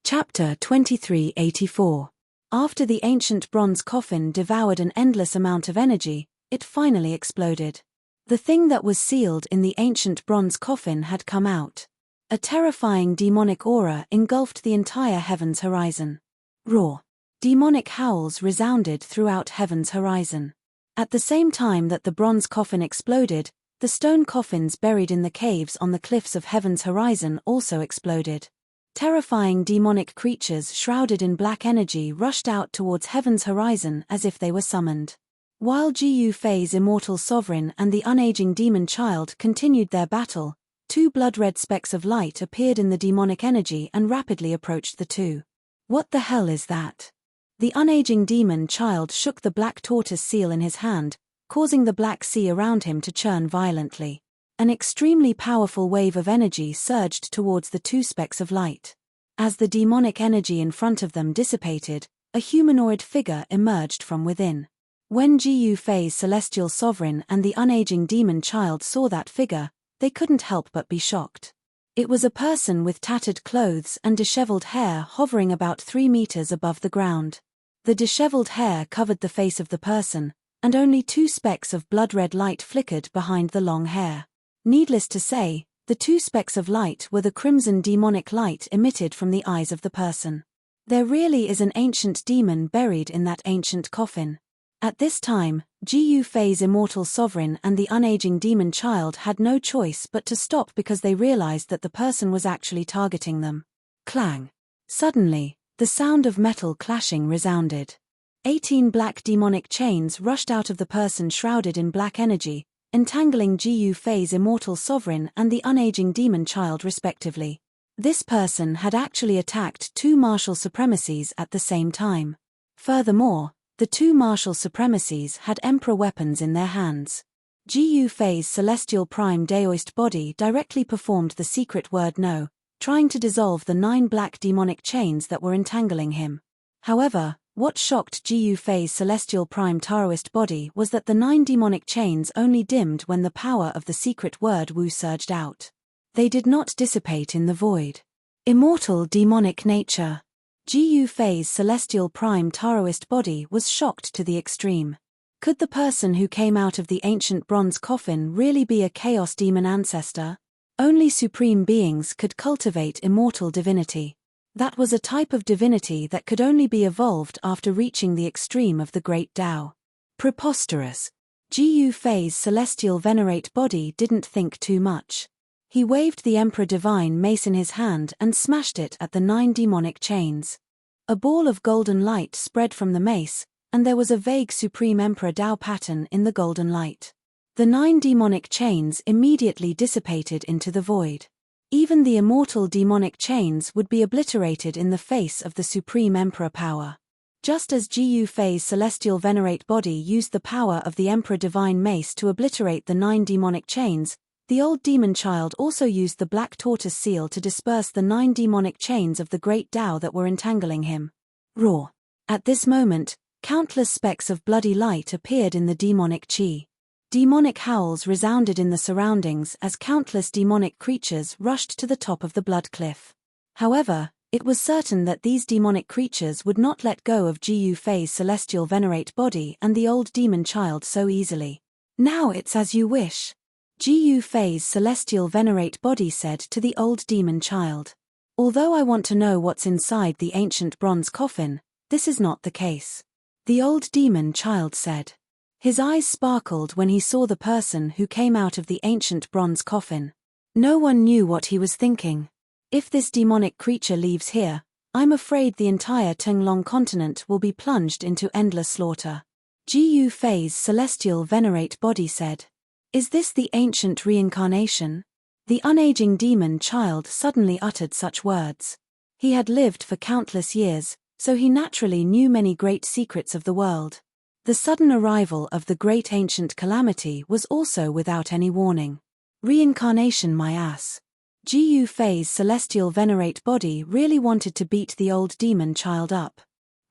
Chapter 2384. After the ancient bronze coffin devoured an endless amount of energy, it finally exploded. The thing that was sealed in the ancient bronze coffin had come out. A terrifying demonic aura engulfed the entire heaven's horizon. Roar. Demonic howls resounded throughout heaven's horizon. At the same time that the bronze coffin exploded, the stone coffins buried in the caves on the cliffs of heaven's horizon also exploded. Terrifying demonic creatures shrouded in black energy rushed out towards heaven's horizon as if they were summoned. While Gu Fei's immortal sovereign and the unaging demon child continued their battle, two blood-red specks of light appeared in the demonic energy and rapidly approached the two. What the hell is that? The unaging demon child shook the black tortoise seal in his hand, causing the black sea around him to churn violently. An extremely powerful wave of energy surged towards the two specks of light. As the demonic energy in front of them dissipated, a humanoid figure emerged from within. When Gu Fei's celestial sovereign and the unaging demon child saw that figure, they couldn't help but be shocked. It was a person with tattered clothes and disheveled hair hovering about 3 meters above the ground. The disheveled hair covered the face of the person, and only two specks of blood-red light flickered behind the long hair. Needless to say, the two specks of light were the crimson demonic light emitted from the eyes of the person. There really is an ancient demon buried in that ancient coffin. At this time, Gu Fei's immortal sovereign and the unaging demon child had no choice but to stop because they realized that the person was actually targeting them. Clang. Suddenly, the sound of metal clashing resounded. 18 black demonic chains rushed out of the person shrouded in black energy, entangling Gu Fei's immortal sovereign and the unaging demon child respectively. This person had actually attacked two martial supremacies at the same time. Furthermore, the two martial supremacies had emperor weapons in their hands. Gu Fei's celestial prime daoist body directly performed the secret word no, trying to dissolve the 9 black demonic chains that were entangling him. However, what shocked Gu Fei's celestial prime Taoist body was that the 9 demonic chains only dimmed when the power of the secret word Wu surged out. They did not dissipate in the void. Immortal demonic nature. Gu Fei's celestial prime Taoist body was shocked to the extreme. Could the person who came out of the ancient bronze coffin really be a chaos demon ancestor? Only supreme beings could cultivate immortal divinity. That was a type of divinity that could only be evolved after reaching the extreme of the Great Tao. Preposterous. Gu Fei's celestial venerate body didn't think too much. He waved the Emperor Divine mace in his hand and smashed it at the 9 demonic chains. A ball of golden light spread from the mace, and there was a vague Supreme Emperor Tao pattern in the golden light. The 9 demonic chains immediately dissipated into the void. Even the immortal demonic chains would be obliterated in the face of the Supreme Emperor power. Just as Gu Fei's celestial venerate body used the power of the Emperor Divine Mace to obliterate the 9 demonic chains, the old demon child also used the black tortoise seal to disperse the 9 demonic chains of the Great Tao that were entangling him. Roar. At this moment, countless specks of bloody light appeared in the demonic chi. Demonic howls resounded in the surroundings as countless demonic creatures rushed to the top of the blood cliff. However, it was certain that these demonic creatures would not let go of Gu Fei's celestial venerate body and the old demon child so easily. Now it's as you wish. Gu Fei's celestial venerate body said to the old demon child. Although I want to know what's inside the ancient bronze coffin, this is not the case. The old demon child said. His eyes sparkled when he saw the person who came out of the ancient bronze coffin. No one knew what he was thinking. If this demonic creature leaves here, I'm afraid the entire Tenglong continent will be plunged into endless slaughter. Gu Fei's celestial venerate body said. Is this the ancient reincarnation? The unaging demon child suddenly uttered such words. He had lived for countless years, so he naturally knew many great secrets of the world. The sudden arrival of the great ancient calamity was also without any warning. Reincarnation my ass. Gu Fei's celestial venerate body really wanted to beat the old demon child up.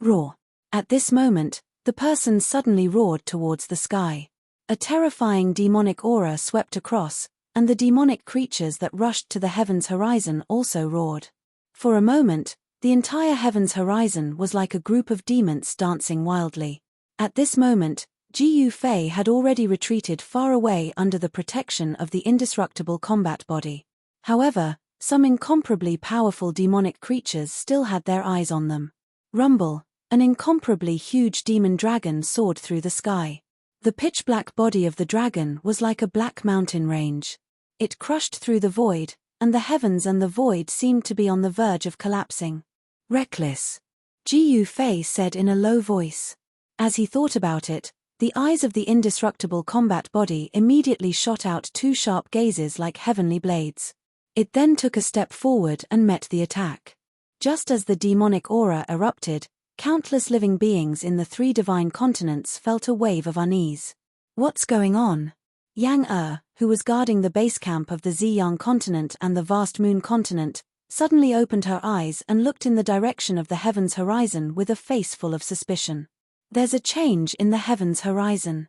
Roar. At this moment, the person suddenly roared towards the sky. A terrifying demonic aura swept across, and the demonic creatures that rushed to the heavens' horizon also roared. For a moment, The entire heaven's horizon was like a group of demons dancing wildly. At this moment, Ji Yufei had already retreated far away under the protection of the indestructible combat body. However, some incomparably powerful demonic creatures still had their eyes on them. Rumble, an incomparably huge demon dragon soared through the sky. The pitch-black body of the dragon was like a black mountain range. It crushed through the void, and the heavens and the void seemed to be on the verge of collapsing. Reckless, Ji Yufei said in a low voice. As he thought about it, the eyes of the indestructible combat body immediately shot out two sharp gazes like heavenly blades. It then took a step forward and met the attack. Just as the demonic aura erupted, countless living beings in the three divine continents felt a wave of unease. What's going on? Yang who was guarding the base camp of the Ziyang continent and the vast moon continent, suddenly opened her eyes and looked in the direction of the heavens horizon with a face full of suspicion. There's a change in the heavens horizon.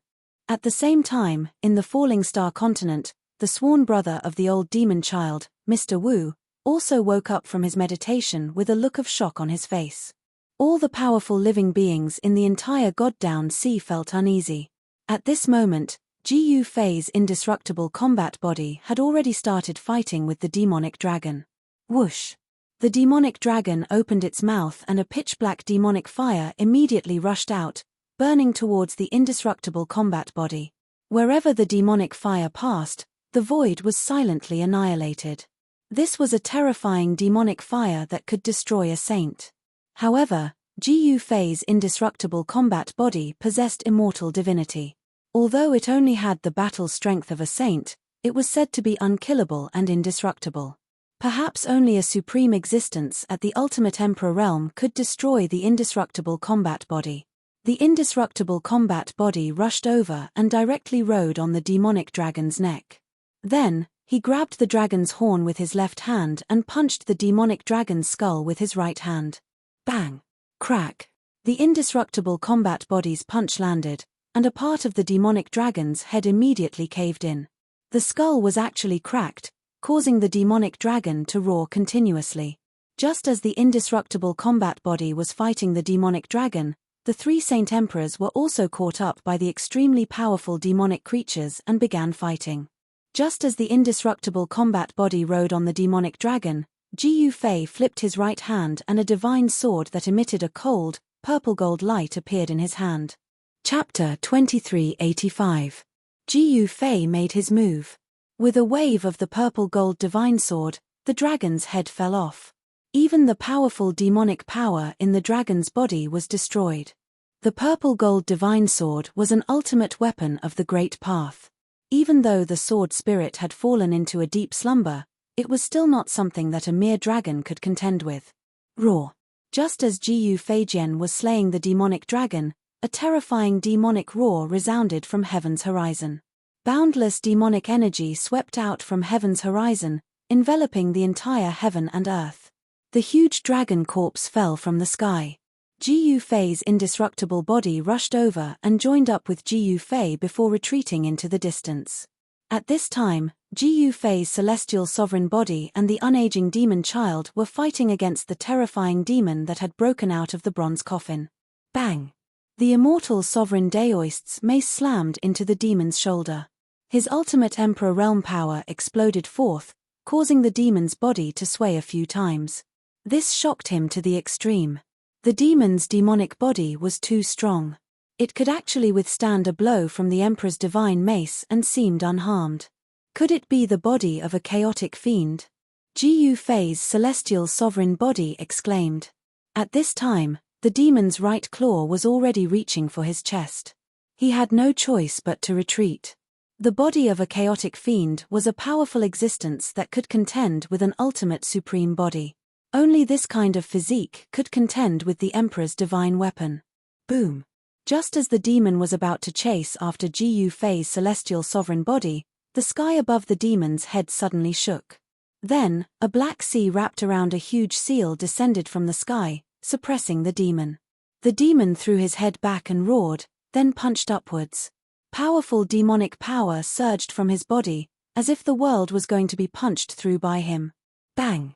At the same time, in the falling star continent, the sworn brother of the old demon child, Mr. Wu, also woke up from his meditation with a look of shock on his face. All the powerful living beings in the entire God-down sea felt uneasy. At this moment, Ji Yufei's indestructible combat body had already started fighting with the demonic dragon. Whoosh! The demonic dragon opened its mouth and a pitch-black demonic fire immediately rushed out, burning towards the indestructible combat body. Wherever the demonic fire passed, the void was silently annihilated. This was a terrifying demonic fire that could destroy a saint. However, Ji Yufei's indestructible combat body possessed immortal divinity. Although it only had the battle strength of a saint, it was said to be unkillable and indestructible. Perhaps only a supreme existence at the ultimate emperor realm could destroy the indestructible combat body. The indestructible combat body rushed over and directly rode on the demonic dragon's neck. Then, he grabbed the dragon's horn with his left hand and punched the demonic dragon's skull with his right hand. Bang! Crack! The indestructible combat body's punch landed, and a part of the demonic dragon's head immediately caved in. The skull was actually cracked, causing the demonic dragon to roar continuously. Just as the indestructible combat body was fighting the demonic dragon, the three saint emperors were also caught up by the extremely powerful demonic creatures and began fighting. Just as the indestructible combat body rode on the demonic dragon, Ji Yufei flipped his right hand and a divine sword that emitted a cold, purple-gold light appeared in his hand. Chapter 2385. Ji Yufei made his move. With a wave of the purple-gold divine sword, the dragon's head fell off. Even the powerful demonic power in the dragon's body was destroyed. The purple-gold divine sword was an ultimate weapon of the Great Path. Even though the sword spirit had fallen into a deep slumber, it was still not something that a mere dragon could contend with. Roar! Just as Ji Yufei was slaying the demonic dragon, a terrifying demonic roar resounded from heaven's horizon. Boundless demonic energy swept out from heaven's horizon, enveloping the entire heaven and earth. The huge dragon corpse fell from the sky. Ji Yufei's indestructible body rushed over and joined up with Ji Yufei before retreating into the distance. At this time, Ji Yufei's celestial sovereign body and the unaging demon child were fighting against the terrifying demon that had broken out of the bronze coffin. Bang! The immortal sovereign Daoist's mace slammed into the demon's shoulder. His ultimate emperor realm power exploded forth, causing the demon's body to sway a few times. This shocked him to the extreme. The demon's demonic body was too strong. It could actually withstand a blow from the emperor's divine mace and seemed unharmed. Could it be the body of a chaotic fiend? Ji Yufei's celestial sovereign body exclaimed. At this time, the demon's right claw was already reaching for his chest. He had no choice but to retreat. The body of a chaotic fiend was a powerful existence that could contend with an ultimate supreme body. Only this kind of physique could contend with the emperor's divine weapon. Boom! Just as the demon was about to chase after Ji Yufei's celestial sovereign body, the sky above the demon's head suddenly shook. Then, a black sea wrapped around a huge seal descended from the sky, suppressing the demon. The demon threw his head back and roared, then punched upwards. Powerful demonic power surged from his body, as if the world was going to be punched through by him. Bang!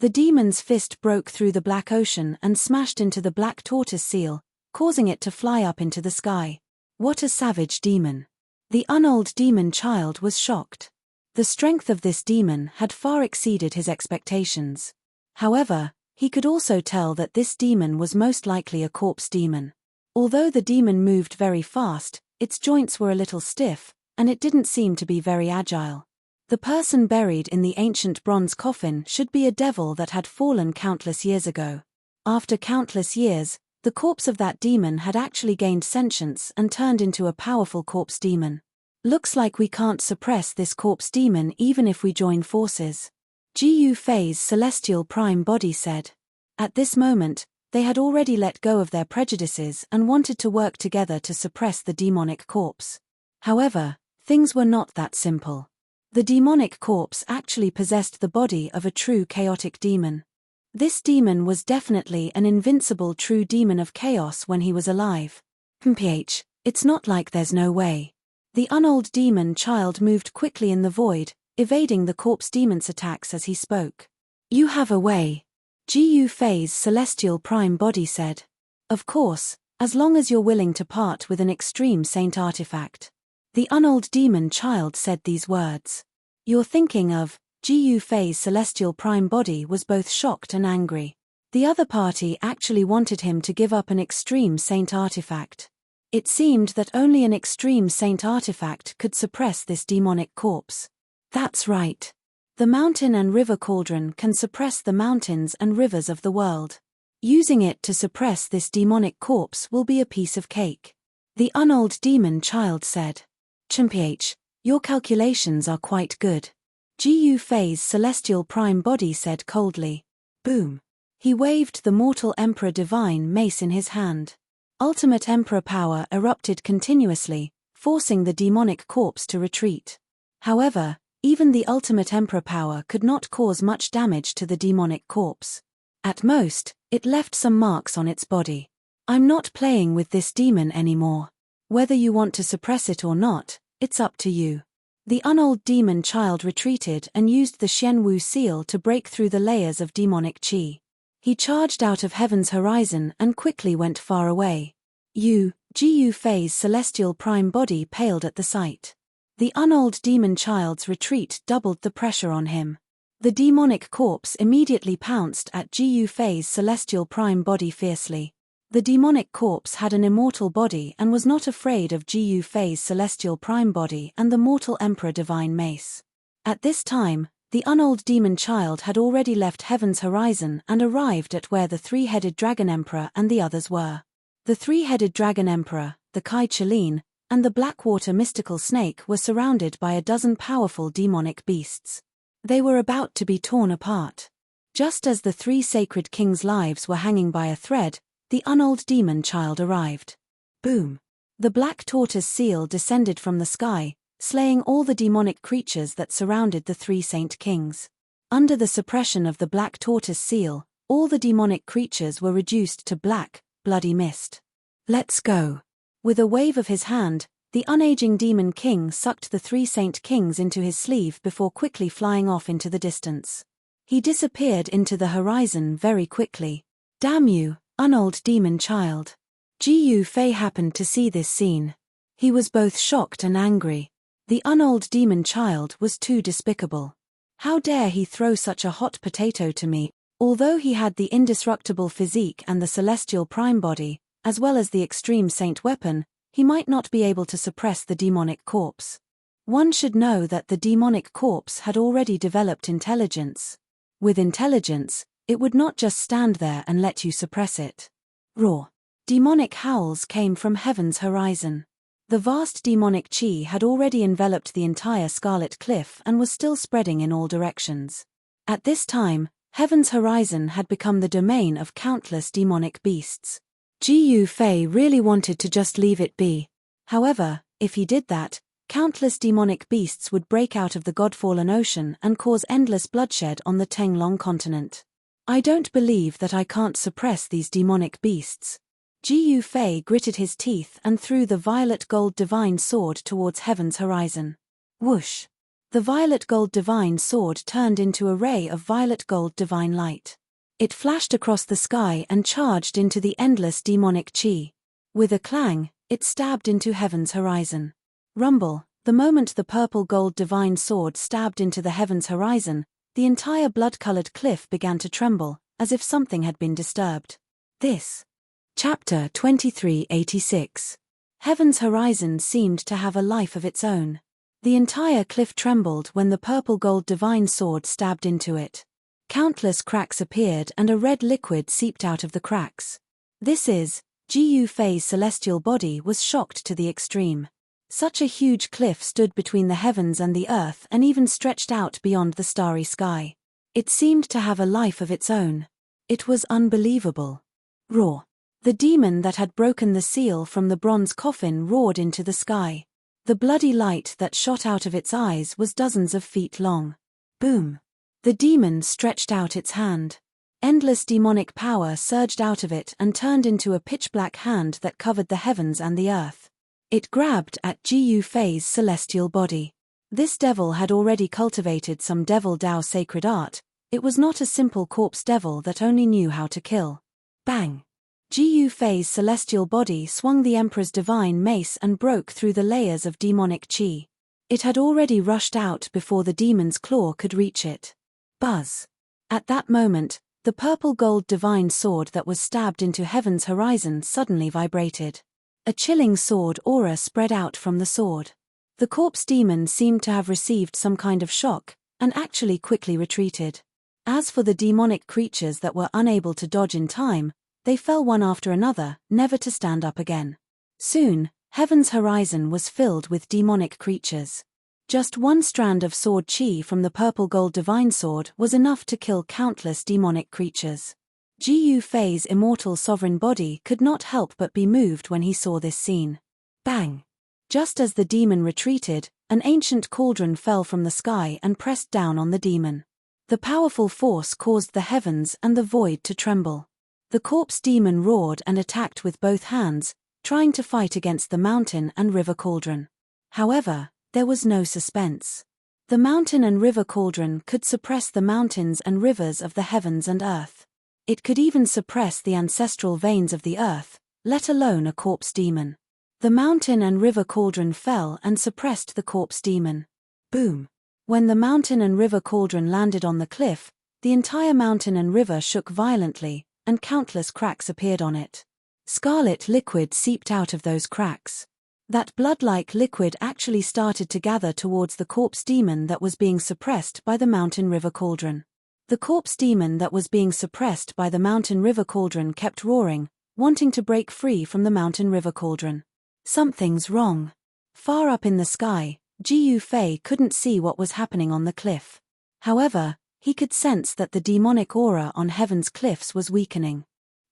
The demon's fist broke through the black ocean and smashed into the black tortoise seal, causing it to fly up into the sky. What a savage demon! The unold demon child was shocked. The strength of this demon had far exceeded his expectations. However, he could also tell that this demon was most likely a corpse demon. Although the demon moved very fast, its joints were a little stiff, and it didn't seem to be very agile. The person buried in the ancient bronze coffin should be a devil that had fallen countless years ago. After countless years, the corpse of that demon had actually gained sentience and turned into a powerful corpse demon. Looks like we can't suppress this corpse demon even if we join forces, Gu Fei's celestial prime body said. At this moment, they had already let go of their prejudices and wanted to work together to suppress the demonic corpse. However, things were not that simple. The demonic corpse actually possessed the body of a true chaotic demon. This demon was definitely an invincible true demon of chaos when he was alive. It's not like there's no way. The unold demon child moved quickly in the void, evading the corpse demon's attacks as he spoke. You have a way, Gu Fei's celestial prime body said. Of course, as long as you're willing to part with an extreme saint artifact. The unold demon child said these words. You're thinking of, Gu Fei's celestial prime body was both shocked and angry. The other party actually wanted him to give up an extreme saint artifact. It seemed that only an extreme saint artifact could suppress this demonic corpse. That's right. The mountain and river cauldron can suppress the mountains and rivers of the world. Using it to suppress this demonic corpse will be a piece of cake. The unold demon child said. Your calculations are quite good. Gu Fei's celestial prime body said coldly. Boom. He waved the mortal Emperor Divine mace in his hand. Ultimate Emperor power erupted continuously, forcing the demonic corpse to retreat. However, even the ultimate Emperor power could not cause much damage to the demonic corpse. At most, it left some marks on its body. I'm not playing with this demon anymore. Whether you want to suppress it or not, it's up to you. The unold demon child retreated and used the Xianwu seal to break through the layers of demonic qi. He charged out of heaven's horizon and quickly went far away. Gu Fei's celestial prime body paled at the sight. The unold demon child's retreat doubled the pressure on him. The demonic corpse immediately pounced at Gu Fei's celestial prime body fiercely. The demonic corpse had an immortal body and was not afraid of Gu Fei's celestial prime body and the mortal Emperor Divine mace. At this time, the unold demon child had already left heaven's horizon and arrived at where the three-headed dragon emperor and the others were. The three-headed dragon emperor, the Kai Chalin, and the Blackwater mystical snake were surrounded by a dozen powerful demonic beasts. They were about to be torn apart. Just as the three sacred kings' lives were hanging by a thread, the unold demon child arrived. Boom! The black tortoise seal descended from the sky, slaying all the demonic creatures that surrounded the three saint kings. Under the suppression of the black tortoise seal, all the demonic creatures were reduced to black, bloody mist. Let's go! With a wave of his hand, the unaging demon king sucked the three saint kings into his sleeve before quickly flying off into the distance. He disappeared into the horizon very quickly. Damn you, unold demon child. Gu Fei happened to see this scene. He was both shocked and angry. The unold demon child was too despicable. How dare he throw such a hot potato to me? Although he had the indestructible physique and the celestial prime body, as well as the extreme saint weapon, he might not be able to suppress the demonic corpse. One should know that the demonic corpse had already developed intelligence. With intelligence, it would not just stand there and let you suppress it. Roar! Demonic howls came from heaven's horizon. The vast demonic qi had already enveloped the entire Scarlet Cliff and was still spreading in all directions. At this time, heaven's horizon had become the domain of countless demonic beasts. Gu Fei really wanted to just leave it be. However, if he did that, countless demonic beasts would break out of the godfallen ocean and cause endless bloodshed on the Tenglong continent. I don't believe that I can't suppress these demonic beasts. Gu Fei gritted his teeth and threw the violet gold divine sword towards heaven's horizon. Whoosh! The violet gold divine sword turned into a ray of violet gold divine light. It flashed across the sky and charged into the endless demonic chi. With a clang, it stabbed into heaven's horizon. Rumble. The moment the purple gold divine sword stabbed into the heaven's horizon, the entire blood-colored cliff began to tremble, as if something had been disturbed. This. Chapter 2386. Heaven's horizon seemed to have a life of its own. The entire cliff trembled when the purple gold divine sword stabbed into it. Countless cracks appeared and a red liquid seeped out of the cracks. This is, Gu Fei's celestial body was shocked to the extreme. Such a huge cliff stood between the heavens and the earth and even stretched out beyond the starry sky. It seemed to have a life of its own. It was unbelievable. Roar. The demon that had broken the seal from the bronze coffin roared into the sky. The bloody light that shot out of its eyes was dozens of feet long. Boom. The demon stretched out its hand. Endless demonic power surged out of it and turned into a pitch-black hand that covered the heavens and the earth. It grabbed at Gu Fei's celestial body. This devil had already cultivated some devil Dao sacred art. It was not a simple corpse devil that only knew how to kill. Bang! Gu Fei's celestial body swung the Emperor's divine mace and broke through the layers of demonic chi. It had already rushed out before the demon's claw could reach it. Buzz! At that moment, the purple gold divine sword that was stabbed into heaven's horizon suddenly vibrated. A chilling sword aura spread out from the sword. The corpse demon seemed to have received some kind of shock, and actually quickly retreated. As for the demonic creatures that were unable to dodge in time, they fell one after another, never to stand up again. Soon, heaven's horizon was filled with demonic creatures. Just one strand of sword chi from the purple gold divine sword was enough to kill countless demonic creatures. Gu Fei's immortal sovereign body could not help but be moved when he saw this scene. Bang! Just as the demon retreated, an ancient cauldron fell from the sky and pressed down on the demon. The powerful force caused the heavens and the void to tremble. The corpse demon roared and attacked with both hands, trying to fight against the mountain and river cauldron. However, there was no suspense. The mountain and river cauldron could suppress the mountains and rivers of the heavens and earth. It could even suppress the ancestral veins of the earth, let alone a corpse demon. The mountain and river cauldron fell and suppressed the corpse demon. Boom! When the mountain and river cauldron landed on the cliff, the entire mountain and river shook violently, and countless cracks appeared on it. Scarlet liquid seeped out of those cracks. That blood-like liquid actually started to gather towards the corpse demon that was being suppressed by the mountain river cauldron. The corpse demon that was being suppressed by the mountain river cauldron kept roaring, wanting to break free from the mountain river cauldron. Something's wrong. Far up in the sky, Gu Fei couldn't see what was happening on the cliff. However, he could sense that the demonic aura on heaven's cliffs was weakening.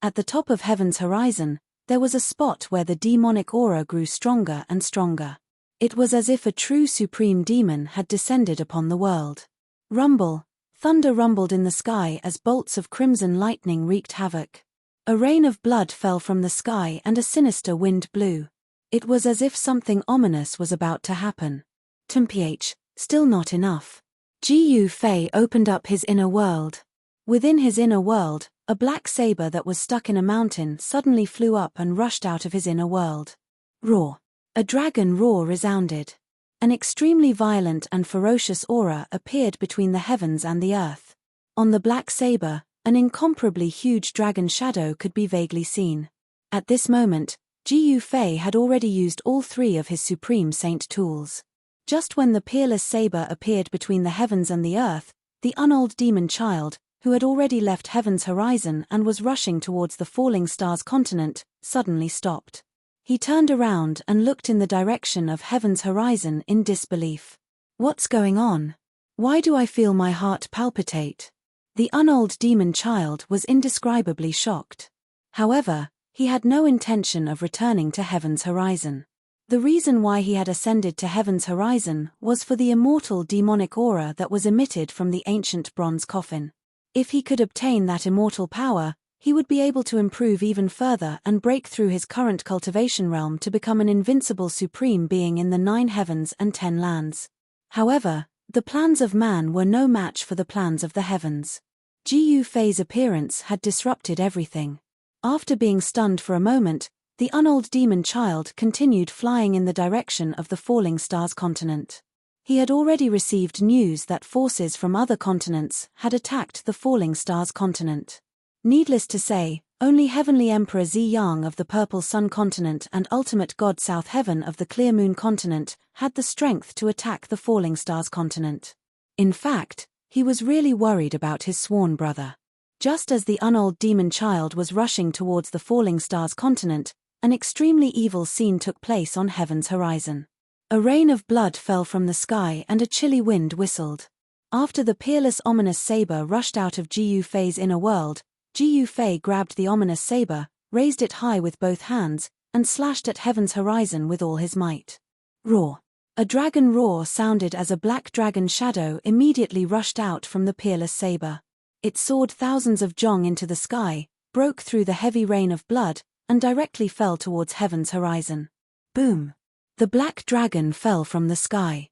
At the top of heaven's horizon, there was a spot where the demonic aura grew stronger and stronger. It was as if a true supreme demon had descended upon the world. Rumble! Thunder rumbled in the sky as bolts of crimson lightning wreaked havoc. A rain of blood fell from the sky and a sinister wind blew. It was as if something ominous was about to happen. Temph, still not enough. Gu Fei opened up his inner world. Within his inner world, a black saber that was stuck in a mountain suddenly flew up and rushed out of his inner world. Roar! A dragon roar resounded. An extremely violent and ferocious aura appeared between the heavens and the earth. On the black saber, an incomparably huge dragon shadow could be vaguely seen. At this moment, Gu Fei had already used all three of his supreme saint tools. Just when the peerless saber appeared between the heavens and the earth, the unold demon child, who had already left heaven's horizon and was rushing towards the falling star's continent, suddenly stopped. He turned around and looked in the direction of heaven's horizon in disbelief. What's going on? Why do I feel my heart palpitate? The unold demon child was indescribably shocked. However, he had no intention of returning to heaven's horizon. The reason why he had ascended to heaven's horizon was for the immortal demonic aura that was emitted from the ancient bronze coffin. If he could obtain that immortal power, he would be able to improve even further and break through his current cultivation realm to become an invincible supreme being in the 9 heavens and 10 lands. However, The plans of man were no match for the plans of the heavens. Gu Fei's appearance had disrupted everything. After being stunned for a moment, the unold demon child continued flying in the direction of the falling star's continent. He had already received news that forces from other continents had attacked the falling star's continent. Needless to say, only Heavenly Emperor Ziyang of the Purple Sun continent and Ultimate God South Heaven of the Clear Moon continent had the strength to attack the falling star's continent. In fact, he was really worried about his sworn brother. Just as the unold demon child was rushing towards the falling star's continent, an extremely evil scene took place on heaven's horizon. A rain of blood fell from the sky and a chilly wind whistled. After the peerless ominous saber rushed out of Gu Fei's inner world, Gu Fei grabbed the ominous saber, raised it high with both hands, and slashed at heaven's horizon with all his might. Roar! A dragon roar sounded as a black dragon shadow immediately rushed out from the peerless saber. It soared thousands of jong into the sky, broke through the heavy rain of blood, and directly fell towards heaven's horizon. Boom! The black dragon fell from the sky.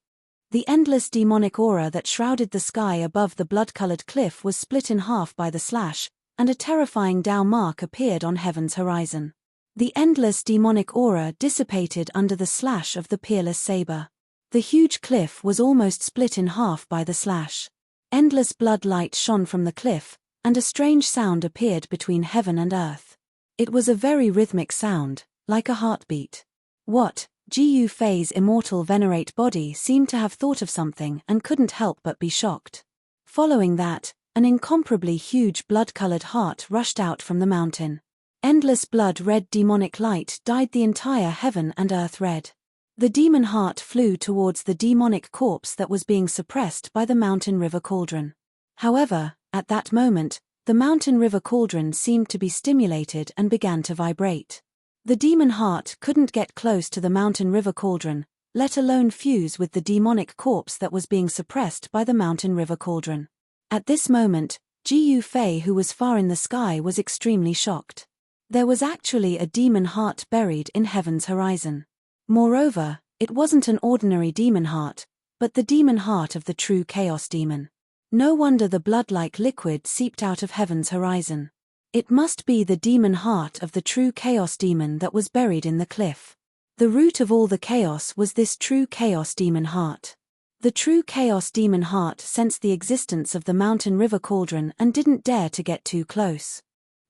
The endless demonic aura that shrouded the sky above the blood-colored cliff was split in half by the slash, and a terrifying Dao mark appeared on heaven's horizon. The endless demonic aura dissipated under the slash of the peerless saber. The huge cliff was almost split in half by the slash. Endless blood light shone from the cliff, and a strange sound appeared between heaven and earth. It was a very rhythmic sound, like a heartbeat. What? Gu Fei's immortal venerate body seemed to have thought of something and couldn't help but be shocked. Following that, an incomparably huge blood-colored heart rushed out from the mountain. Endless blood-red demonic light dyed the entire heaven and earth red. The demon heart flew towards the demonic corpse that was being suppressed by the mountain river cauldron. However, at that moment, the mountain river cauldron seemed to be stimulated and began to vibrate. The demon heart couldn't get close to the mountain river cauldron, let alone fuse with the demonic corpse that was being suppressed by the mountain river cauldron. At this moment, Gu Fei, who was far in the sky, was extremely shocked. There was actually a demon heart buried in heaven's horizon. Moreover, it wasn't an ordinary demon heart, but the demon heart of the true chaos demon. No wonder the blood-like liquid seeped out of heaven's horizon. It must be the demon heart of the true chaos demon that was buried in the cliff. The root of all the chaos was this true chaos demon heart. The true chaos demon heart sensed the existence of the mountain river cauldron and didn't dare to get too close.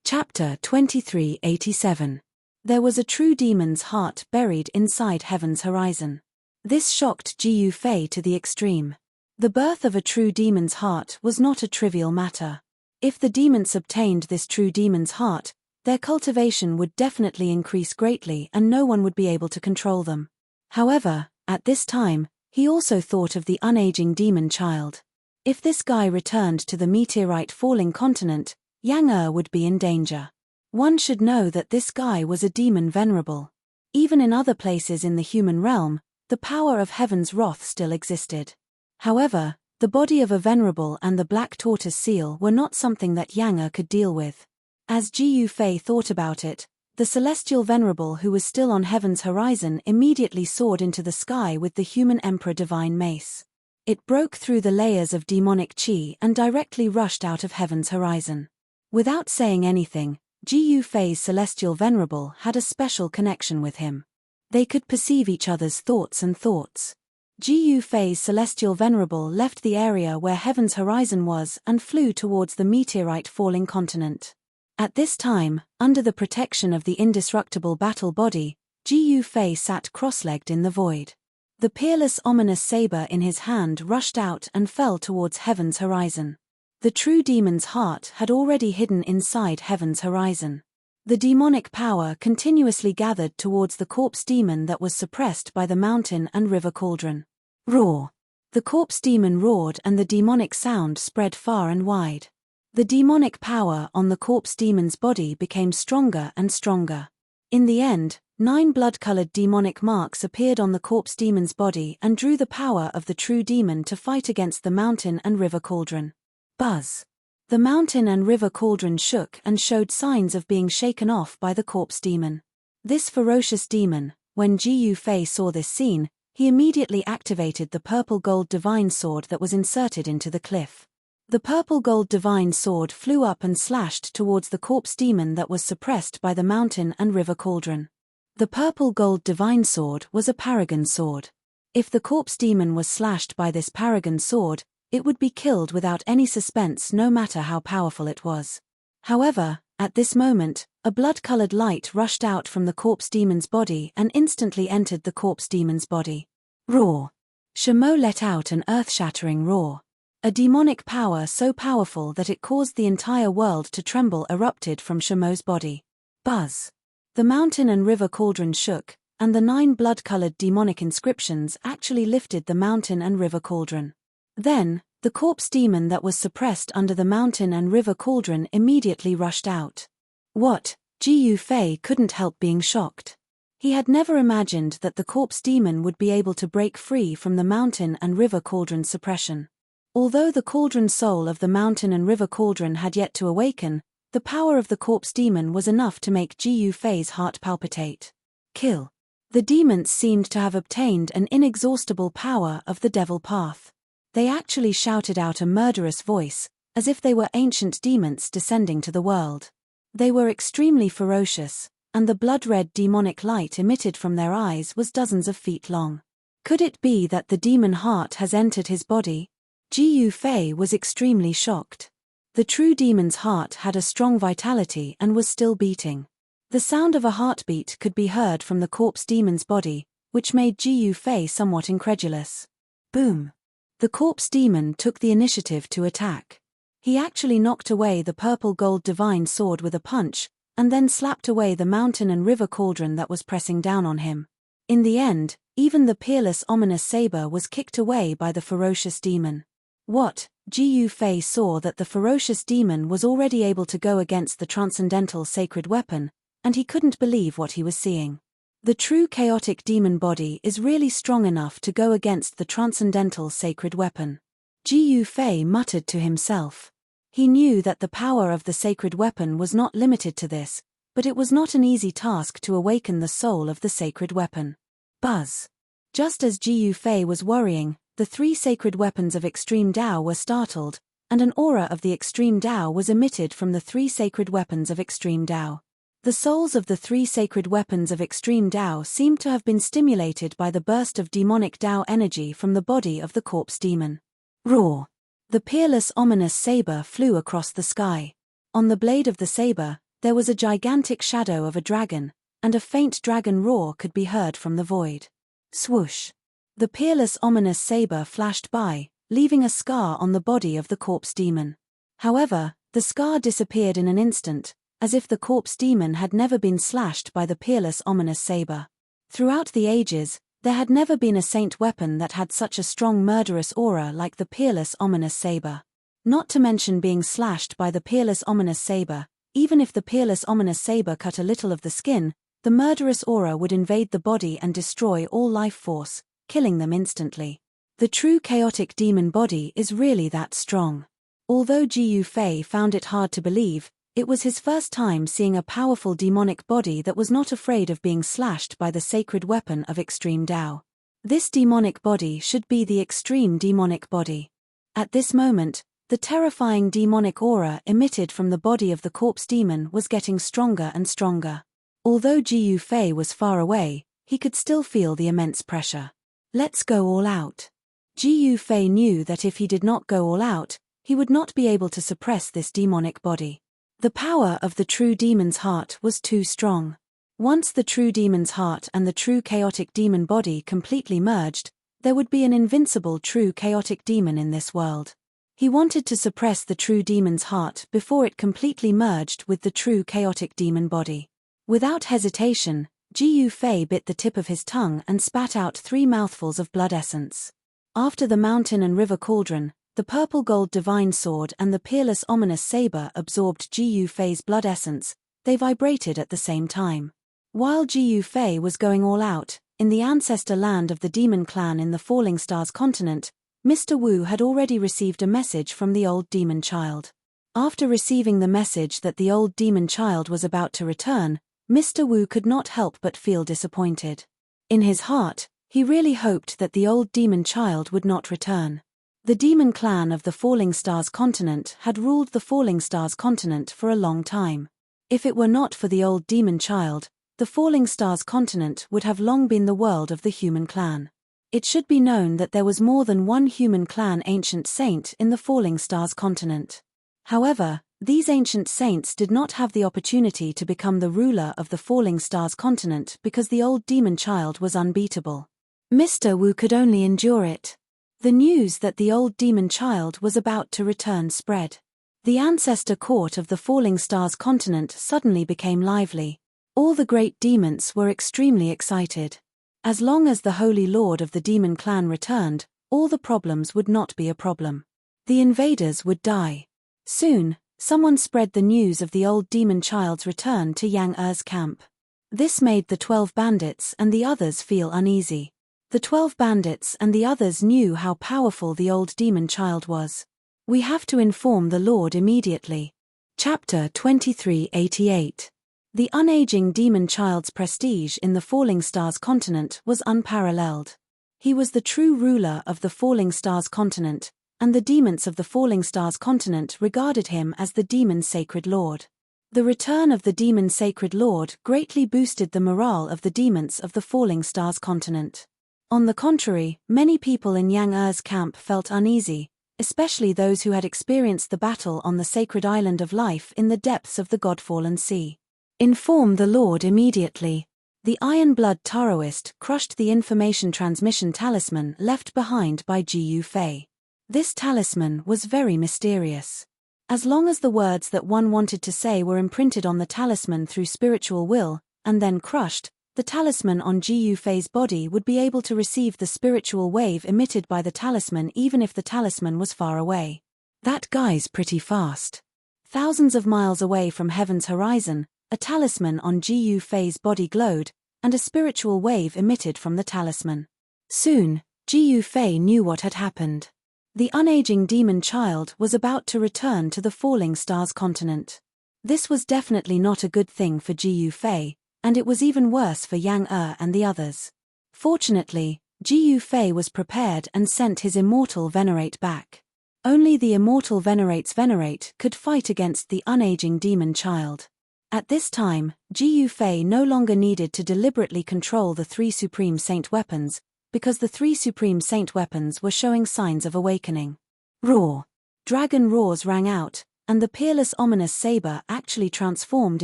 Chapter 2387. There was a true demon's heart buried inside heaven's horizon. This shocked Gu Fei to the extreme. The birth of a true demon's heart was not a trivial matter. If the demons obtained this true demon's heart, their cultivation would definitely increase greatly and no one would be able to control them. However, at this time, he also thought of the unaging demon child. If this guy returned to the meteorite-falling continent, Yang would be in danger. One should know that this guy was a demon venerable. Even in other places in the human realm, the power of heaven's wrath still existed. However, the body of a venerable and the black tortoise seal were not something that Yang could deal with. As Gu Fei thought about it, the celestial venerable who was still on heaven's horizon immediately soared into the sky with the human emperor divine mace. It broke through the layers of demonic chi and directly rushed out of heaven's horizon. Without saying anything, Gu Fei's celestial venerable had a special connection with him. They could perceive each other's thoughts and thoughts. Gu Fei's celestial venerable left the area where heaven's horizon was and flew towards the meteorite-falling continent. At this time, under the protection of the indestructible battle body, Gu Fei sat cross-legged in the void. The peerless ominous saber in his hand rushed out and fell towards heaven's horizon. The true demon's heart had already hidden inside heaven's horizon. The demonic power continuously gathered towards the corpse demon that was suppressed by the mountain and river cauldron. Roar! The corpse demon roared and the demonic sound spread far and wide. The demonic power on the corpse demon's body became stronger and stronger. In the end, 9 blood-colored demonic marks appeared on the corpse demon's body and drew the power of the true demon to fight against the mountain and river cauldron. Buzz! The mountain and river cauldron shook and showed signs of being shaken off by the corpse demon. This ferocious demon, when Gu Fei saw this scene, He immediately activated the purple gold divine sword that was inserted into the cliff. The purple gold divine sword flew up and slashed towards the corpse demon that was suppressed by the mountain and river cauldron. The purple gold divine sword was a paragon sword. If the corpse demon was slashed by this paragon sword, it would be killed without any suspense no matter how powerful it was. However, at this moment, a blood-colored light rushed out from the corpse demon's body and instantly entered the corpse demon's body. Roar! Shamo let out an earth-shattering roar. A demonic power so powerful that it caused the entire world to tremble erupted from Shamo's body. Buzz! The mountain and river cauldron shook, and the 9 blood-colored demonic inscriptions actually lifted the mountain and river cauldron. Then, the corpse demon that was suppressed under the mountain and river cauldron immediately rushed out. What? Ji Fei couldn't help being shocked. He had never imagined that the corpse demon would be able to break free from the mountain and river cauldron suppression. Although the cauldron soul of the mountain and river cauldron had yet to awaken, the power of the corpse demon was enough to make Ji Fei's heart palpitate. Kill. The demons seemed to have obtained an inexhaustible power of the devil path. They actually shouted out a murderous voice, as if they were ancient demons descending to the world. They were extremely ferocious, and the blood-red demonic light emitted from their eyes was dozens of feet long. Could it be that the demon heart has entered his body? Ji Fei was extremely shocked. The true demon's heart had a strong vitality and was still beating. The sound of a heartbeat could be heard from the corpse demon's body, which made Ji Fei somewhat incredulous. Boom! The corpse demon took the initiative to attack. He actually knocked away the purple gold divine sword with a punch, and then slapped away the mountain and river cauldron that was pressing down on him. In the end, even the peerless ominous saber was kicked away by the ferocious demon. What? Ji Fei saw that the ferocious demon was already able to go against the transcendental sacred weapon, and he couldn't believe what he was seeing. The true chaotic demon body is really strong enough to go against the transcendental sacred weapon. Ji Fei muttered to himself. He knew that the power of the sacred weapon was not limited to this, but it was not an easy task to awaken the soul of the sacred weapon. Buzz! Just as Ji Fei was worrying, the 3 sacred weapons of extreme Tao were startled, and an aura of the extreme Tao was emitted from the 3 sacred weapons of extreme Tao. The souls of the 3 sacred weapons of extreme Tao seemed to have been stimulated by the burst of demonic Tao energy from the body of the corpse demon. Roar! The peerless ominous saber flew across the sky. On the blade of the saber, there was a gigantic shadow of a dragon, and a faint dragon roar could be heard from the void. Swoosh! The peerless ominous saber flashed by, leaving a scar on the body of the corpse demon. However, the scar disappeared in an instant, as if the corpse demon had never been slashed by the peerless ominous saber. Throughout the ages, there had never been a saint weapon that had such a strong murderous aura like the peerless ominous saber. Not to mention being slashed by the peerless ominous saber, even if the peerless ominous saber cut a little of the skin, the murderous aura would invade the body and destroy all life force, killing them instantly. The true chaotic demon body is really that strong. Although Ji Fei found it hard to believe, it was his first time seeing a powerful demonic body that was not afraid of being slashed by the sacred weapon of extreme Tao. This demonic body should be the extreme demonic body. At this moment, the terrifying demonic aura emitted from the body of the corpse demon was getting stronger and stronger. Although Ji Fei was far away, he could still feel the immense pressure. Let's go all out. Ji Fei knew that if he did not go all out, he would not be able to suppress this demonic body. The power of the true demon's heart was too strong. Once the true demon's heart and the true chaotic demon body completely merged, there would be an invincible true chaotic demon in this world. He wanted to suppress the true demon's heart before it completely merged with the true chaotic demon body. Without hesitation, Ji Fei bit the tip of his tongue and spat out 3 mouthfuls of blood essence. After the mountain and river cauldron, the purple gold divine sword and the peerless ominous saber absorbed Ji Fei's blood essence. They vibrated at the same time. While Ji Fei was going all out, in the ancestor land of the demon clan in the Falling Stars continent, Mr. Wu had already received a message from the old demon child. After receiving the message that the old demon child was about to return, Mr. Wu could not help but feel disappointed. In his heart, He really hoped that the old demon child would not return. The demon clan of the Falling Stars continent had ruled the Falling Stars continent for a long time. If it were not for the old demon child, the Falling Stars continent would have long been the world of the human clan. It should be known that there was more than one human clan ancient saint in the Falling Stars continent. However, these ancient saints did not have the opportunity to become the ruler of the Falling Stars continent because the old demon child was unbeatable. Mr. Wu could only endure it. The news that the old demon child was about to return spread. The ancestor court of the Falling Stars continent suddenly became lively. All the great demons were extremely excited. As long as the Holy Lord of the demon clan returned, all the problems would not be a problem. The invaders would die. Soon, someone spread the news of the old demon child's return to Yang Er's camp. This made the 12 bandits and the others feel uneasy. The 12 bandits and the others knew how powerful the old demon child was. We have to inform the Lord immediately. Chapter 2388. The unaging demon child's prestige in the Falling Stars continent was unparalleled. He was the true ruler of the Falling Stars continent, and the demons of the Falling Stars continent regarded him as the demon sacred lord. The return of the demon sacred lord greatly boosted the morale of the demons of the Falling Stars continent. On the contrary, many people in Yang Er's camp felt uneasy, especially those who had experienced the battle on the sacred island of life in the depths of the God-fallen sea. Inform the Lord immediately. The Iron Blood Taoist crushed the information transmission talisman left behind by Ji Fei. This talisman was very mysterious. As long as the words that one wanted to say were imprinted on the talisman through spiritual will, and then crushed, the talisman on Ji Fei's body would be able to receive the spiritual wave emitted by the talisman even if the talisman was far away. That guy's pretty fast. Thousands of miles away from heaven's horizon, a talisman on Ji Fei's body glowed, and a spiritual wave emitted from the talisman. Soon, Ji Fei knew what had happened. The unaging demon child was about to return to the Falling Stars continent. This was definitely not a good thing for Ji Fei, and it was even worse for Yang Er and the others. Fortunately, Ji Fei was prepared and sent his immortal Venerate back. Only the immortal Venerate's Venerate could fight against the unaging demon child. At this time, Ji Fei no longer needed to deliberately control the 3 Supreme Saint weapons, because the 3 Supreme Saint weapons were showing signs of awakening. Roar! Dragon roars rang out, and the peerless ominous saber actually transformed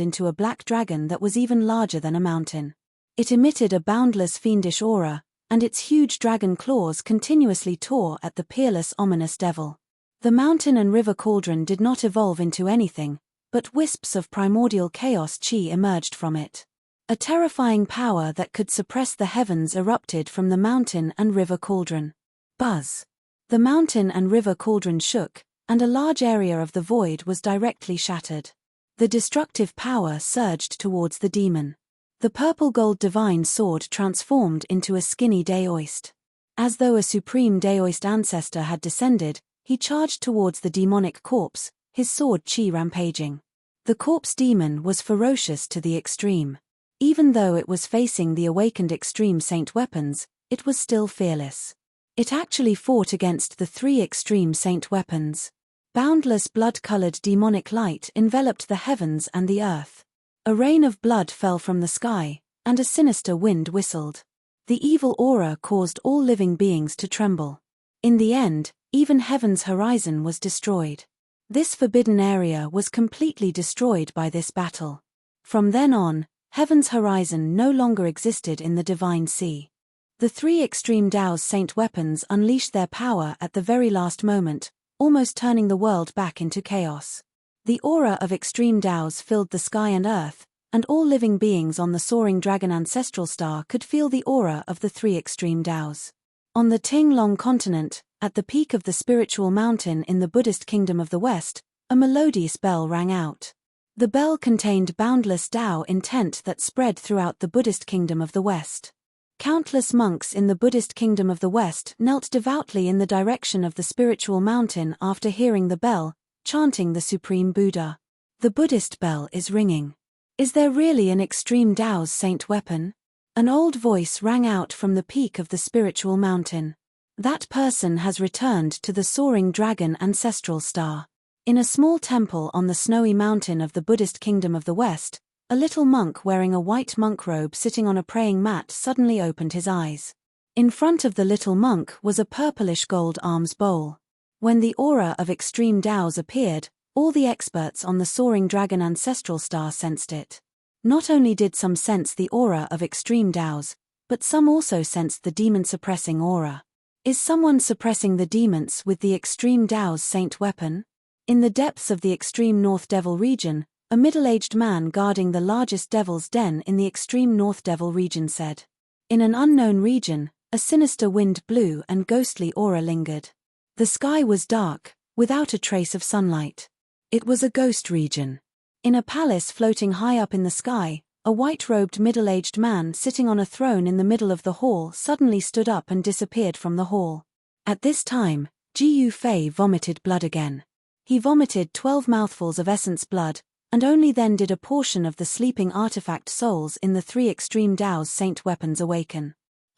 into a black dragon that was even larger than a mountain. It emitted a boundless fiendish aura, and its huge dragon claws continuously tore at the peerless ominous devil. The mountain and river cauldron did not evolve into anything, but wisps of primordial chaos chi emerged from it. A terrifying power that could suppress the heavens erupted from the mountain and river cauldron. Buzz! The mountain and river cauldron shook, and a large area of the void was directly shattered. The destructive power surged towards the demon. The purple-gold divine sword transformed into a skinny daoist. As though a supreme daoist ancestor had descended, he charged towards the demonic corpse, his sword chi rampaging. The corpse demon was ferocious to the extreme. Even though it was facing the awakened extreme saint weapons, it was still fearless. It actually fought against the 3 extreme saint weapons. Boundless blood-colored demonic light enveloped the heavens and the earth. A rain of blood fell from the sky, and a sinister wind whistled. The evil aura caused all living beings to tremble. In the end, even heaven's horizon was destroyed. This forbidden area was completely destroyed by this battle. From then on, heaven's horizon no longer existed in the divine sea. The 3 extreme Dao's saint weapons unleashed their power at the very last moment, almost turning the world back into chaos. The aura of extreme Daos filled the sky and earth, and all living beings on the soaring dragon ancestral star could feel the aura of the 3 extreme Daos. On the Ting Long continent, at the peak of the spiritual mountain in the Buddhist kingdom of the West, a melodious bell rang out. The bell contained boundless Tao intent that spread throughout the Buddhist kingdom of the West. Countless monks in the Buddhist kingdom of the West knelt devoutly in the direction of the spiritual mountain after hearing the bell, chanting the Supreme Buddha. The Buddhist bell is ringing. Is there really an extreme Dao's saint weapon? An old voice rang out from the peak of the spiritual mountain. That person has returned to the soaring dragon ancestral star. In a small temple on the snowy mountain of the Buddhist kingdom of the West, a little monk wearing a white monk robe sitting on a praying mat suddenly opened his eyes. In front of the little monk was a purplish gold alms bowl. When the aura of extreme Tao's appeared, all the experts on the soaring dragon ancestral star sensed it. Not only did some sense the aura of extreme Tao's, but some also sensed the demon-suppressing aura. Is someone suppressing the demons with the extreme Tao's saint weapon? In the depths of the extreme North Devil region, a middle-aged man guarding the largest devil's den in the extreme North Devil region said. In an unknown region, a sinister wind blew and ghostly aura lingered. The sky was dark, without a trace of sunlight. It was a ghost region. In a palace floating high up in the sky, a white-robed middle-aged man sitting on a throne in the middle of the hall suddenly stood up and disappeared from the hall. At this time, Ji Yufei vomited blood again. He vomited 12 mouthfuls of essence blood, and only then did a portion of the sleeping artifact souls in the 3 extreme Tao's saint weapons awaken.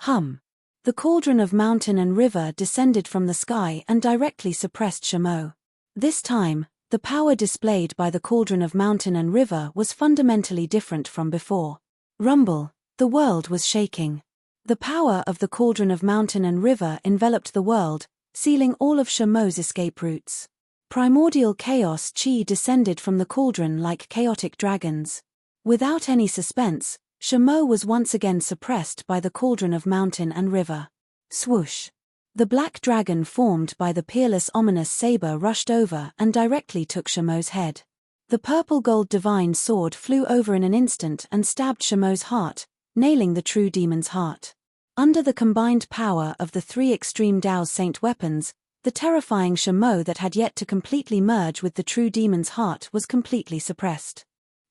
The cauldron of mountain and river descended from the sky and directly suppressed Shamo. This time, the power displayed by the cauldron of mountain and river was fundamentally different from before. Rumble, the world was shaking. The power of the cauldron of mountain and river enveloped the world, sealing all of Shamo's escape routes. Primordial chaos chi descended from the cauldron like chaotic dragons. Without any suspense, Shamo was once again suppressed by the cauldron of mountain and river. Swoosh! The black dragon formed by the peerless ominous saber rushed over and directly took Shamo's head. The purple-gold divine sword flew over in an instant and stabbed Shamo's heart, nailing the true demon's heart. Under the combined power of the 3 extreme Tao's saint weapons, the terrifying Shamo that had yet to completely merge with the true demon's heart was completely suppressed.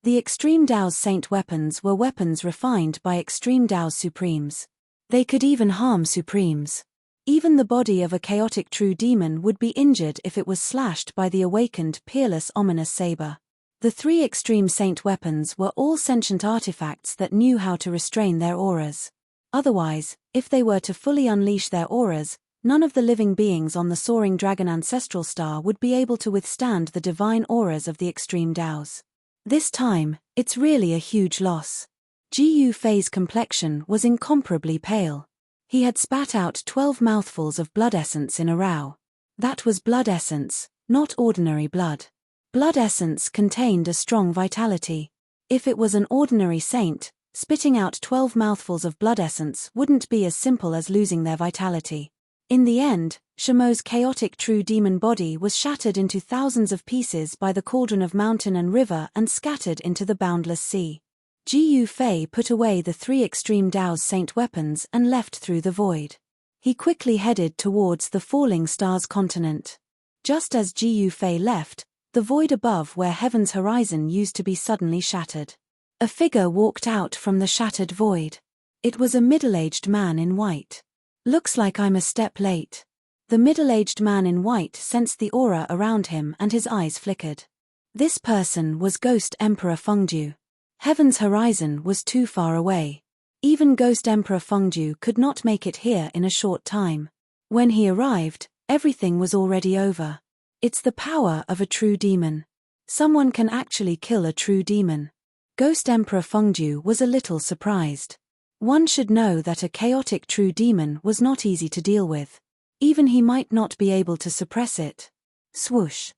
The extreme Tao's saint weapons were weapons refined by extreme Tao's supremes. They could even harm supremes. Even the body of a chaotic true demon would be injured if it was slashed by the awakened peerless ominous saber. The 3 extreme saint weapons were all sentient artifacts that knew how to restrain their auras. Otherwise, if they were to fully unleash their auras, none of the living beings on the soaring dragon ancestral star would be able to withstand the divine auras of the extreme Tao's. This time, it's really a huge loss. Ji Yufei's complexion was incomparably pale. He had spat out 12 mouthfuls of blood essence in a row. That was blood essence, not ordinary blood. Blood essence contained a strong vitality. If it was an ordinary saint, spitting out 12 mouthfuls of blood essence wouldn't be as simple as losing their vitality. In the end, Shamo's chaotic true demon body was shattered into thousands of pieces by the cauldron of mountain and river and scattered into the boundless sea. Ji Yufei put away the 3 extreme Tao's saint weapons and left through the void. He quickly headed towards the falling star's continent. Just as Ji Yufei left, the void above where heaven's horizon used to be suddenly shattered. A figure walked out from the shattered void. It was a middle-aged man in white. Looks like I'm a step late. The middle-aged man in white sensed the aura around him and his eyes flickered. This person was Ghost Emperor Fengdu. Heaven's horizon was too far away. Even Ghost Emperor Fengdu could not make it here in a short time. When he arrived, everything was already over. It's the power of a true demon. Someone can actually kill a true demon. Ghost Emperor Fengdu was a little surprised. One should know that a chaotic true demon was not easy to deal with. Even he might not be able to suppress it. Swoosh.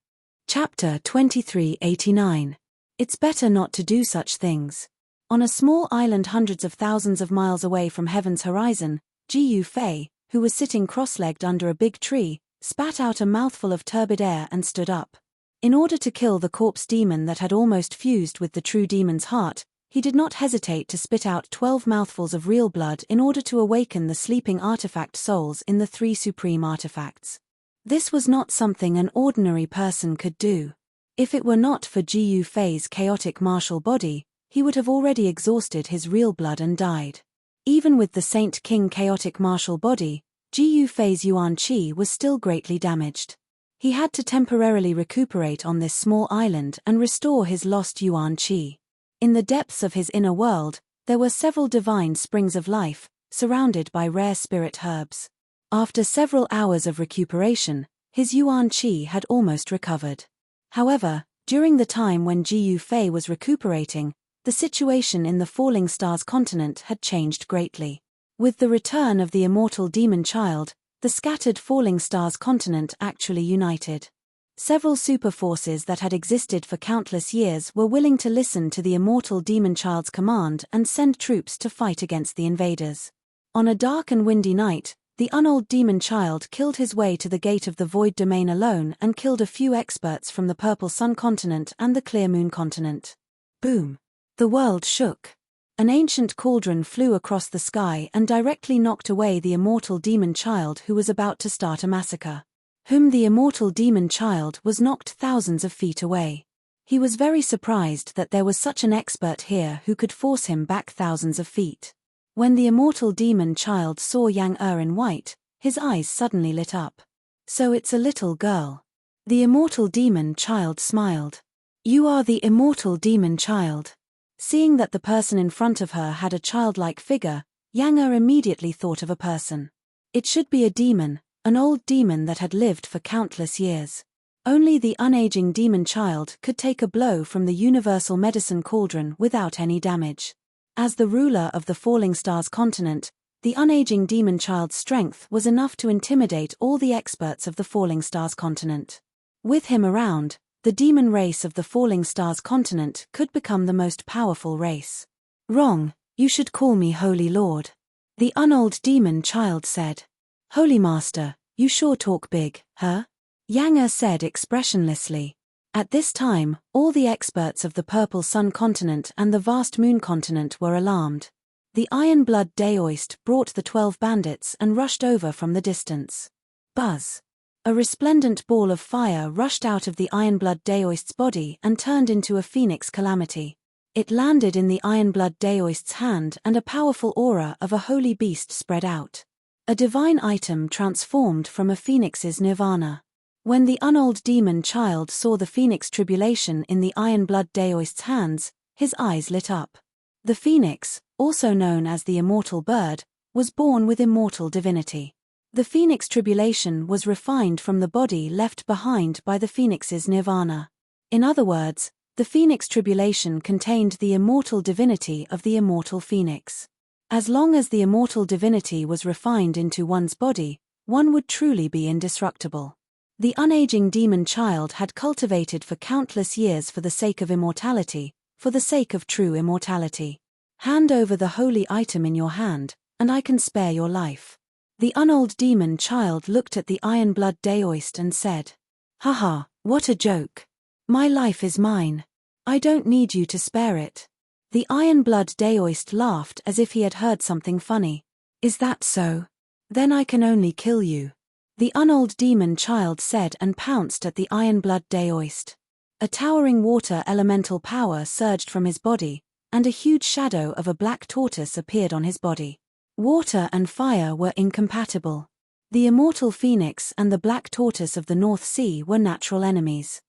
Chapter 2389. It's better not to do such things. On a small island hundreds of thousands of miles away from heaven's horizon, Ji Yufei, who was sitting cross-legged under a big tree, spat out a mouthful of turbid air and stood up. In order to kill the corpse demon that had almost fused with the true demon's heart, he did not hesitate to spit out 12 mouthfuls of real blood in order to awaken the sleeping artifact souls in the 3 supreme artifacts. This was not something an ordinary person could do. If it were not for Ji Yufei's chaotic martial body, he would have already exhausted his real blood and died. Even with the Saint King chaotic martial body, Ji Yufei's yuan qi was still greatly damaged. He had to temporarily recuperate on this small island and restore his lost yuan qi. In the depths of his inner world, There were several divine springs of life, surrounded by rare spirit herbs. After several hours of recuperation, his yuan qi had almost recovered. However, during the time when Jiu Fei was recuperating, the situation in the Falling Stars continent had changed greatly. With the return of the immortal demon child, the scattered Falling Stars continent actually united. Several superforces that had existed for countless years were willing to listen to the immortal demon child's command and send troops to fight against the invaders. On a dark and windy night, the unold demon child killed his way to the gate of the Void Domain alone and killed a few experts from the Purple Sun continent and the Clear Moon continent. Boom! The world shook. An ancient cauldron flew across the sky and directly knocked away the immortal demon child who was about to start a massacre. The immortal demon child was knocked thousands of feet away. He was very surprised that there was such an expert here who could force him back thousands of feet. When the immortal demon child saw Yang in white, his eyes suddenly lit up. So it's a little girl. The immortal demon child smiled. You are the immortal demon child. Seeing that the person in front of her had a childlike figure, Yang immediately thought of a person. It should be a demon, an old demon that had lived for countless years. Only the unaging demon child could take a blow from the universal medicine cauldron without any damage. As the ruler of the Falling Stars continent, the unaging demon child's strength was enough to intimidate all the experts of the Falling Stars continent. With him around, the demon race of the Falling Stars continent could become the most powerful race. Wrong, you should call me Holy Lord. The unold demon child said. Holy Master, you sure talk big, huh? Yang said expressionlessly. At this time, all the experts of the Purple Sun continent and the vast Moon continent were alarmed. The Iron Blood Daoist brought the 12 bandits and rushed over from the distance. Buzz! A resplendent ball of fire rushed out of the Iron Blood Daoist's body and turned into a phoenix calamity. It landed in the Iron Blood Daoist's hand and a powerful aura of a holy beast spread out. A divine item transformed from a phoenix's nirvana. When the unold demon child saw the phoenix tribulation in the Iron Blood Daoist's hands, his eyes lit up. The phoenix, also known as the immortal bird, was born with immortal divinity. The phoenix tribulation was refined from the body left behind by the phoenix's nirvana. In other words, the phoenix tribulation contained the immortal divinity of the immortal phoenix. As long as the immortal divinity was refined into one's body, one would truly be indestructible. The unaging demon child had cultivated for countless years for the sake of immortality, for the sake of true immortality. Hand over the holy item in your hand, and I can spare your life. The unold demon child looked at the Iron Blood Daoist and said, Haha, what a joke. My life is mine. I don't need you to spare it. The Iron Blood Daoist laughed as if he had heard something funny. Is that so? Then I can only kill you. The unold demon child said and pounced at the Iron Blood Daoist. A towering water elemental power surged from his body, and a huge shadow of a black tortoise appeared on his body. Water and fire were incompatible. The immortal phoenix and the black tortoise of the North Sea were natural enemies.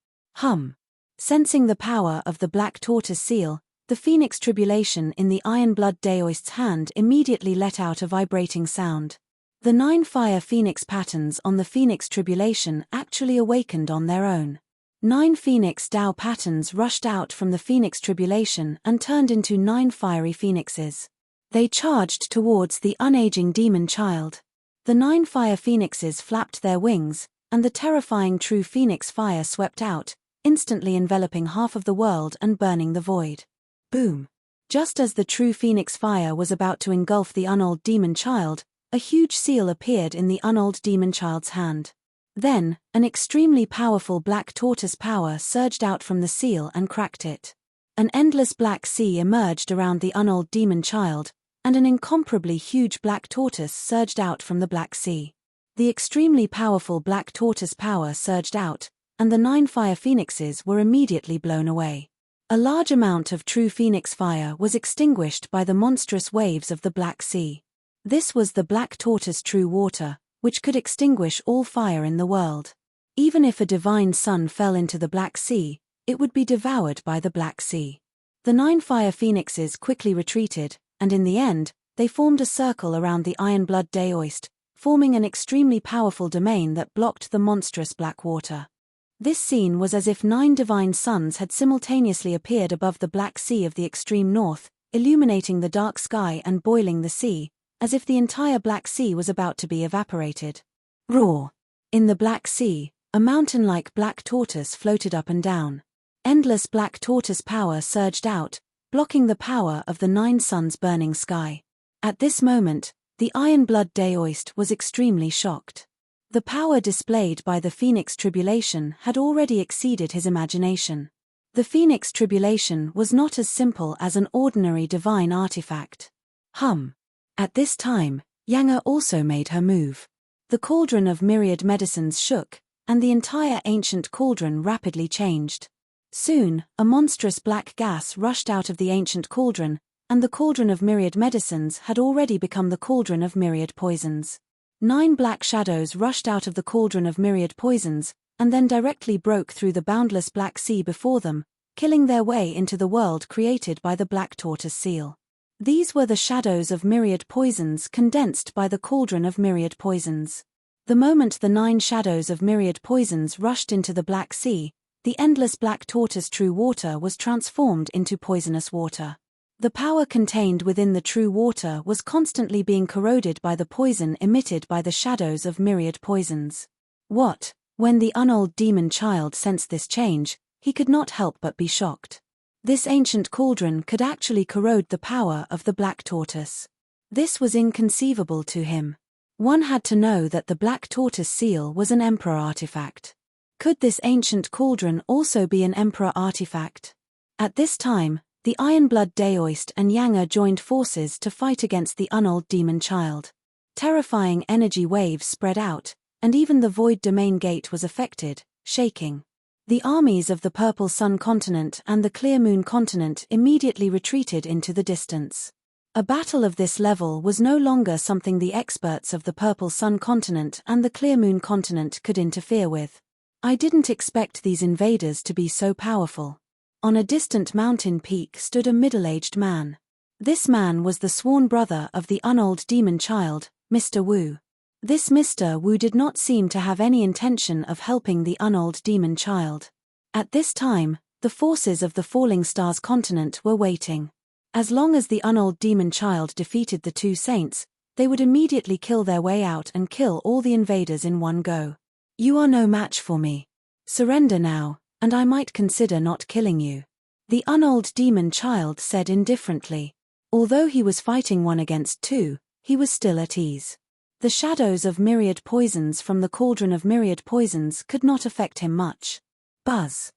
Sensing the power of the black tortoise seal, the phoenix tribulation in the Iron Blood Daoist's hand immediately let out a vibrating sound. The 9 fire phoenix patterns on the phoenix tribulation actually awakened on their own. 9 phoenix Tao patterns rushed out from the phoenix tribulation and turned into 9 fiery phoenixes. They charged towards the unaging demon child. The 9 fire phoenixes flapped their wings, and the terrifying true phoenix fire swept out, instantly enveloping half of the world and burning the void. Boom! Just as the true phoenix fire was about to engulf the unold demon child, a huge seal appeared in the unold demon child's hand. Then, an extremely powerful black tortoise power surged out from the seal and cracked it. An endless black sea emerged around the unold demon child, and an incomparably huge black tortoise surged out from the Black Sea. The extremely powerful black tortoise power surged out, and the 9 fire phoenixes were immediately blown away. A large amount of true phoenix fire was extinguished by the monstrous waves of the Black Sea. This was the black tortoise true water, which could extinguish all fire in the world. Even if a divine sun fell into the Black Sea, it would be devoured by the Black Sea. The 9 fire phoenixes quickly retreated, and in the end, they formed a circle around the Ironblood Daoist, forming an extremely powerful domain that blocked the monstrous black water. This scene was as if 9 divine suns had simultaneously appeared above the Black Sea of the extreme north, illuminating the dark sky and boiling the sea, as if the entire Black Sea was about to be evaporated. Roar! In the Black Sea, a mountain-like black tortoise floated up and down. Endless black tortoise power surged out, blocking the power of the 9 suns' burning sky. At this moment, the Ironblood Daoist was extremely shocked. The power displayed by the Phoenix Tribulation had already exceeded his imagination. The Phoenix Tribulation was not as simple as an ordinary divine artifact. At this time, Yanga also made her move. The cauldron of myriad medicines shook, and the entire ancient cauldron rapidly changed. Soon, a monstrous black gas rushed out of the ancient cauldron, and the cauldron of myriad medicines had already become the cauldron of myriad poisons. 9 black shadows rushed out of the cauldron of myriad poisons, and then directly broke through the boundless Black Sea before them, killing their way into the world created by the Black Tortoise Seal. These were the shadows of myriad poisons condensed by the cauldron of myriad poisons. The moment the 9 shadows of myriad poisons rushed into the Black Sea, the endless black tortoise true water was transformed into poisonous water. The power contained within the true water was constantly being corroded by the poison emitted by the shadows of myriad poisons. When the unold demon child sensed this change, he could not help but be shocked. This ancient cauldron could actually corrode the power of the black tortoise. This was inconceivable to him. One had to know that the Black Tortoise Seal was an Emperor artifact. Could this ancient cauldron also be an Emperor artifact? At this time, the Ironblood Daoist and Yanga joined forces to fight against the unold demon child. Terrifying energy waves spread out, and even the Void Domain Gate was affected, shaking. The armies of the Purple Sun continent and the Clear Moon continent immediately retreated into the distance. A battle of this level was no longer something the experts of the Purple Sun continent and the Clear Moon continent could interfere with. I didn't expect these invaders to be so powerful. On a distant mountain peak stood a middle-aged man. This man was the sworn brother of the unold demon child, Mr. Wu. This Mr. Wu did not seem to have any intention of helping the unold demon child. At this time, the forces of the Falling Stars continent were waiting. As long as the unold demon child defeated the 2 saints, they would immediately kill their way out and kill all the invaders in one go. You are no match for me. Surrender now, and I might consider not killing you. The unold demon child said indifferently. Although he was fighting 1 against 2, he was still at ease. The shadows of myriad poisons from the cauldron of myriad poisons could not affect him much. Buzz.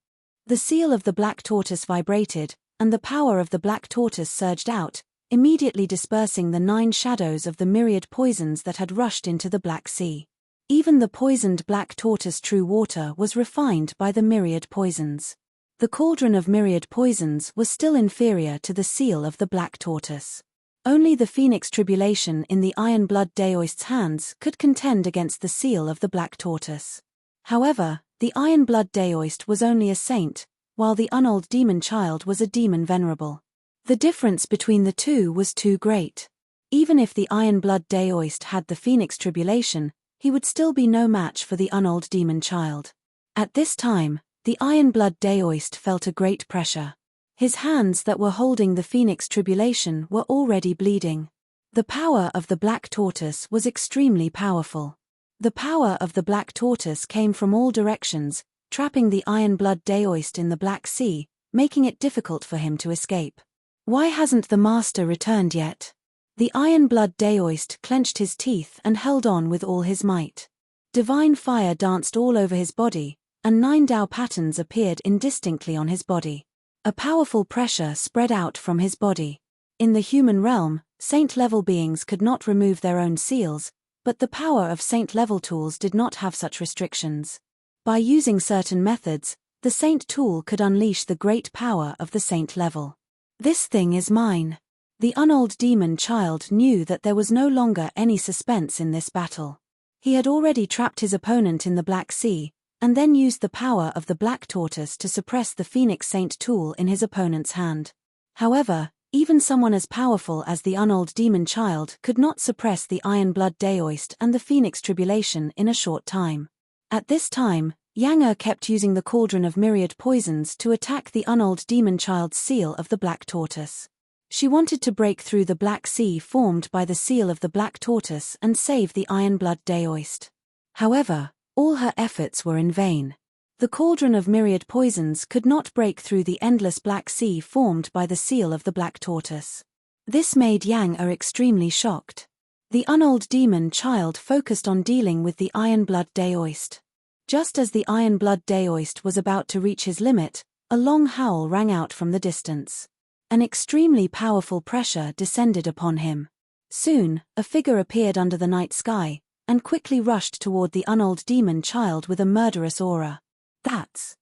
The seal of the black tortoise vibrated, and the power of the black tortoise surged out, immediately dispersing the 9 shadows of the myriad poisons that had rushed into the Black Sea. Even the poisoned black tortoise true water was refined by the myriad poisons. The cauldron of myriad poisons was still inferior to the seal of the black tortoise. Only the Phoenix Tribulation in the Ironblood Daoist's hands could contend against the seal of the black tortoise. However, the Ironblood Daoist was only a saint, while the unold demon child was a demon venerable. The difference between the two was too great. Even if the Ironblood Daoist had the Phoenix Tribulation, he would still be no match for the unold demon child. At this time, the Ironblood Daoist felt a great pressure. His hands that were holding the Phoenix Tribulation were already bleeding. The power of the black tortoise was extremely powerful. The power of the black tortoise came from all directions, trapping the Ironblood Daoist in the Black Sea, making it difficult for him to escape. Why hasn't the master returned yet? The Ironblood Daoist clenched his teeth and held on with all his might. Divine fire danced all over his body, and 9 Dao patterns appeared indistinctly on his body. A powerful pressure spread out from his body. In the human realm, saint-level beings could not remove their own seals, but the power of saint-level tools did not have such restrictions. By using certain methods, the saint tool could unleash the great power of the saint level. This thing is mine. The unold demon child knew that there was no longer any suspense in this battle. He had already trapped his opponent in the Black Sea, and then used the power of the black tortoise to suppress the Phoenix Saint tool in his opponent's hand. However, Even someone as powerful as the Unold demon child could not suppress the Iron Blood Daoist and the Phoenix Tribulation in a short time. At this time, Yang kept using the cauldron of myriad poisons to attack the Unold demon child's seal of the Black Tortoise. She wanted to break through the Black Sea formed by the seal of the Black Tortoise and save the Iron Blood Daoist. However, all her efforts were in vain. The cauldron of myriad poisons could not break through the endless Black Sea formed by the seal of the Black Tortoise. This made Yang extremely shocked. The Unold demon child focused on dealing with the Iron Blood Daoist. Just as the Iron Blood Daoist was about to reach his limit, a long howl rang out from the distance. An extremely powerful pressure descended upon him. Soon, a figure appeared under the night sky, and quickly rushed toward the Unold demon child with a murderous aura. That's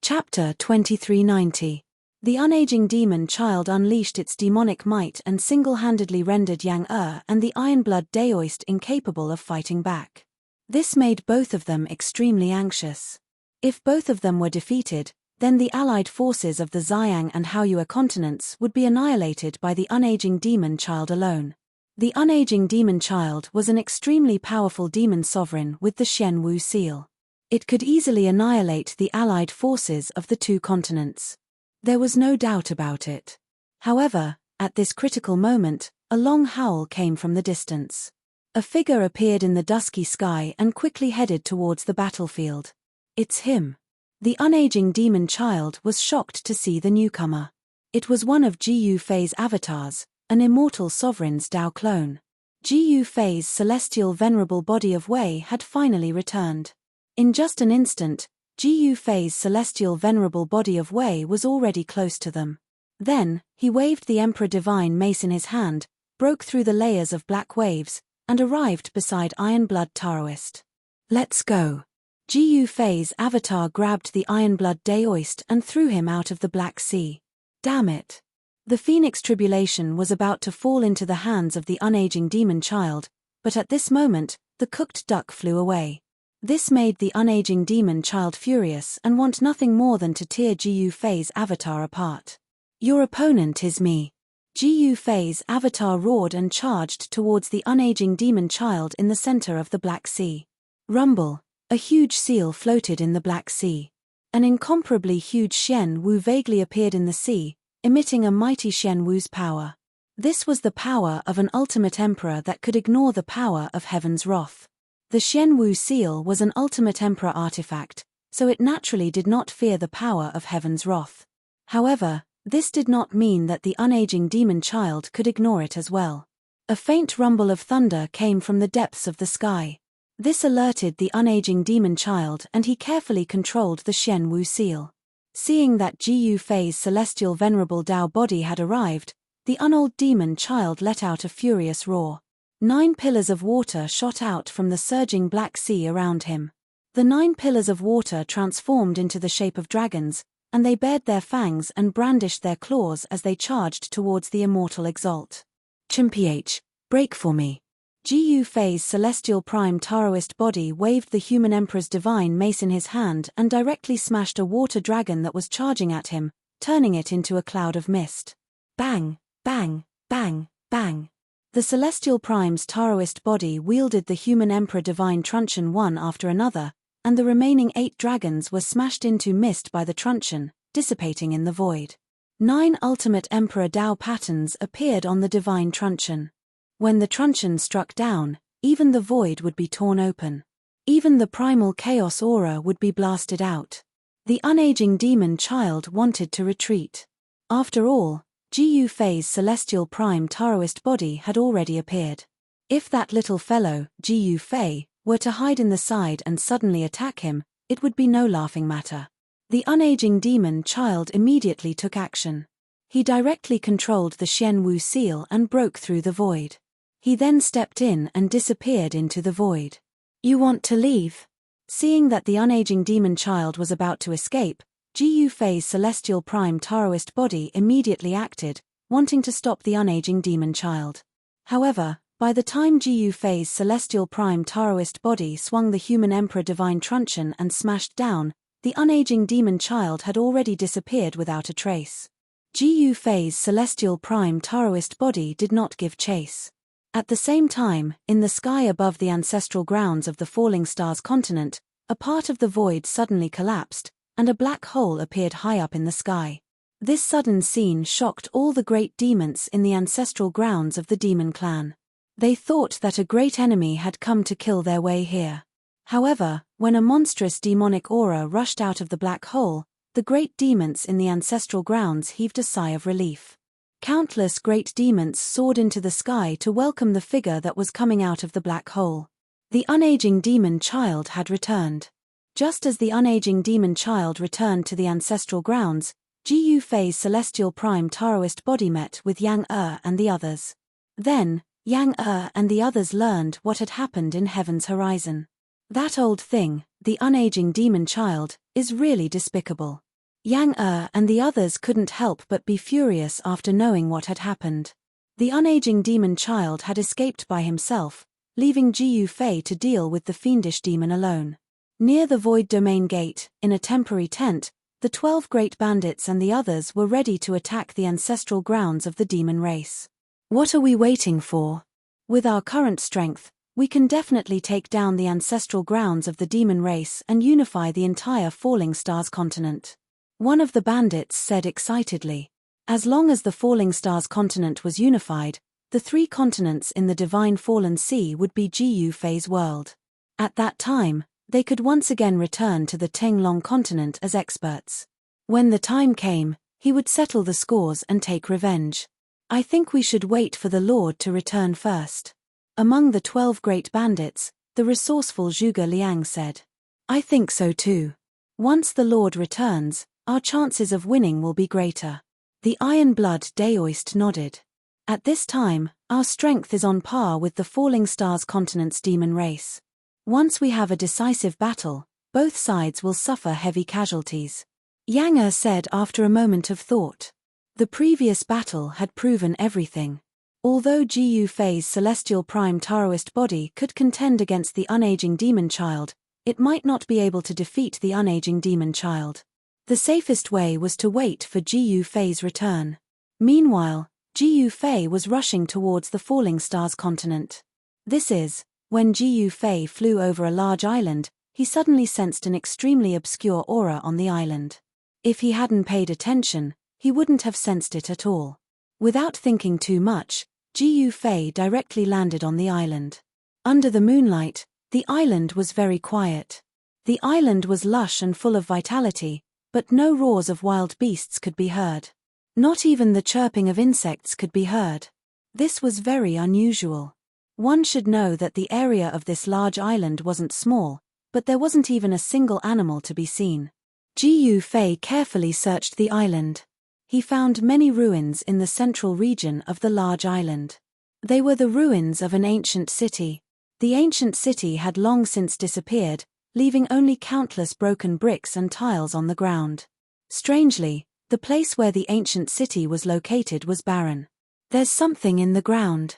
Chapter 2390. The unaging demon child unleashed its demonic might and single-handedly rendered Yang and the Iron Blood Daoist incapable of fighting back. This made both of them extremely anxious. If both of them were defeated, then the allied forces of the Xiang and Haoyue continents would be annihilated by the unaging demon child alone. The unaging demon child was an extremely powerful demon sovereign with the Shen Wu seal. It could easily annihilate the allied forces of the two continents. There was no doubt about it. However, at this critical moment, a long howl came from the distance. A figure appeared in the dusky sky and quickly headed towards the battlefield. It's him. The unaging demon child was shocked to see the newcomer. It was one of Ji Yufei's avatars, an immortal sovereign's Dao clone. Ji Yufei's celestial venerable body of Wei had finally returned. In just an instant, Ji Yufei's celestial venerable body of Wei was already close to them. Then, he waved the Emperor Divine mace in his hand, broke through the layers of black waves, and arrived beside Iron Blood Taoist. Let's go. Ji Yufei's avatar grabbed the Iron Blood Daoist and threw him out of the Black Sea. Damn it. The Phoenix Tribulation was about to fall into the hands of the unaging demon child, but at this moment, the cooked duck flew away. This made the unaging demon child furious and want nothing more than to tear Ji Yufei's avatar apart. Your opponent is me. Ji Yufei's avatar roared and charged towards the unaging demon child in the center of the Black Sea. Rumble. A huge seal floated in the Black Sea. An incomparably huge Shen Wu vaguely appeared in the sea, emitting a mighty Shen Wu's power. This was the power of an ultimate emperor that could ignore the power of heaven's wrath. The Shen Wu seal was an ultimate emperor artifact, so it naturally did not fear the power of heaven's wrath. However, this did not mean that the unaging demon child could ignore it as well. A faint rumble of thunder came from the depths of the sky. This alerted the unaging demon child and he carefully controlled the Shen Wu seal. Seeing that Ji Yufei's celestial venerable Dao body had arrived, the Unold demon child let out a furious roar. 9 pillars of water shot out from the surging Black Sea around him. The 9 pillars of water transformed into the shape of dragons, and they bared their fangs and brandished their claws as they charged towards the immortal Exalt. Chimph, break for me. Ji Yufei's celestial prime Taoist body waved the human emperor's divine mace in his hand and directly smashed a water dragon that was charging at him, turning it into a cloud of mist. Bang, bang, bang, bang. The celestial prime's Taoist body wielded the human emperor divine truncheon one after another, and the remaining 8 dragons were smashed into mist by the truncheon, dissipating in the void. 9 ultimate emperor Dao patterns appeared on the divine truncheon. When the truncheon struck down, even the void would be torn open. Even the primal chaos aura would be blasted out. The unaging demon child wanted to retreat. After all, Ji Yufei's celestial prime Taoist body had already appeared. If that little fellow, Ji Yufei, were to hide in the side and suddenly attack him, it would be no laughing matter. The unaging demon child immediately took action. He directly controlled the Shen Wu seal and broke through the void. He then stepped in and disappeared into the void. You want to leave? Seeing that the unaging demon child was about to escape, Ji Yufei's celestial prime Taoist body immediately acted, wanting to stop the unaging demon child. However, by the time Ji Yufei's celestial prime Taoist body swung the human emperor divine truncheon and smashed down, the unaging demon child had already disappeared without a trace. Gu Fei's celestial prime Taoist body did not give chase. At the same time, in the sky above the ancestral grounds of the falling stars continent, a part of the void suddenly collapsed, and a black hole appeared high up in the sky. This sudden scene shocked all the great demons in the ancestral grounds of the demon clan. They thought that a great enemy had come to kill their way here. However, when a monstrous demonic aura rushed out of the black hole, the great demons in the ancestral grounds heaved a sigh of relief. Countless great demons soared into the sky to welcome the figure that was coming out of the black hole. The unaging demon child had returned. Just as the unaging demon child returned to the ancestral grounds, Gu Fei's celestial prime Taoist body met with Yang and the others. Then, Yang and the others learned what had happened in heaven's horizon. That old thing, the unaging demon child, is really despicable. Yang and the others couldn't help but be furious after knowing what had happened. The unaging demon child had escaped by himself, leaving Gu Fei to deal with the fiendish demon alone. Near the Void Domain Gate, in a temporary tent, the 12 great bandits and the others were ready to attack the ancestral grounds of the demon race. What are we waiting for? With our current strength, we can definitely take down the ancestral grounds of the demon race and unify the entire Falling Stars continent. One of the bandits said excitedly. As long as the Falling Stars continent was unified, the 3 continents in the Divine Fallen Sea would be Gu Fei's world. At that time, they could once again return to the Tenglong continent as experts. When the time came, he would settle the scores and take revenge. I think we should wait for the Lord to return first. Among the 12 great bandits, the resourceful Zhuge Liang said. I think so too. Once the Lord returns, our chances of winning will be greater. The Iron Blood Daoist nodded. At this time, our strength is on par with the Falling Stars continent's demon race. Once we have a decisive battle, both sides will suffer heavy casualties. Yang said after a moment of thought. The previous battle had proven everything. Although Gu Fei's celestial prime Taoist body could contend against the unaging demon child, it might not be able to defeat the unaging demon child. The safest way was to wait for Gu Fei's return. Meanwhile, Gu Fei was rushing towards the Falling Stars continent. This is, when Gu Fei flew over a large island, he suddenly sensed an extremely obscure aura on the island. If he hadn't paid attention, he wouldn't have sensed it at all. Without thinking too much, Gu Fei directly landed on the island. Under the moonlight, the island was very quiet. The island was lush and full of vitality, but no roars of wild beasts could be heard. Not even the chirping of insects could be heard. This was very unusual. One should know that the area of this large island wasn't small, but there wasn't even a single animal to be seen. Gu Fei carefully searched the island. He found many ruins in the central region of the large island. They were the ruins of an ancient city. The ancient city had long since disappeared, leaving only countless broken bricks and tiles on the ground. Strangely, the place where the ancient city was located was barren. There's something in the ground.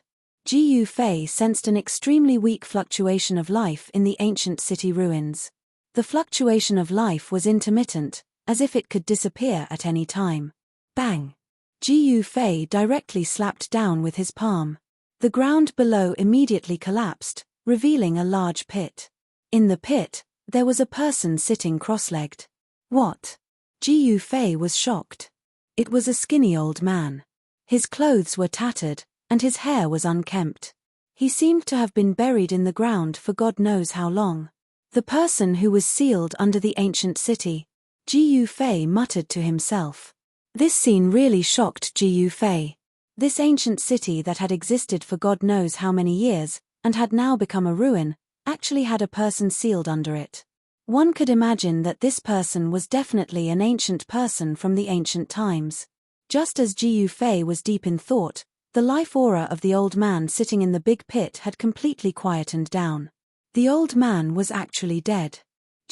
Gu Fei sensed an extremely weak fluctuation of life in the ancient city ruins. The fluctuation of life was intermittent, as if it could disappear at any time. Bang! Gu Fei directly slapped down with his palm. The ground below immediately collapsed, revealing a large pit. In the pit, there was a person sitting cross-legged. What? Gu Fei was shocked. It was a skinny old man. His clothes were tattered, and his hair was unkempt. He seemed to have been buried in the ground for God knows how long. The person who was sealed under the ancient city. Gu Fei muttered to himself. This scene really shocked Gu Fei. This ancient city that had existed for God knows how many years, and had now become a ruin, actually had a person sealed under it. One could imagine that this person was definitely an ancient person from the ancient times. Just as Gu Fei was deep in thought, the life aura of the old man sitting in the big pit had completely quietened down. The old man was actually dead.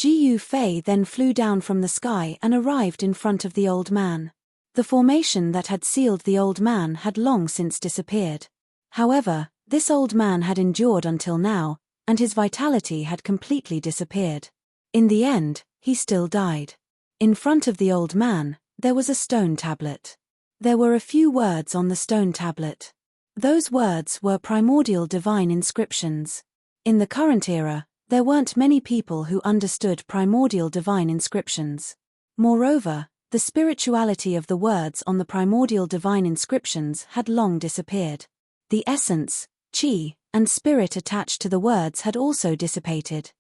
Gu Fei then flew down from the sky and arrived in front of the old man. The formation that had sealed the old man had long since disappeared. However, this old man had endured until now, and his vitality had completely disappeared. In the end, he still died. In front of the old man, there was a stone tablet. There were a few words on the stone tablet. Those words were primordial divine inscriptions. In the current era, there weren't many people who understood primordial divine inscriptions. Moreover, the spirituality of the words on the primordial divine inscriptions had long disappeared. The essence, qi, and spirit attached to the words had also dissipated.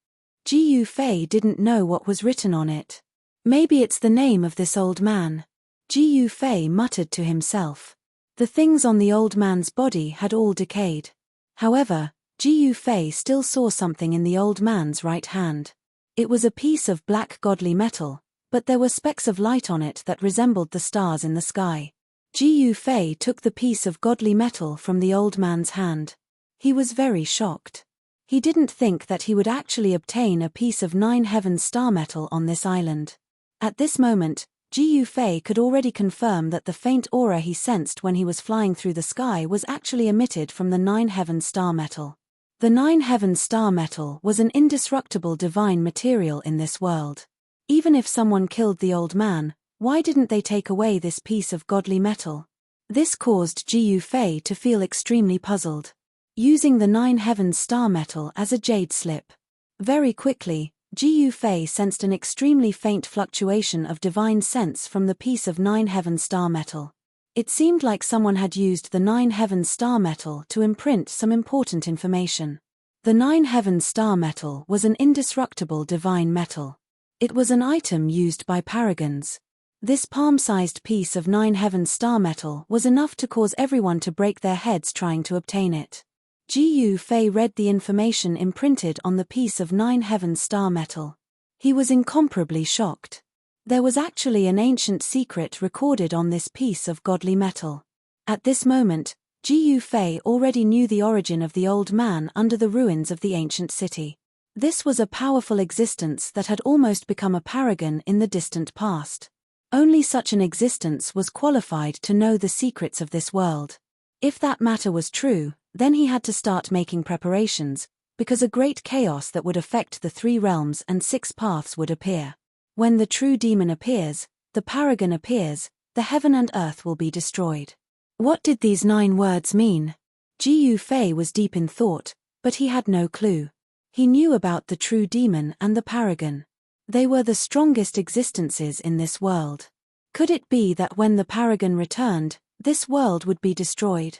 Jiyu Fei didn't know what was written on it. Maybe it's the name of this old man. Jiyu Fei muttered to himself. The things on the old man's body had all decayed. However, Jiyu Fei still saw something in the old man's right hand. It was a piece of black godly metal, but there were specks of light on it that resembled the stars in the sky. Jiyu Fei took the piece of godly metal from the old man's hand. He was very shocked. He didn't think that he would actually obtain a piece of 9 heavens star metal on this island. At this moment, Jiyu Fei could already confirm that the faint aura he sensed when he was flying through the sky was actually emitted from the 9 heavens star metal. The 9 heavens star metal was an indestructible divine material in this world. Even if someone killed the old man, why didn't they take away this piece of godly metal? This caused Jiyu Fei to feel extremely puzzled. Using the 9 heavens star metal as a jade slip. Very quickly, Jiyu Fei sensed an extremely faint fluctuation of divine sense from the piece of 9 heavens star metal. It seemed like someone had used the 9 heavens star metal to imprint some important information. The 9 heavens star metal was an indestructible divine metal. It was an item used by paragons. This palm-sized piece of 9 heavens star metal was enough to cause everyone to break their heads trying to obtain it. Jiyu Fei read the information imprinted on the piece of 9 heavens star metal. He was incomparably shocked. There was actually an ancient secret recorded on this piece of godly metal. At this moment, Jiyu Fei already knew the origin of the old man under the ruins of the ancient city. This was a powerful existence that had almost become a paragon in the distant past. Only such an existence was qualified to know the secrets of this world. If that matter was true, then he had to start making preparations, because a great chaos that would affect the 3 realms and 6 paths would appear. When the true demon appears, the paragon appears, the heaven and earth will be destroyed. What did these 9 words mean? Jiyu Fei was deep in thought, but he had no clue. He knew about the true demon and the paragon. They were the strongest existences in this world. Could it be that when the paragon returned, this world would be destroyed?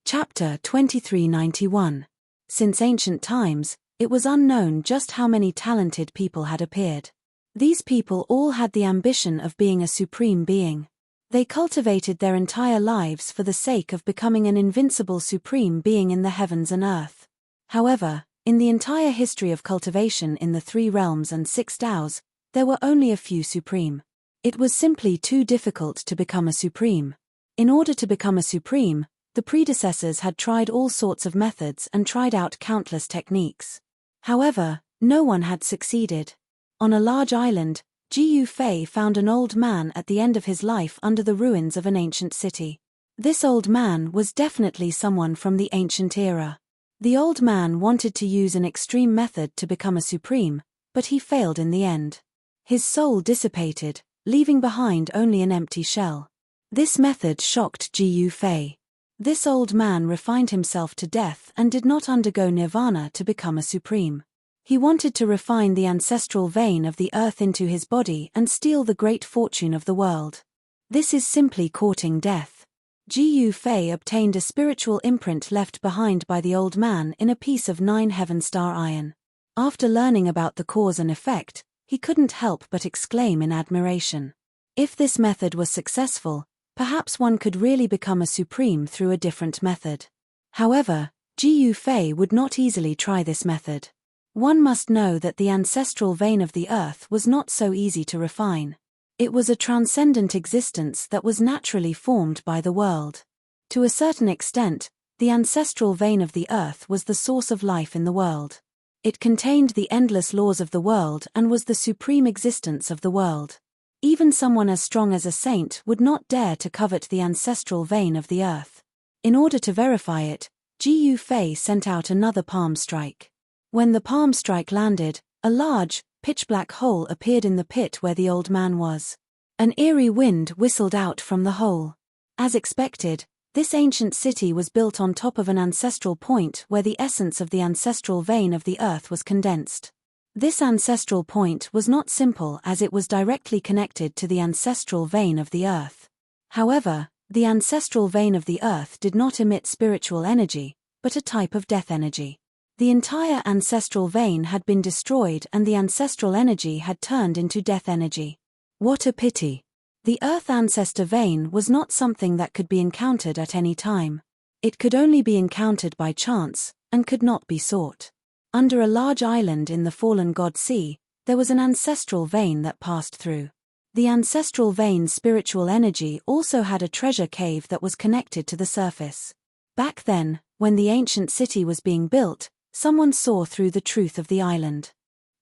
Chapter 2391. Since ancient times, it was unknown just how many talented people had appeared. These people all had the ambition of being a supreme being. They cultivated their entire lives for the sake of becoming an invincible supreme being in the heavens and earth. However, in the entire history of cultivation in the 3 realms and 6 Daos, there were only a few supreme. It was simply too difficult to become a supreme. In order to become a supreme, the predecessors had tried all sorts of methods and tried out countless techniques. However, no one had succeeded. On a large island, Jiyu Fei found an old man at the end of his life under the ruins of an ancient city. This old man was definitely someone from the ancient era. The old man wanted to use an extreme method to become a supreme, but he failed in the end. His soul dissipated, leaving behind only an empty shell. This method shocked Jiyu Fei. This old man refined himself to death and did not undergo nirvana to become a supreme. He wanted to refine the ancestral vein of the earth into his body and steal the great fortune of the world. This is simply courting death. Jiyu Fei obtained a spiritual imprint left behind by the old man in a piece of 9 heaven star iron. After learning about the cause and effect, he couldn't help but exclaim in admiration. If this method was successful, perhaps one could really become a supreme through a different method. However, Jiyu Fei would not easily try this method. One must know that the ancestral vein of the earth was not so easy to refine. It was a transcendent existence that was naturally formed by the world. To a certain extent, the ancestral vein of the earth was the source of life in the world. It contained the endless laws of the world and was the supreme existence of the world. Even someone as strong as a saint would not dare to covet the ancestral vein of the earth. In order to verify it, Jiyu Fei sent out another palm strike. When the palm strike landed, a large, pitch-black hole appeared in the pit where the old man was. An eerie wind whistled out from the hole. As expected, this ancient city was built on top of an ancestral point where the essence of the ancestral vein of the earth was condensed. This ancestral point was not simple as it was directly connected to the ancestral vein of the earth. However, the ancestral vein of the earth did not emit spiritual energy, but a type of death energy. The entire ancestral vein had been destroyed and the ancestral energy had turned into death energy. What a pity! The earth ancestor vein was not something that could be encountered at any time. It could only be encountered by chance, and could not be sought. Under a large island in the fallen God Sea, there was an ancestral vein that passed through. The ancestral vein's spiritual energy also had a treasure cave that was connected to the surface. Back then, when the ancient city was being built, someone saw through the truth of the island.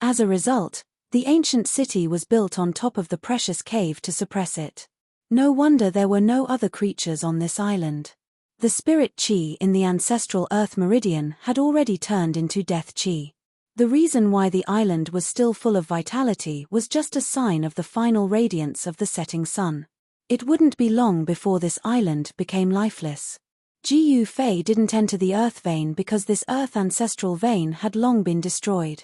As a result, the ancient city was built on top of the precious cave to suppress it. No wonder there were no other creatures on this island. The spirit chi in the ancestral Earth meridian had already turned into death chi. The reason why the island was still full of vitality was just a sign of the final radiance of the setting sun. It wouldn't be long before this island became lifeless. Jiu Fei didn't enter the earth vein because this earth ancestral vein had long been destroyed.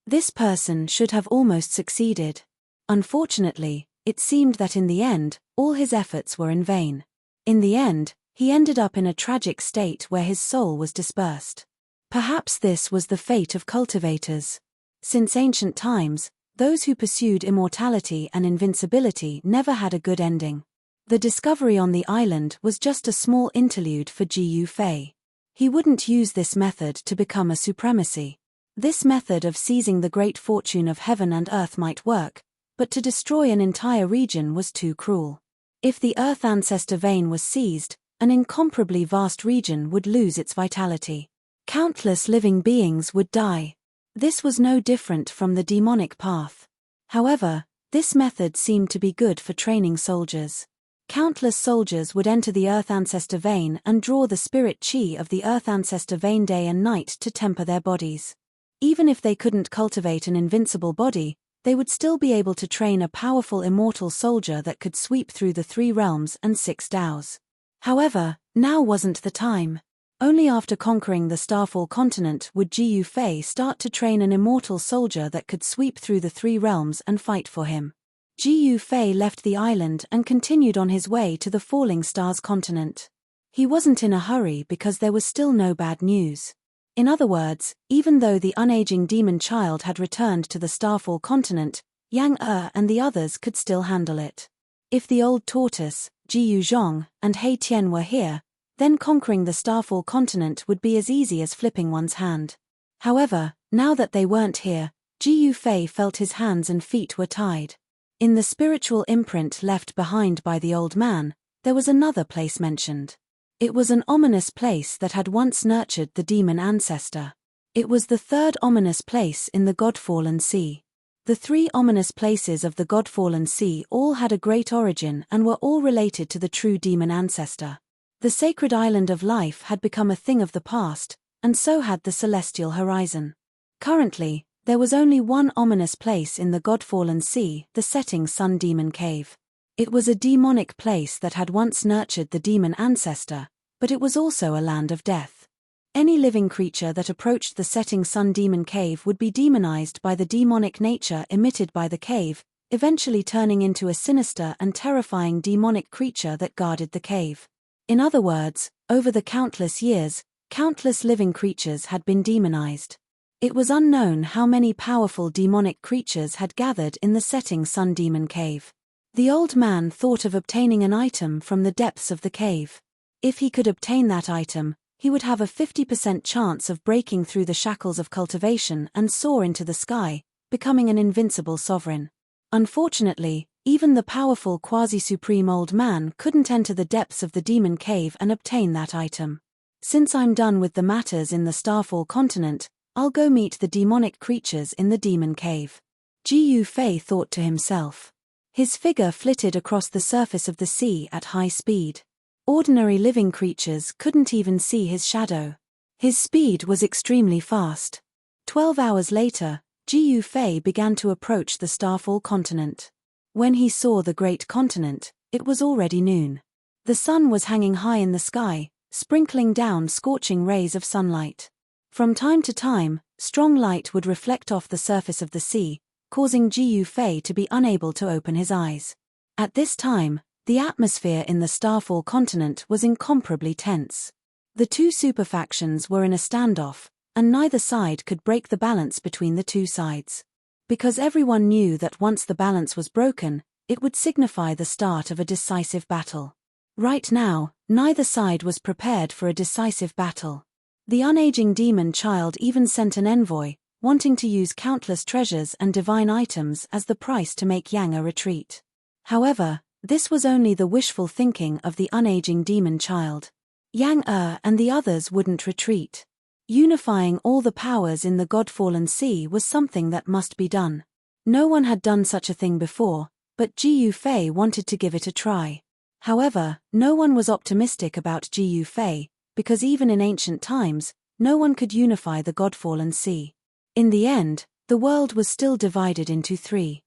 This person should have almost succeeded. Unfortunately, it seemed that in the end, all his efforts were in vain. In the end, he ended up in a tragic state where his soul was dispersed. Perhaps this was the fate of cultivators. Since ancient times, those who pursued immortality and invincibility never had a good ending. The discovery on the island was just a small interlude for Jiu Fei. He wouldn't use this method to become a supremacy. This method of seizing the great fortune of heaven and earth might work, but to destroy an entire region was too cruel. If the earth ancestor vein was seized, an incomparably vast region would lose its vitality. Countless living beings would die. This was no different from the demonic path. However, this method seemed to be good for training soldiers. Countless soldiers would enter the earth ancestor vein and draw the spirit chi of the earth ancestor vein day and night to temper their bodies. Even if they couldn't cultivate an invincible body, they would still be able to train a powerful immortal soldier that could sweep through the 3 realms and 6 daos. However, now wasn't the time. Only after conquering the Starfall continent would Jiu Fei start to train an immortal soldier that could sweep through the 3 realms and fight for him. Jiu Fei left the island and continued on his way to the Falling Stars continent. He wasn't in a hurry because there was still no bad news. In other words, even though the unaging demon child had returned to the Starfall continent, Yang and the others could still handle it. If the old tortoise, Jiu Zhong, and Hei Tian were here, then conquering the Starfall continent would be as easy as flipping one's hand. However, now that they weren't here, Jiu Fei felt his hands and feet were tied. In the spiritual imprint left behind by the old man, there was another place mentioned. It was an ominous place that had once nurtured the demon ancestor. It was the 3rd ominous place in the Godfallen Sea. The 3 ominous places of the Godfallen Sea all had a great origin and were all related to the true demon ancestor. The sacred island of life had become a thing of the past, and so had the celestial horizon. Currently, there was only one ominous place in the Godfallen Sea, the setting sun demon cave. It was a demonic place that had once nurtured the demon ancestor, but it was also a land of death. Any living creature that approached the setting sun demon cave would be demonized by the demonic nature emitted by the cave, eventually turning into a sinister and terrifying demonic creature that guarded the cave. In other words, over the countless years, countless living creatures had been demonized. It was unknown how many powerful demonic creatures had gathered in the setting sun demon cave. The old man thought of obtaining an item from the depths of the cave. If he could obtain that item, he would have a 50% chance of breaking through the shackles of cultivation and soar into the sky, becoming an invincible sovereign. Unfortunately, even the powerful quasi-supreme old man couldn't enter the depths of the demon cave and obtain that item. Since I'm done with the matters in the Starfall continent, I'll go meet the demonic creatures in the demon cave. Jiu Fei thought to himself. His figure flitted across the surface of the sea at high speed. Ordinary living creatures couldn't even see his shadow. His speed was extremely fast. 12 hours later, Jiu Fei began to approach the Starfall continent. When he saw the great continent, it was already noon. The sun was hanging high in the sky, sprinkling down scorching rays of sunlight. From time to time, strong light would reflect off the surface of the sea, causing Jiu Fei to be unable to open his eyes. At this time, the atmosphere in the Starfall continent was incomparably tense. The two superfactions were in a standoff, and neither side could break the balance between the two sides. Because everyone knew that once the balance was broken, it would signify the start of a decisive battle. Right now, neither side was prepared for a decisive battle. The unaging demon child even sent an envoy, wanting to use countless treasures and divine items as the price to make Yang a retreat. However, this was only the wishful thinking of the unaging demon child. Yang and the others wouldn't retreat. Unifying all the powers in the Godfallen Sea was something that must be done. No one had done such a thing before, but Jiu Fei wanted to give it a try. However, no one was optimistic about Jiu Fei, because even in ancient times, no one could unify the Godfallen Sea. In the end, the world was still divided into three.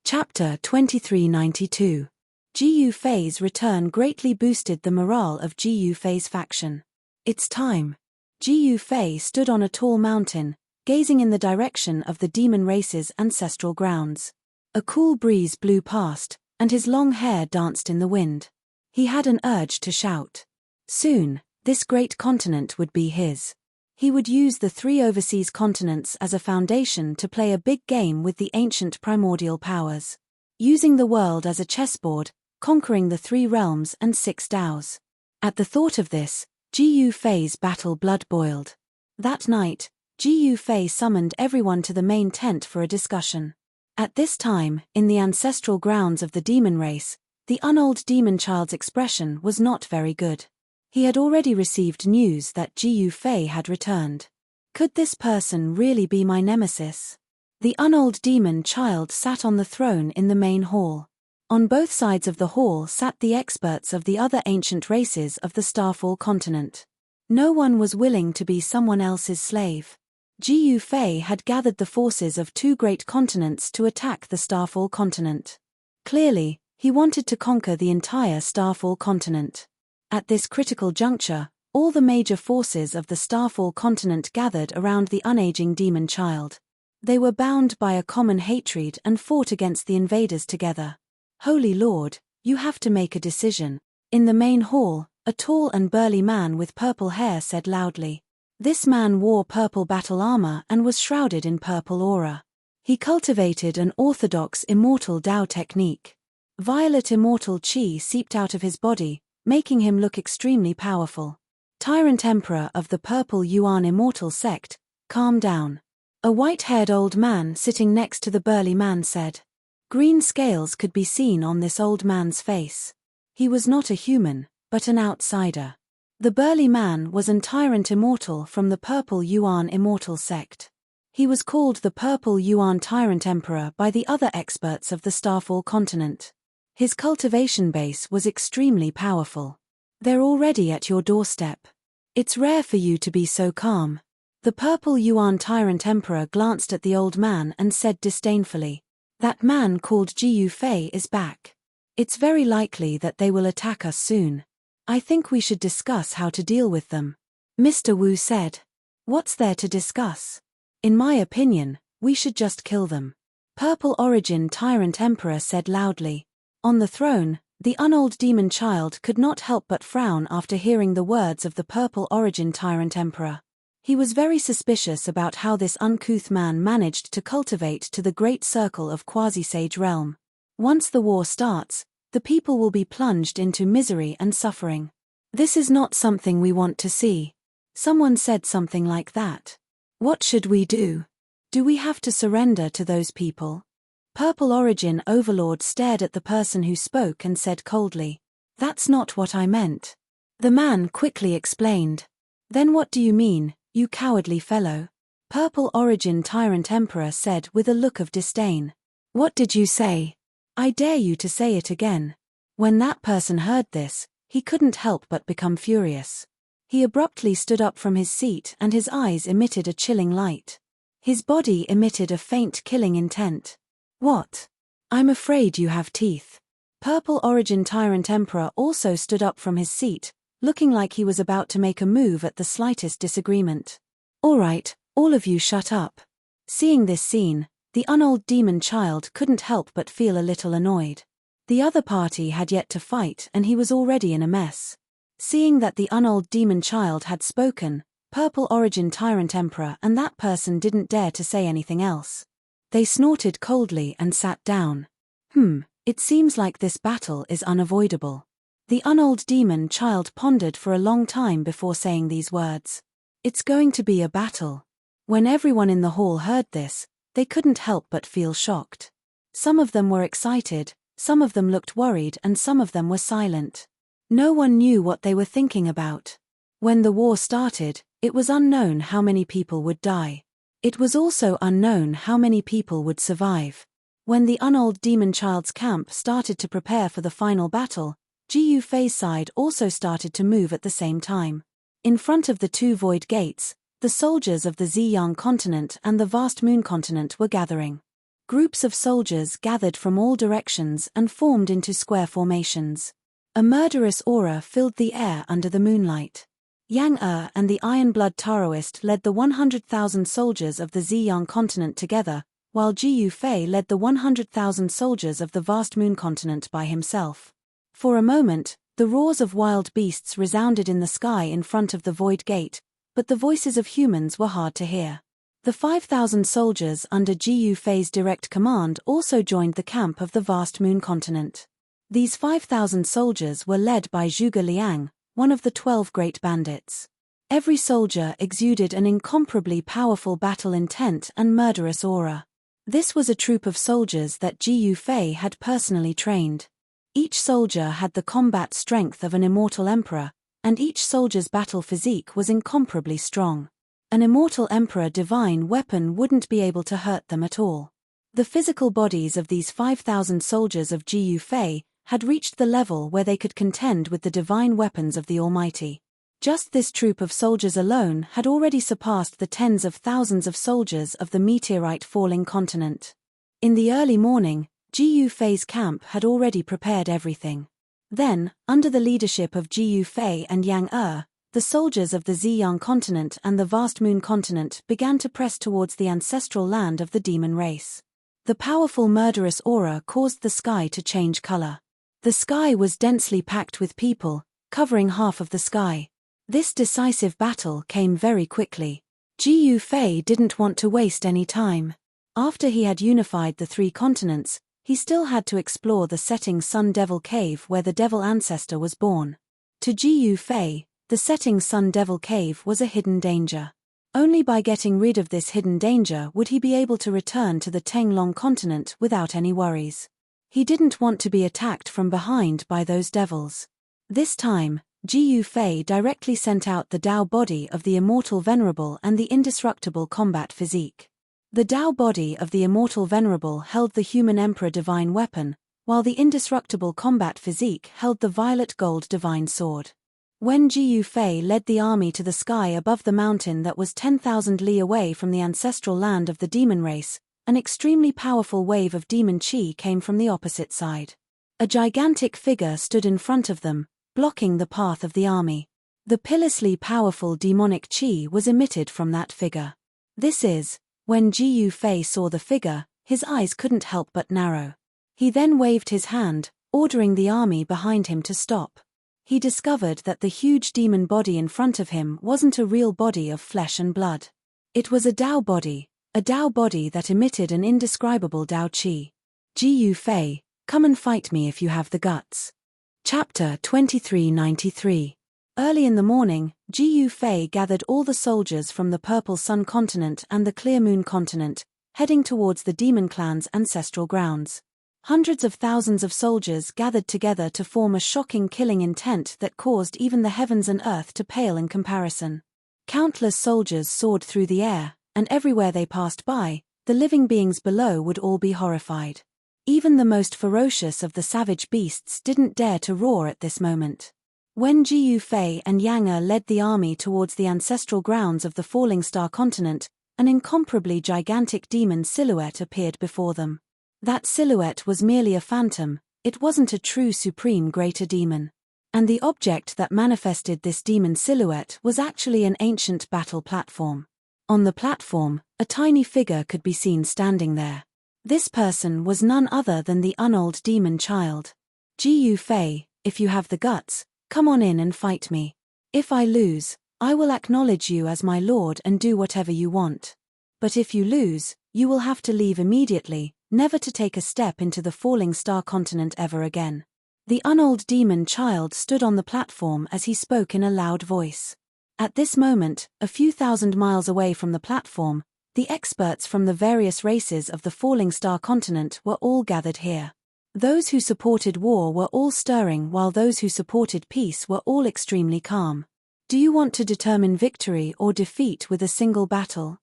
Chapter 2392. Jiu Fei's return greatly boosted the morale of Jiu Fei's faction. It's time. Jiu Fei stood on a tall mountain, gazing in the direction of the demon race's ancestral grounds. A cool breeze blew past, and his long hair danced in the wind. He had an urge to shout. Soon, this great continent would be his. He would use the three overseas continents as a foundation to play a big game with the ancient primordial powers. Using the world as a chessboard, conquering the three realms and 6 Daos. At the thought of this, Jiu Fei's battle blood boiled. That night, Jiu Fei summoned everyone to the main tent for a discussion. At this time, in the ancestral grounds of the demon race, the unold demon child's expression was not very good. He had already received news that Jiu Fei had returned. Could this person really be my nemesis? The unold demon child sat on the throne in the main hall. On both sides of the hall sat the experts of the other ancient races of the Starfall continent. No one was willing to be someone else's slave. Jiu Fei had gathered the forces of 2 great continents to attack the Starfall continent. Clearly, he wanted to conquer the entire Starfall continent. At this critical juncture, all the major forces of the Starfall continent gathered around the unaging demon child. They were bound by a common hatred and fought against the invaders together. Holy Lord, you have to make a decision. In the main hall, a tall and burly man with purple hair said loudly. This man wore purple battle armor and was shrouded in purple aura. He cultivated an orthodox immortal Dao technique. Violet immortal chi seeped out of his body, making him look extremely powerful. Tyrant Emperor of the Purple Yuan Immortal Sect, calm down. A white-haired old man sitting next to the burly man said. Green scales could be seen on this old man's face. He was not a human, but an outsider. The burly man was an Tyrant Immortal from the Purple Yuan Immortal Sect. He was called the Purple Yuan Tyrant Emperor by the other experts of the Starfall continent. His cultivation base was extremely powerful. They're already at your doorstep. It's rare for you to be so calm. The Purple Yuan Tyrant Emperor glanced at the old man and said disdainfully, that man called Jiu Fei is back. It's very likely that they will attack us soon. I think we should discuss how to deal with them. Mr. Wu said. What's there to discuss? In my opinion, we should just kill them. Purple Origin Tyrant Emperor said loudly. On the throne, the unold demon child could not help but frown after hearing the words of the Purple Origin Tyrant Emperor. He was very suspicious about how this uncouth man managed to cultivate to the great circle of quasi-sage realm. Once the war starts, the people will be plunged into misery and suffering. This is not something we want to see. Someone said something like that. What should we do? Do we have to surrender to those people? Purple Origin Overlord stared at the person who spoke and said coldly, that's not what I meant. The man quickly explained. Then what do you mean, you cowardly fellow? Purple Origin Tyrant Emperor said with a look of disdain. What did you say? I dare you to say it again. When that person heard this, he couldn't help but become furious. He abruptly stood up from his seat and his eyes emitted a chilling light. His body emitted a faint killing intent. What? I'm afraid you have teeth. Purple Origin Tyrant Emperor also stood up from his seat, looking like he was about to make a move at the slightest disagreement. "All right, all of you shut up." Seeing this scene, the unold demon child couldn't help but feel a little annoyed. The other party had yet to fight and he was already in a mess. Seeing that the unold demon child had spoken, Purple Origin Tyrant Emperor and that person didn't dare to say anything else. They snorted coldly and sat down. It seems like this battle is unavoidable. The unold demon child pondered for a long time before saying these words. It's going to be a battle. When everyone in the hall heard this, they couldn't help but feel shocked. Some of them were excited, some of them looked worried and some of them were silent. No one knew what they were thinking about. When the war started, it was unknown how many people would die. It was also unknown how many people would survive. When the unold demon child's camp started to prepare for the final battle, Gu Fei's side also started to move at the same time. In front of the two void gates, the soldiers of the Ziyang continent and the vast moon continent were gathering. Groups of soldiers gathered from all directions and formed into square formations. A murderous aura filled the air under the moonlight. Yang and the Iron Blood Taoist led the 100,000 soldiers of the Ziyang continent together, while Gu Fei led the 100,000 soldiers of the vast moon continent by himself. For a moment, the roars of wild beasts resounded in the sky in front of the void gate, but the voices of humans were hard to hear. The 5,000 soldiers under Gu Fei's direct command also joined the camp of the vast moon continent. These 5,000 soldiers were led by Zhuge Liang, one of the 12 great bandits. Every soldier exuded an incomparably powerful battle intent and murderous aura. This was a troop of soldiers that Gu Fei had personally trained. Each soldier had the combat strength of an immortal emperor, and each soldier's battle physique was incomparably strong. An immortal emperor divine weapon wouldn't be able to hurt them at all. The physical bodies of these 5,000 soldiers of Gu Fei had reached the level where they could contend with the divine weapons of the Almighty. Just this troop of soldiers alone had already surpassed the tens of thousands of soldiers of the meteorite-falling continent. In the early morning, Gu Fei's camp had already prepared everything. Then, under the leadership of Gu Fei and Yang the soldiers of the Ziyang continent and the vast moon continent began to press towards the ancestral land of the demon race. The powerful murderous aura caused the sky to change color. The sky was densely packed with people, covering half of the sky. This decisive battle came very quickly. Gu Fei didn't want to waste any time. After he had unified the three continents, he still had to explore the setting Sun Devil Cave where the Devil Ancestor was born. To Gu Fei, the setting Sun Devil Cave was a hidden danger. Only by getting rid of this hidden danger would he be able to return to the Tenglong continent without any worries. He didn't want to be attacked from behind by those devils. This time, Gu Fei directly sent out the Tao body of the Immortal Venerable and the Indestructible Combat Physique. The Tao body of the Immortal Venerable held the Human Emperor Divine Weapon, while the Indestructible Combat Physique held the Violet Gold Divine Sword. When Gu Fei led the army to the sky above the mountain that was 10,000 li away from the ancestral land of the demon race, an extremely powerful wave of demon qi came from the opposite side. A gigantic figure stood in front of them, blocking the path of the army. The pitilessly powerful demonic qi was emitted from that figure. When Gu Fei saw the figure, his eyes couldn't help but narrow. He then waved his hand, ordering the army behind him to stop. He discovered that the huge demon body in front of him wasn't a real body of flesh and blood. It was a Tao body that emitted an indescribable Tao qi. Gu Fei, come and fight me if you have the guts. Chapter 2393. Early in the morning, Gu Fei gathered all the soldiers from the Purple Sun continent and the Clear Moon continent, heading towards the Demon Clan's ancestral grounds. Hundreds of thousands of soldiers gathered together to form a shocking killing intent that caused even the heavens and earth to pale in comparison. Countless soldiers soared through the air, and everywhere they passed by, the living beings below would all be horrified. Even the most ferocious of the savage beasts didn't dare to roar at this moment. When Gu Fei and Yang led the army towards the ancestral grounds of the Falling Star continent, an incomparably gigantic demon silhouette appeared before them. That silhouette was merely a phantom, It wasn't a true supreme greater demon. And the object that manifested this demon silhouette was actually an ancient battle platform. On the platform, a tiny figure could be seen standing there. This person was none other than the unold demon child. Gu Fei, if you have the guts, come on in and fight me. If I lose, I will acknowledge you as my lord and do whatever you want. But if you lose, you will have to leave immediately, never to take a step into the falling star continent ever again. The unold demon child stood on the platform as he spoke in a loud voice. At this moment, a few thousand miles away from the platform, the experts from the various races of the falling star continent were all gathered here. Those who supported war were all stirring while those who supported peace were all extremely calm. Do you want to determine victory or defeat with a single battle?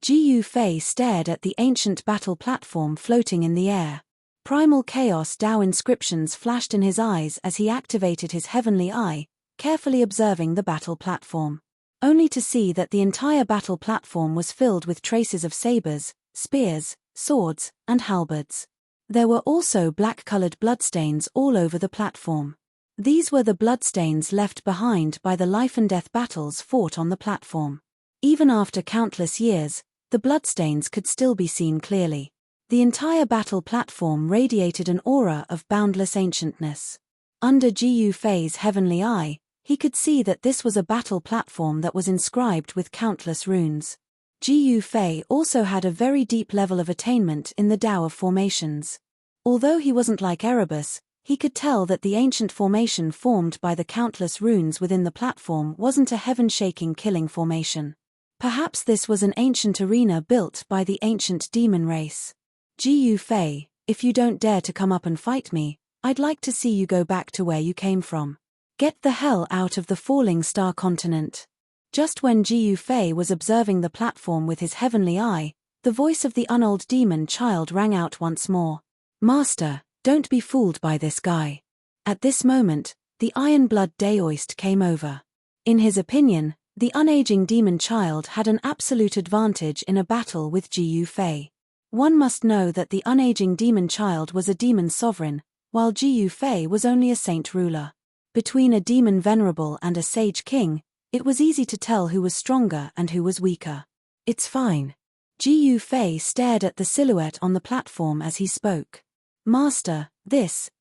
Gu Fei stared at the ancient battle platform floating in the air. Primal Chaos Tao inscriptions flashed in his eyes as he activated his heavenly eye, carefully observing the battle platform. Only to see that the entire battle platform was filled with traces of sabers, spears, swords, and halberds. There were also black-colored bloodstains all over the platform. These were the bloodstains left behind by the life-and-death battles fought on the platform. Even after countless years, the bloodstains could still be seen clearly. The entire battle platform radiated an aura of boundless ancientness. Under Gu Fei's heavenly eye, he could see that this was a battle platform that was inscribed with countless runes. Gu Fei also had a very deep level of attainment in the Tao of formations. Although he wasn't like Erebus, he could tell that the ancient formation formed by the countless runes within the platform wasn't a heaven-shaking killing formation. Perhaps this was an ancient arena built by the ancient demon race. Gu Fei, if you don't dare to come up and fight me, I'd like to see you go back to where you came from. Get the hell out of the falling star continent. Just when Gu Fei was observing the platform with his heavenly eye, the voice of the unold demon child rang out once more. Master, don't be fooled by this guy. At this moment, the Iron Blood Daoist came over. In his opinion, the unaging demon child had an absolute advantage in a battle with Gu Fei. One must know that the unaging demon child was a demon sovereign, while Gu Fei was only a saint ruler. Between a demon venerable and a sage king, it was easy to tell who was stronger and who was weaker. It's fine. Gu Fei stared at the silhouette on the platform as he spoke. Master,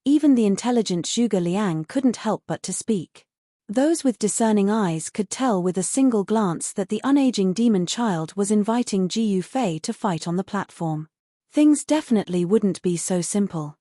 even the intelligent Zhuge Liang couldn't help but to speak. Those with discerning eyes could tell with a single glance that the unaging demon child was inviting Gu Fei to fight on the platform. Things definitely wouldn't be so simple.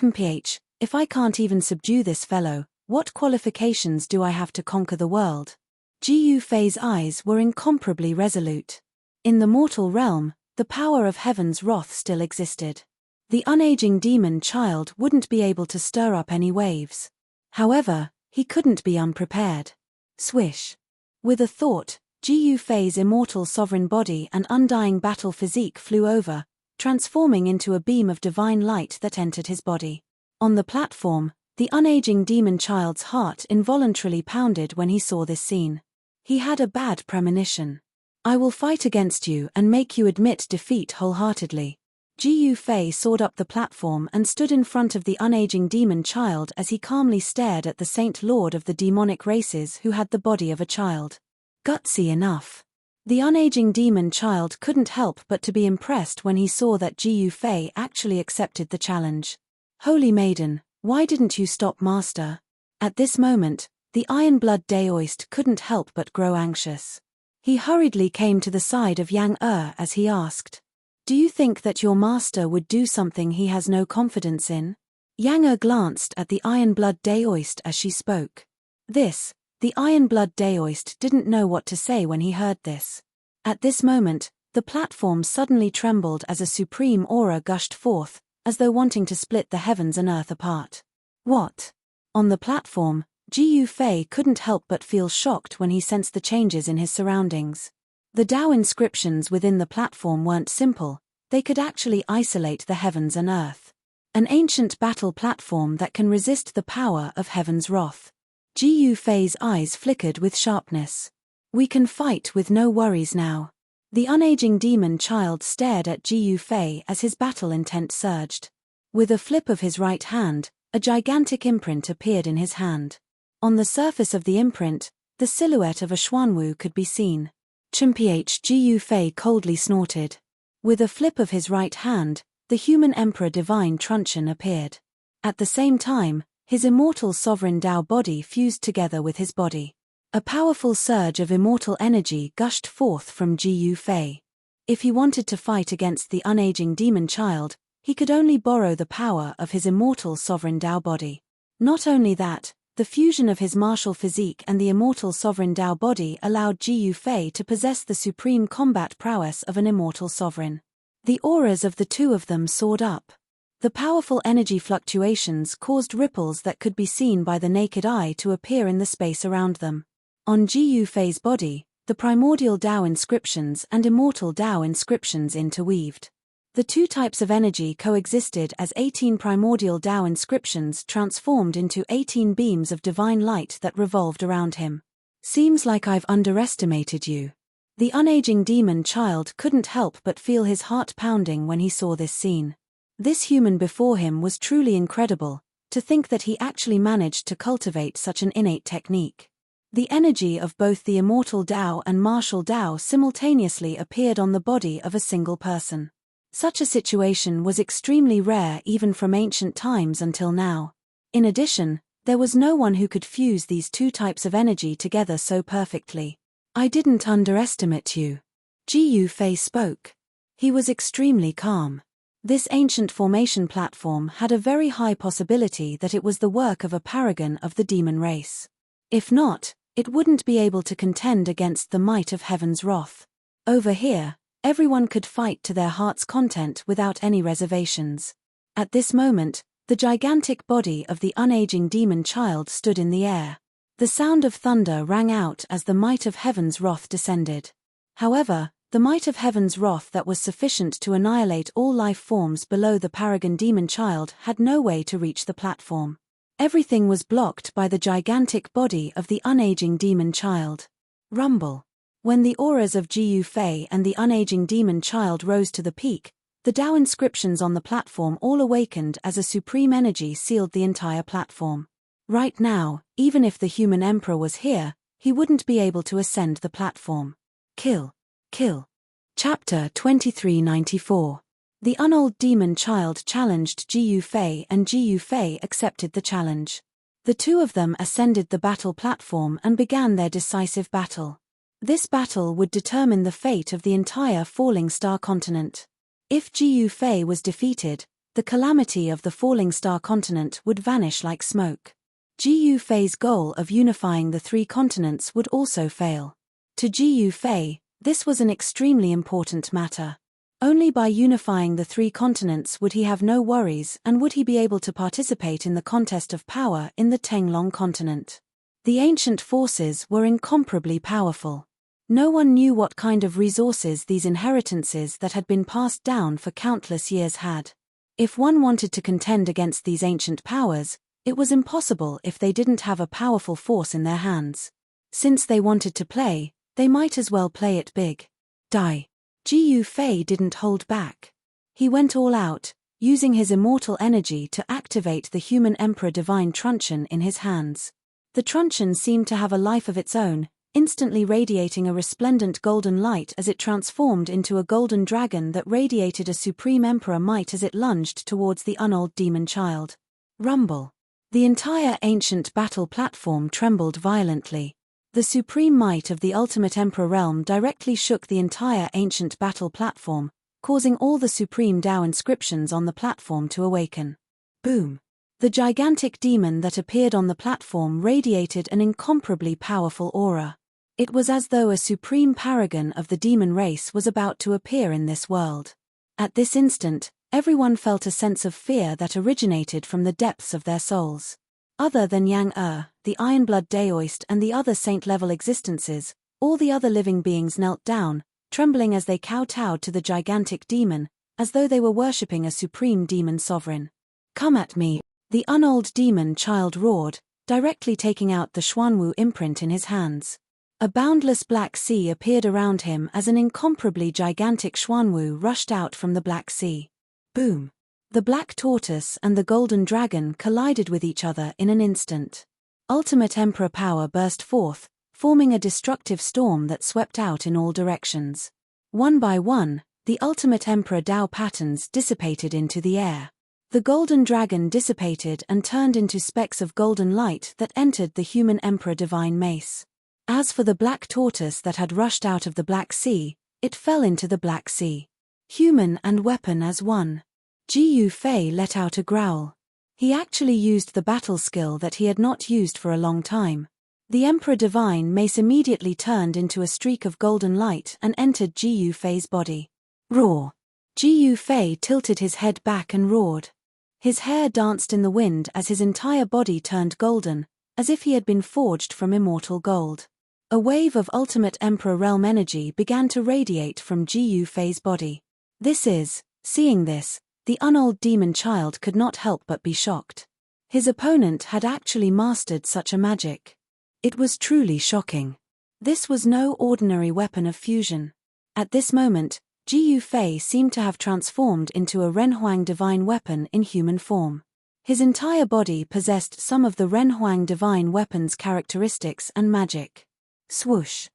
If I can't even subdue this fellow, what qualifications do I have to conquer the world? Gu Fei's eyes were incomparably resolute. In the mortal realm, the power of heaven's wrath still existed. The unaging demon child wouldn't be able to stir up any waves. However, he couldn't be unprepared. Swish. With a thought, Gu Fei's immortal sovereign body and undying battle physique flew over, transforming into a beam of divine light that entered his body. On the platform, the unaging demon child's heart involuntarily pounded when he saw this scene. He had a bad premonition. I will fight against you and make you admit defeat wholeheartedly. Gu Fei soared up the platform and stood in front of the unaging demon child as he calmly stared at the Saint Lord of the demonic races who had the body of a child. Gutsy enough. The unaging demon child couldn't help but to be impressed when he saw that Gu Fei actually accepted the challenge. Holy Maiden, why didn't you stop, Master? At this moment, the Iron Blood Daoist couldn't help but grow anxious. He hurriedly came to the side of Yang as he asked, do you think that your master would do something he has no confidence in? Yang glanced at the Iron Blood Daoist as she spoke. The Iron Blood Daoist didn't know what to say when he heard this. At this moment, the platform suddenly trembled as a supreme aura gushed forth, as though wanting to split the heavens and earth apart. What? On the platform, Gu Fei couldn't help but feel shocked when he sensed the changes in his surroundings. The Tao inscriptions within the platform weren't simple, they could actually isolate the heavens and earth. An ancient battle platform that can resist the power of heaven's wrath. Gu Fei's eyes flickered with sharpness. We can fight with no worries now. The unaging demon child stared at Gu Fei as his battle intent surged. With a flip of his right hand, A gigantic imprint appeared in his hand. On the surface of the imprint, the silhouette of a Xuanwu could be seen. Ji Fei coldly snorted. With a flip of his right hand, the human emperor divine truncheon appeared. At the same time, his immortal sovereign Tao body fused together with his body. A powerful surge of immortal energy gushed forth from Ji Fei. If he wanted to fight against the unaging demon child, he could only borrow the power of his immortal sovereign Tao body. Not only that, the fusion of his martial physique and the immortal sovereign Tao body allowed Ji Fei to possess the supreme combat prowess of an immortal sovereign. The auras of the two of them soared up. The powerful energy fluctuations caused ripples that could be seen by the naked eye to appear in the space around them. On Ji Fei's body, the primordial Tao inscriptions and immortal Tao inscriptions interweaved. The two types of energy coexisted as 18 primordial Tao inscriptions transformed into 18 beams of divine light that revolved around him. Seems like I've underestimated you. The unaging demon child couldn't help but feel his heart pounding when he saw this scene. This human before him was truly incredible, to think that he actually managed to cultivate such an innate technique. The energy of both the immortal Tao and martial Tao simultaneously appeared on the body of a single person. Such a situation was extremely rare even from ancient times until now. In addition, there was no one who could fuse these two types of energy together so perfectly. I didn't underestimate you. Ji Fei spoke. He was extremely calm. This ancient formation platform had a very high possibility that it was the work of a paragon of the demon race. If not, it wouldn't be able to contend against the might of heaven's wrath. Over here, everyone could fight to their heart's content without any reservations. At this moment, the gigantic body of the unaging demon child stood in the air. The sound of thunder rang out as the might of heaven's wrath descended. However, the might of heaven's wrath that was sufficient to annihilate all life forms below the paragon demon child had no way to reach the platform. Everything was blocked by the gigantic body of the unaging demon child. Rumble. When the auras of Ji Fei and the unaging demon child rose to the peak, the Tao inscriptions on the platform all awakened as a supreme energy sealed the entire platform. Right now, even if the human emperor was here, he wouldn't be able to ascend the platform. Kill. Kill. Chapter 2394. The unold demon child challenged Ji Fei and Ji Fei accepted the challenge. The two of them ascended the battle platform and began their decisive battle. This battle would determine the fate of the entire falling star continent. If Ji Fei was defeated, the calamity of the falling star continent would vanish like smoke. Ji Fei's goal of unifying the three continents would also fail. To Ji Fei, this was an extremely important matter. Only by unifying the three continents would he have no worries and would he be able to participate in the contest of power in the Tenglong continent. The ancient forces were incomparably powerful. No one knew what kind of resources these inheritances that had been passed down for countless years had. If one wanted to contend against these ancient powers, it was impossible if they didn't have a powerful force in their hands. Since they wanted to play, they might as well play it big. Die. Ji Fei didn't hold back. He went all out, using his immortal energy to activate the human emperor divine truncheon in his hands. The truncheon seemed to have a life of its own, instantly radiating a resplendent golden light as it transformed into a golden dragon that radiated a supreme emperor might as it lunged towards the unold demon child. Rumble. The entire ancient battle platform trembled violently. The supreme might of the ultimate emperor realm directly shook the entire ancient battle platform, causing all the supreme Tao inscriptions on the platform to awaken. Boom. The gigantic demon that appeared on the platform radiated an incomparably powerful aura. It was as though a supreme paragon of the demon race was about to appear in this world. At this instant, everyone felt a sense of fear that originated from the depths of their souls. Other than Yang the Ironblood Daoist and the other saint-level existences, all the other living beings knelt down, trembling as they kowtowed to the gigantic demon, as though they were worshipping a supreme demon sovereign. Come at me, the unold demon child roared, directly taking out the Xuanwu imprint in his hands. A boundless black sea appeared around him as an incomparably gigantic Xuanwu rushed out from the Black Sea. Boom. The black tortoise and the golden dragon collided with each other in an instant. Ultimate Emperor power burst forth, forming a destructive storm that swept out in all directions. One by one, the Ultimate Emperor Tao patterns dissipated into the air. The golden dragon dissipated and turned into specks of golden light that entered the human Emperor Divine Mace. As for the black tortoise that had rushed out of the Black Sea, it fell into the Black Sea. Human and weapon as one. Ji Yufei let out a growl. He actually used the battle skill that he had not used for a long time. The Emperor Divine Mace immediately turned into a streak of golden light and entered Ji Yufei's body. Roar! Ji Yufei tilted his head back and roared. His hair danced in the wind as his entire body turned golden, as if he had been forged from immortal gold. A wave of Ultimate Emperor Realm energy began to radiate from Ji Yufei's body. Seeing this, the unold demon child could not help but be shocked. His opponent had actually mastered such a magic. It was truly shocking. This was no ordinary weapon of fusion. At this moment, Ji Yufei seemed to have transformed into a Renhuang divine weapon in human form. His entire body possessed some of the Renhuang divine weapon's characteristics and magic. Swoosh!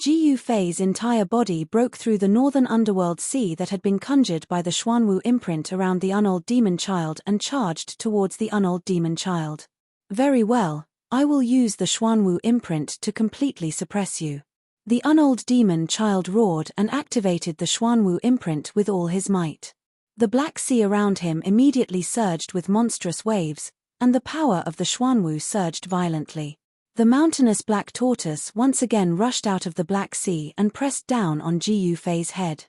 Ji Yufei's entire body broke through the northern underworld sea that had been conjured by the Xuanwu imprint around the unold demon child and charged towards the unold demon child. Very well, I will use the Xuanwu imprint to completely suppress you. The unold demon child roared and activated the Xuanwu imprint with all his might. The Black Sea around him immediately surged with monstrous waves, and the power of the Xuanwu surged violently. The mountainous black tortoise once again rushed out of the Black Sea and pressed down on Ji Yufei's head.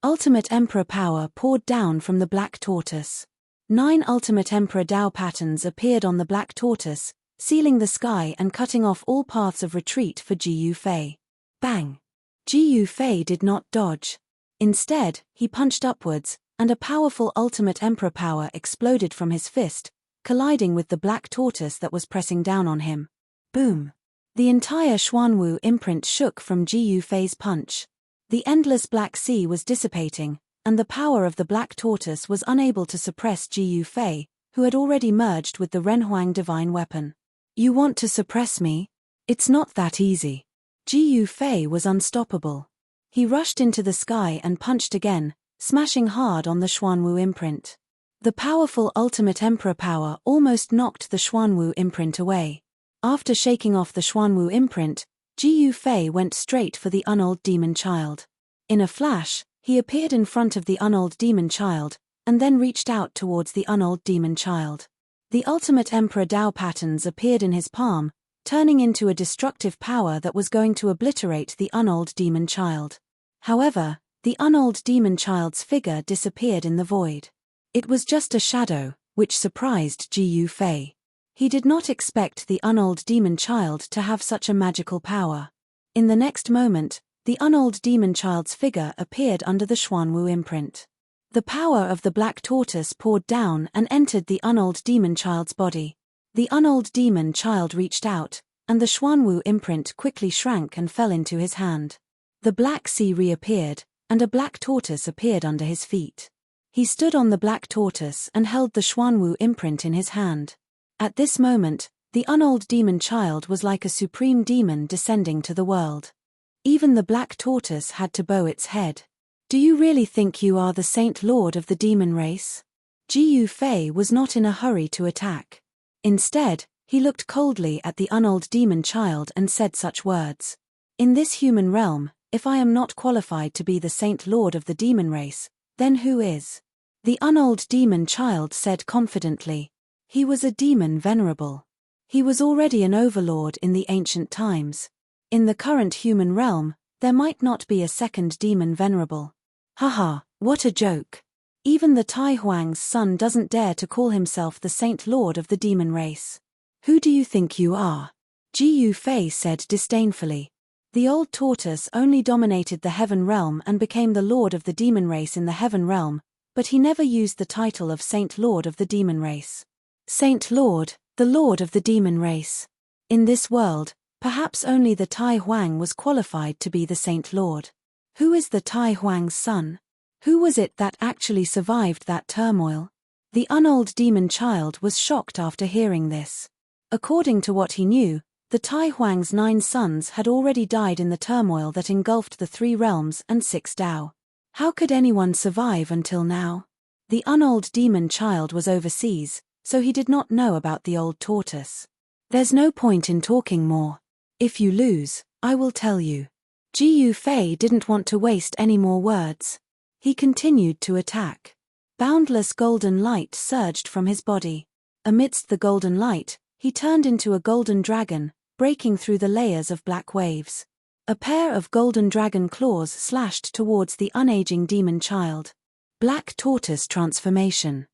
Ultimate Emperor power poured down from the black tortoise. 9 Ultimate Emperor Tao patterns appeared on the black tortoise, sealing the sky and cutting off all paths of retreat for Ji Yufei. Bang! Ji Yufei did not dodge. Instead, he punched upwards, and a powerful Ultimate Emperor power exploded from his fist, colliding with the black tortoise that was pressing down on him. Boom! The entire Xuanwu imprint shook from Ji Yufei's punch. The endless Black Sea was dissipating, and the power of the black tortoise was unable to suppress Ji Yufei, who had already merged with the Renhuang divine weapon. You want to suppress me? It's not that easy. Ji Yufei was unstoppable. He rushed into the sky and punched again, smashing hard on the Xuanwu imprint. The powerful Ultimate Emperor power almost knocked the Xuanwu imprint away. After shaking off the Xuanwu imprint, Ji Yufei went straight for the unold demon child. In a flash, he appeared in front of the unold demon child, and then reached out towards the unold demon child. The Ultimate Emperor Tao patterns appeared in his palm, turning into a destructive power that was going to obliterate the unold demon child. However, the unold demon child's figure disappeared in the void. It was just a shadow, which surprised Ji Yufei. He did not expect the unold demon child to have such a magical power. In the next moment, the unold demon child's figure appeared under the Xuanwu imprint. The power of the black tortoise poured down and entered the unold demon child's body. The unold demon child reached out, and the Xuanwu imprint quickly shrank and fell into his hand. The Black Sea reappeared, and a black tortoise appeared under his feet. He stood on the black tortoise and held the Xuanwu imprint in his hand. At this moment, the unold demon child was like a supreme demon descending to the world. Even the black tortoise had to bow its head. Do you really think you are the Saint Lord of the demon race? Ji Yufei was not in a hurry to attack. Instead, he looked coldly at the unold demon child and said such words. In this human realm, if I am not qualified to be the Saint Lord of the demon race, then who is? The unold demon child said confidently. He was a demon venerable. He was already an overlord in the ancient times. In the current human realm, there might not be a second demon venerable. Haha, what a joke. Even the Tai Huang's son doesn't dare to call himself the Saint Lord of the demon race. Who do you think you are? Ji Yufei said disdainfully. The old tortoise only dominated the heaven realm and became the lord of the demon race in the heaven realm, but he never used the title of Saint Lord of the demon race. Saint Lord, the Lord of the demon race. In this world, perhaps only the Tai Huang was qualified to be the Saint Lord. Who is the Tai Huang's son? Who was it that actually survived that turmoil? The unold demon child was shocked after hearing this. According to what he knew, the Tai Huang's 9 sons had already died in the turmoil that engulfed the 3 realms and 6 Dao. How could anyone survive until now? The unold demon child was overseas, so he did not know about the old tortoise. There's no point in talking more. If you lose, I will tell you. Ji Yufei didn't want to waste any more words. He continued to attack. Boundless golden light surged from his body. Amidst the golden light, he turned into a golden dragon, breaking through the layers of black waves. A pair of golden dragon claws slashed towards the unaging demon child. Black Tortoise Transformation.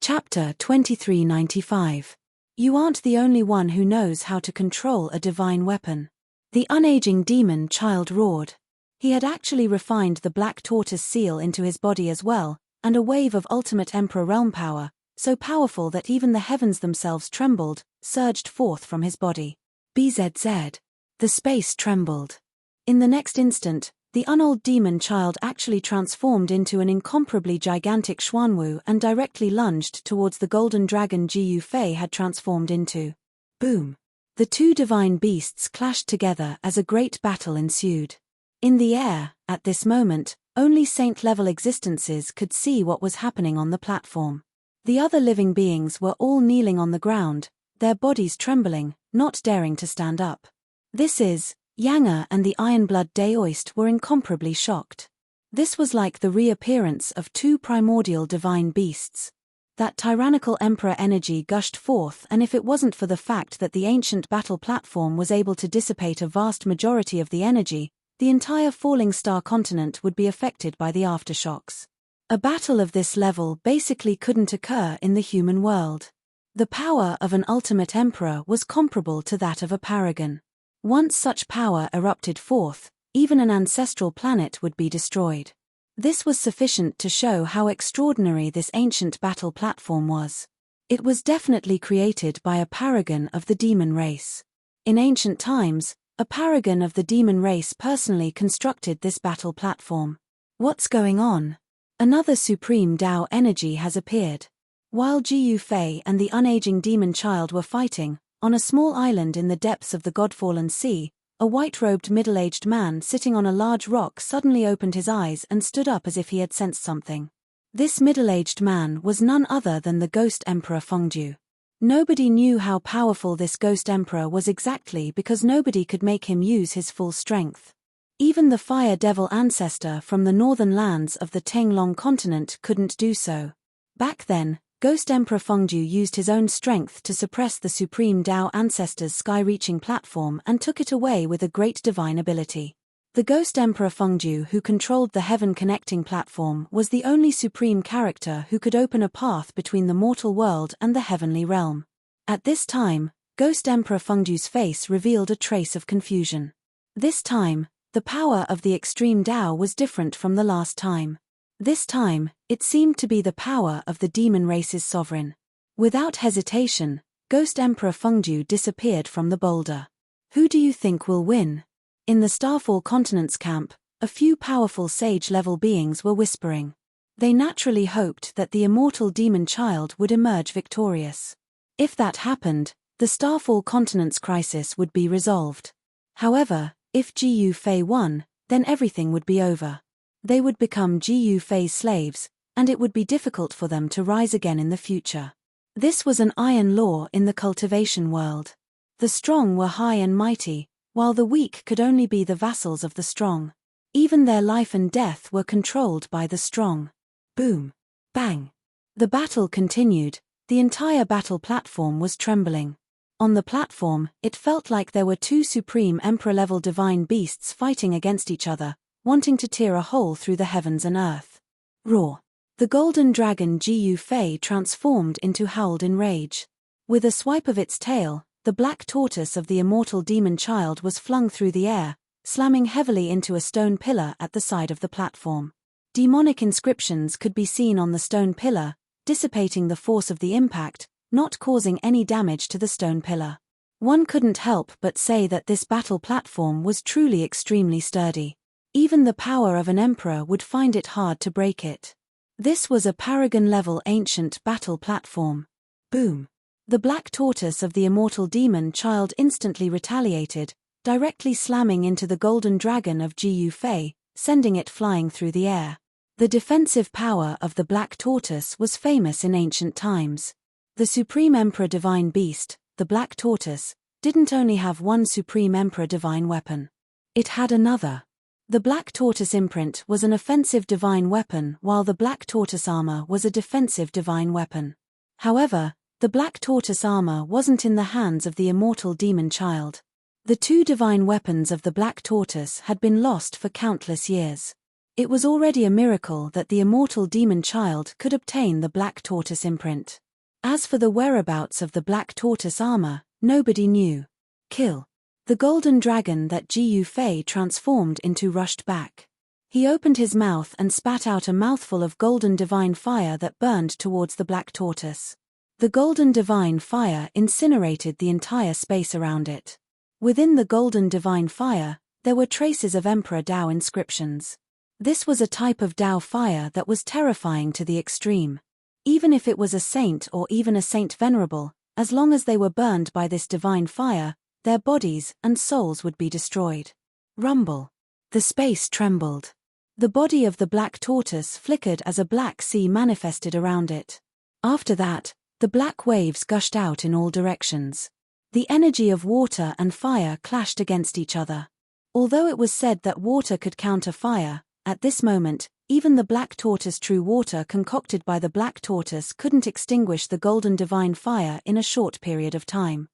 Chapter 2395. You aren't the only one who knows how to control a divine weapon. The unaging demon child roared. He had actually refined the black tortoise seal into his body as well, and a wave of ultimate emperor realm power, so powerful that even the heavens themselves trembled, surged forth from his body. BZZ. The space trembled. In the next instant, the unold demon child actually transformed into an incomparably gigantic Xuanwu and directly lunged towards the golden dragon Ji Yufei had transformed into. Boom! The 2 divine beasts clashed together as a great battle ensued. In the air, at this moment, only saint-level existences could see what was happening on the platform. The other living beings were all kneeling on the ground, their bodies trembling, not daring to stand up. This is, Yanger and the Ironblood Daoist were incomparably shocked. This was like the reappearance of 2 primordial divine beasts. That tyrannical emperor energy gushed forth, and if it wasn't for the fact that the ancient battle platform was able to dissipate a vast majority of the energy, the entire falling star continent would be affected by the aftershocks. A battle of this level basically couldn't occur in the human world. The power of an ultimate emperor was comparable to that of a paragon. Once such power erupted forth, even an ancestral planet would be destroyed. This was sufficient to show how extraordinary this ancient battle platform was. It was definitely created by a paragon of the demon race. In ancient times, a paragon of the demon race personally constructed this battle platform. What's going on? Another supreme Dao energy has appeared. While Ji Yufei and the unaging demon child were fighting, on a small island in the depths of the godfallen sea, a white-robed middle-aged man sitting on a large rock suddenly opened his eyes and stood up as if he had sensed something. This middle-aged man was none other than the Ghost Emperor Fengdu. Nobody knew how powerful this Ghost Emperor was exactly because nobody could make him use his full strength. Even the Fire Devil ancestor from the northern lands of the Tenglong continent couldn't do so. Back then, Ghost Emperor Fengdu used his own strength to suppress the Supreme Dao ancestor's sky-reaching platform and took it away with a great divine ability. The Ghost Emperor Fengdu who controlled the heaven-connecting platform was the only supreme character who could open a path between the mortal world and the heavenly realm. At this time, Ghost Emperor Fengdu's face revealed a trace of confusion. This time, the power of the extreme Dao was different from the last time. This time, it seemed to be the power of the demon race's sovereign. Without hesitation, Ghost Emperor Fengdu disappeared from the boulder. Who do you think will win? In the Starfall Continent's camp, a few powerful sage-level beings were whispering. They naturally hoped that the immortal demon child would emerge victorious. If that happened, the Starfall Continent's crisis would be resolved. However, if Ji Yufei won, then everything would be over. They would become Ji Yufei's slaves, and it would be difficult for them to rise again in the future. This was an iron law in the cultivation world. The strong were high and mighty, while the weak could only be the vassals of the strong. Even their life and death were controlled by the strong. Boom! Bang! The battle continued. The entire battle platform was trembling. On the platform, it felt like there were 2 supreme emperor-level divine beasts fighting against each other, wanting to tear a hole through the heavens and earth. Roar! The golden dragon Ji Yufei transformed into howled in rage. With a swipe of its tail, the black tortoise of the immortal demon child was flung through the air, slamming heavily into a stone pillar at the side of the platform. Demonic inscriptions could be seen on the stone pillar, dissipating the force of the impact, not causing any damage to the stone pillar. One couldn't help but say that this battle platform was truly extremely sturdy. Even the power of an emperor would find it hard to break it. This was a paragon-level ancient battle platform. Boom! The black tortoise of the immortal demon child instantly retaliated, directly slamming into the golden dragon of Gu Fei, sending it flying through the air. The defensive power of the black tortoise was famous in ancient times. The Supreme Emperor Divine Beast, the black tortoise, didn't only have one Supreme Emperor Divine weapon. It had another. The black tortoise imprint was an offensive divine weapon while the black tortoise armor was a defensive divine weapon. However, the black tortoise armor wasn't in the hands of the immortal demon child. The two divine weapons of the black tortoise had been lost for countless years. It was already a miracle that the immortal demon child could obtain the black tortoise imprint. As for the whereabouts of the black tortoise armor, nobody knew. Kill. The golden dragon that Gu Fei transformed into rushed back. He opened his mouth and spat out a mouthful of golden divine fire that burned towards the black tortoise. The golden divine fire incinerated the entire space around it. Within the golden divine fire, there were traces of Emperor Dao inscriptions. This was a type of Dao fire that was terrifying to the extreme. Even if it was a saint or even a saint venerable, as long as they were burned by this divine fire, their bodies and souls would be destroyed. Rumble. The space trembled. The body of the black tortoise flickered as a black sea manifested around it. After that, the black waves gushed out in all directions. The energy of water and fire clashed against each other. Although it was said that water could counter fire, at this moment, even the black tortoise true water concocted by the black tortoise couldn't extinguish the golden divine fire in a short period of time.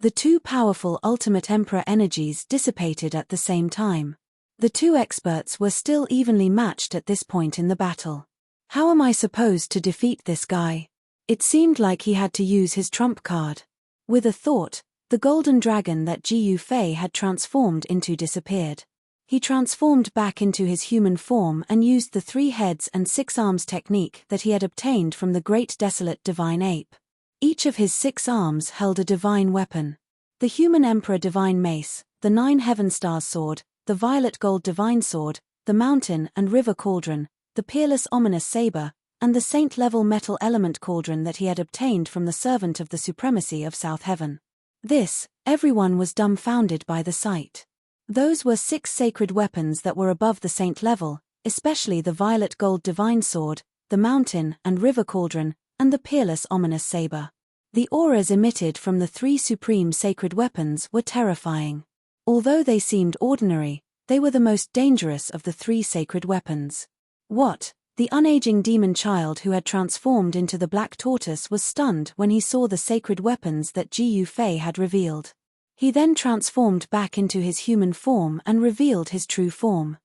The two powerful ultimate emperor energies dissipated at the same time. The two experts were still evenly matched at this point in the battle. How am I supposed to defeat this guy? It seemed like he had to use his trump card. With a thought, the golden dragon that Gu Fei had transformed into disappeared. He transformed back into his human form and used the 3 heads and 6 arms technique that he had obtained from the great desolate divine ape. Each of his 6 arms held a divine weapon. The human emperor divine mace, the 9 heaven stars sword, the violet gold divine sword, the mountain and river cauldron, the peerless ominous saber, and the saint-level metal element cauldron that he had obtained from the servant of the supremacy of South Heaven. This, everyone was dumbfounded by the sight. Those were 6 sacred weapons that were above the saint level, especially the violet gold divine sword, the mountain and river cauldron, and the peerless ominous saber. The auras emitted from the 3 supreme sacred weapons were terrifying. Although they seemed ordinary, they were the most dangerous of the 3 sacred weapons. What? The unaging demon child who had transformed into the black tortoise was stunned when he saw the sacred weapons that Gu Fei had revealed. He then transformed back into his human form and revealed his true form.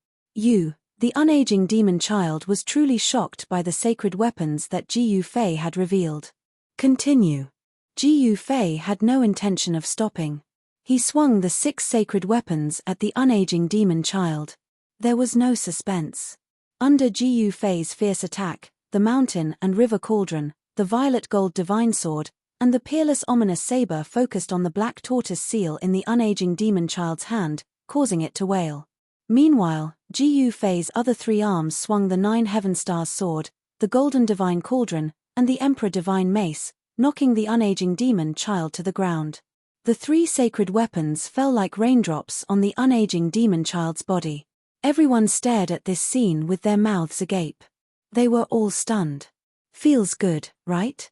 The unaging demon child was truly shocked by the sacred weapons that Gu Fei had revealed. Continue. Gu Fei had no intention of stopping. He swung the 6 sacred weapons at the unaging demon child. There was no suspense. Under Gu Fei's fierce attack, the mountain and river cauldron, the violet gold divine sword, and the peerless ominous saber focused on the black tortoise seal in the unaging demon child's hand, causing it to wail. Meanwhile, Gu Fei's other 3 arms swung the 9 heaven stars sword, the golden divine cauldron, and the emperor divine mace, knocking the unaging demon child to the ground. The 3 sacred weapons fell like raindrops on the unaging demon child's body. Everyone stared at this scene with their mouths agape. They were all stunned. Feels good, right?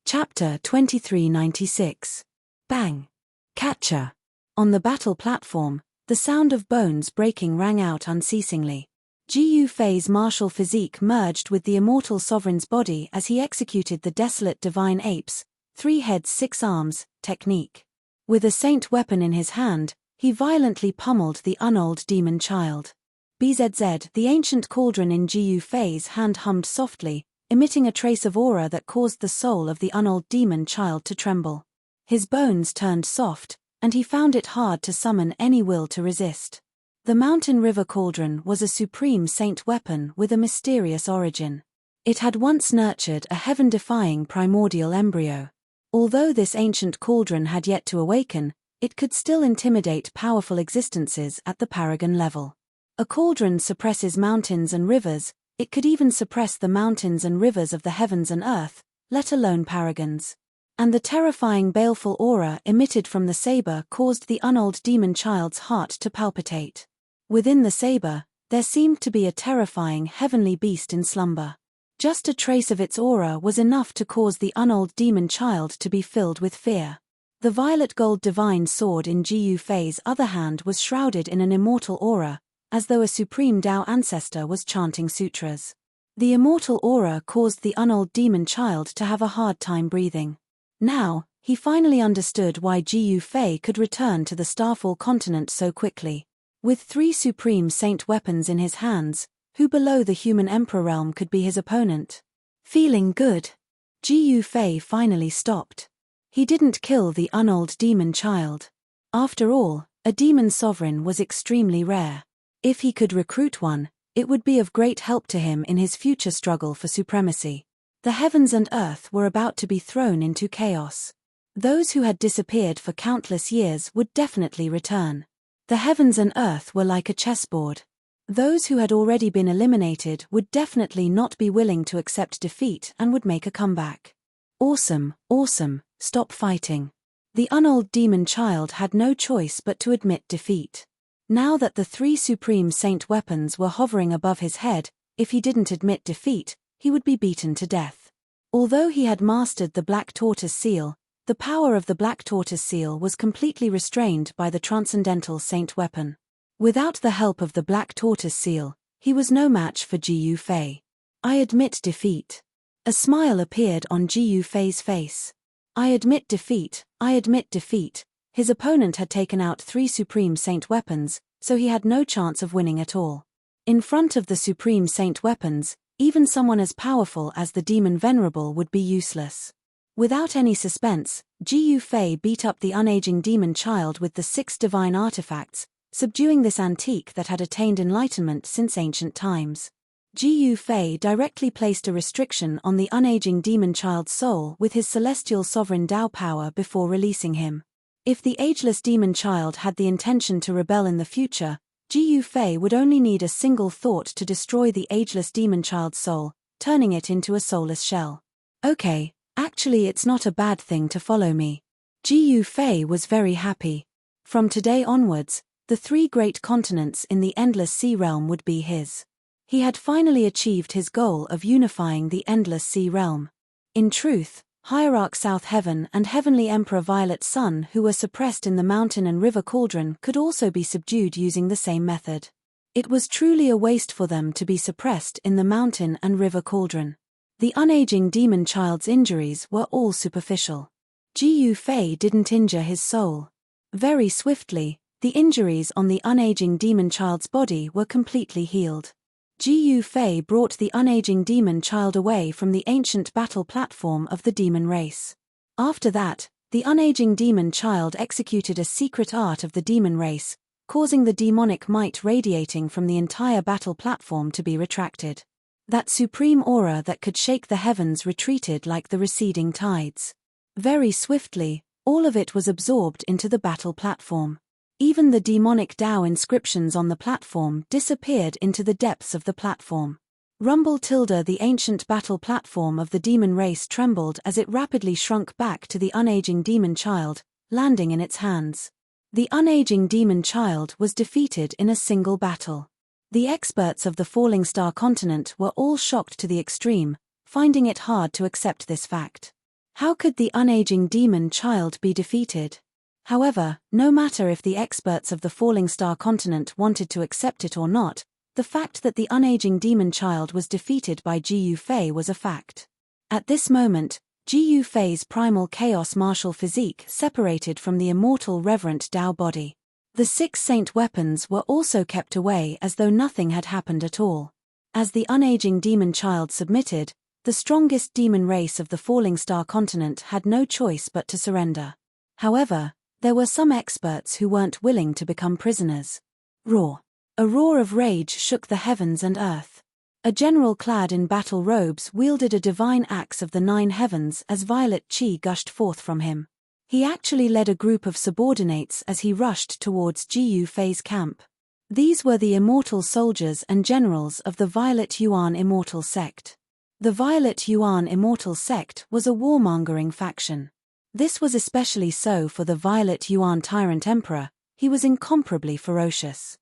Chapter 2396. Bang. Catcher. On the battle platform, the sound of bones breaking rang out unceasingly. Gu Fei's martial physique merged with the immortal sovereign's body as he executed the desolate divine ape's 3 heads 6 arms technique. With a saint weapon in his hand, he violently pummeled the unold demon child. Bzz, the ancient cauldron in Gu Fei's hand hummed softly, emitting a trace of aura that caused the soul of the unold demon child to tremble. His bones turned soft, and he found it hard to summon any will to resist. The mountain river cauldron was a supreme saint weapon with a mysterious origin. It had once nurtured a heaven-defying primordial embryo. Although this ancient cauldron had yet to awaken, it could still intimidate powerful existences at the paragon level. A cauldron suppresses mountains and rivers, It could even suppress the mountains and rivers of the heavens and earth, let alone paragons. And the terrifying baleful aura emitted from the saber caused the unold demon child's heart to palpitate. Within the saber, there seemed to be a terrifying heavenly beast in slumber. Just a trace of its aura was enough to cause the unold demon child to be filled with fear. The violet gold divine sword in Ji Yufei's other hand was shrouded in an immortal aura, as though a supreme Tao ancestor was chanting sutras. The immortal aura caused the unold demon child to have a hard time breathing. Now, he finally understood why Ji Yufei could return to the Starfall continent so quickly. With 3 supreme saint weapons in his hands, who below the human emperor realm could be his opponent? Feeling good, Ji Yufei finally stopped. He didn't kill the unold demon child. After all, a demon sovereign was extremely rare. If he could recruit one, it would be of great help to him in his future struggle for supremacy. The heavens and earth were about to be thrown into chaos. Those who had disappeared for countless years would definitely return. The heavens and earth were like a chessboard. Those who had already been eliminated would definitely not be willing to accept defeat and would make a comeback. Awesome, awesome, stop fighting. The unold demon child had no choice but to admit defeat. Now that the 3 supreme saint weapons were hovering above his head, if he didn't admit defeat, he would be beaten to death. Although he had mastered the Black Tortoise Seal, the power of the Black Tortoise Seal was completely restrained by the transcendental saint weapon. Without the help of the Black Tortoise Seal, he was no match for Ji Yufei. I admit defeat. A smile appeared on Ji Yufei's face. I admit defeat, I admit defeat. His opponent had taken out 3 supreme saint weapons, so he had no chance of winning at all. In front of the supreme saint weapons, even someone as powerful as the demon venerable would be useless. Without any suspense, Ji Yufei beat up the unaging demon child with the 6 divine artifacts, subduing this antique that had attained enlightenment since ancient times. Ji Yufei directly placed a restriction on the unaging demon child's soul with his celestial sovereign Tao power before releasing him. If the ageless demon child had the intention to rebel in the future, Ji Yufei would only need a single thought to destroy the ageless demon child's soul, turning it into a soulless shell. Okay, actually it's not a bad thing to follow me. Ji Yufei was very happy. From today onwards, the 3 great continents in the Endless Sea realm would be his. He had finally achieved his goal of unifying the Endless Sea realm. In truth, Hierarch South Heaven and Heavenly Emperor Violet Sun, who were suppressed in the mountain and river cauldron, could also be subdued using the same method. It was truly a waste for them to be suppressed in the mountain and river cauldron. The unaging demon child's injuries were all superficial. Ji Yufei didn't injure his soul. Very swiftly, the injuries on the unaging demon child's body were completely healed. Ji Yufei brought the unaging demon child away from the ancient battle platform of the demon race. After that, the unaging demon child executed a secret art of the demon race, causing the demonic might radiating from the entire battle platform to be retracted. That supreme aura that could shake the heavens retreated like the receding tides. Very swiftly, all of it was absorbed into the battle platform. Even the demonic Tao inscriptions on the platform disappeared into the depths of the platform. The ancient battle platform of the demon race trembled as it rapidly shrunk back to the unaging demon child, landing in its hands. The unaging demon child was defeated in a single battle. The experts of the Falling Star continent were all shocked to the extreme, finding it hard to accept this fact. How could the unaging demon child be defeated? However, no matter if the experts of the Falling Star continent wanted to accept it or not, the fact that the unaging demon child was defeated by Ji Yufei was a fact. At this moment, Ji Yufei's primal chaos martial physique separated from the immortal reverent Tao body. The 6 saint weapons were also kept away as though nothing had happened at all. As the unaging demon child submitted, the strongest demon race of the Falling Star continent had no choice but to surrender. However, there were some experts who weren't willing to become prisoners. Roar. A roar of rage shook the heavens and earth. A general clad in battle robes wielded a divine axe of the 9 heavens as violet chi gushed forth from him. He actually led a group of subordinates as he rushed towards Ji Yufei's camp. These were the immortal soldiers and generals of the Violet Yuan Immortal Sect. The Violet Yuan Immortal Sect was a warmongering faction. This was especially so for the Violet Yuan Tyrant Emperor. He was incomparably ferocious.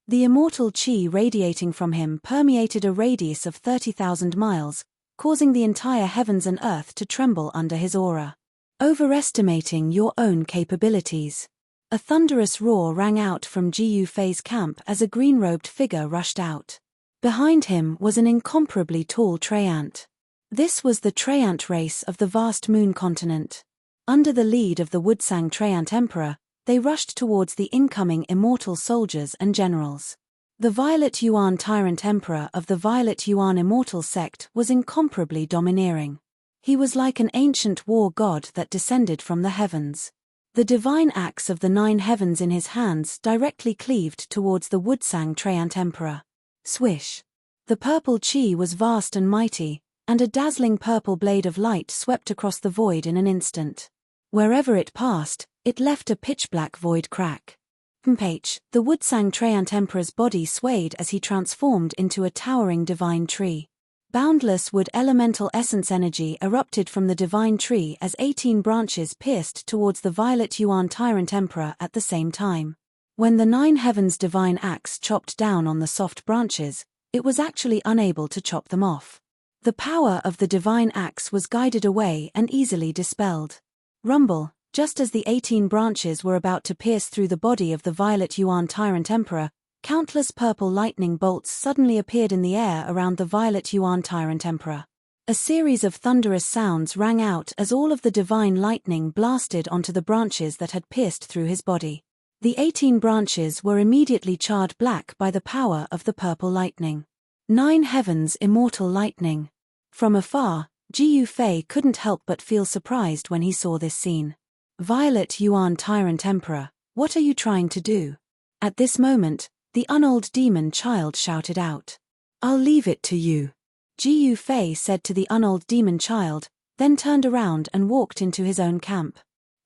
The immortal qi radiating from him permeated a radius of 30,000 miles, causing the entire heavens and earth to tremble under his aura. Overestimating your own capabilities. A thunderous roar rang out from Ji Yufei's camp as a green-robed figure rushed out. Behind him was an incomparably tall Treant. This was the Treant race of the vast moon continent. Under the lead of the Woodsang Treant Emperor, they rushed towards the incoming immortal soldiers and generals. The Violet Yuan Tyrant Emperor of the Violet Yuan Immortal Sect was incomparably domineering. He was like an ancient war god that descended from the heavens. The divine axe of the 9 heavens in his hands directly cleaved towards the Woodsang Treant Emperor. Swish! The purple qi was vast and mighty, and a dazzling purple blade of light swept across the void in an instant. Wherever it passed, it left a pitch-black void crack. The Woodsang Treant Emperor's body swayed as he transformed into a towering divine tree. Boundless wood elemental essence energy erupted from the divine tree as 18 branches pierced towards the Violet Yuan Tyrant Emperor at the same time. When the 9 heavens divine axe chopped down on the soft branches, it was actually unable to chop them off. The power of the divine axe was guided away and easily dispelled. Rumble, just as the 18 branches were about to pierce through the body of the Violet Yuan Tyrant Emperor, countless purple lightning bolts suddenly appeared in the air around the Violet Yuan Tyrant Emperor. A series of thunderous sounds rang out as all of the divine lightning blasted onto the branches that had pierced through his body. The 18 branches were immediately charred black by the power of the purple lightning. 9 heavens immortal lightning. From afar, Ji Yufei couldn't help but feel surprised when he saw this scene. Violet Yuan Tyrant Emperor, what are you trying to do? At this moment, the unold demon child shouted out. I'll leave it to you. Ji Yufei said to the unold demon child, then turned around and walked into his own camp.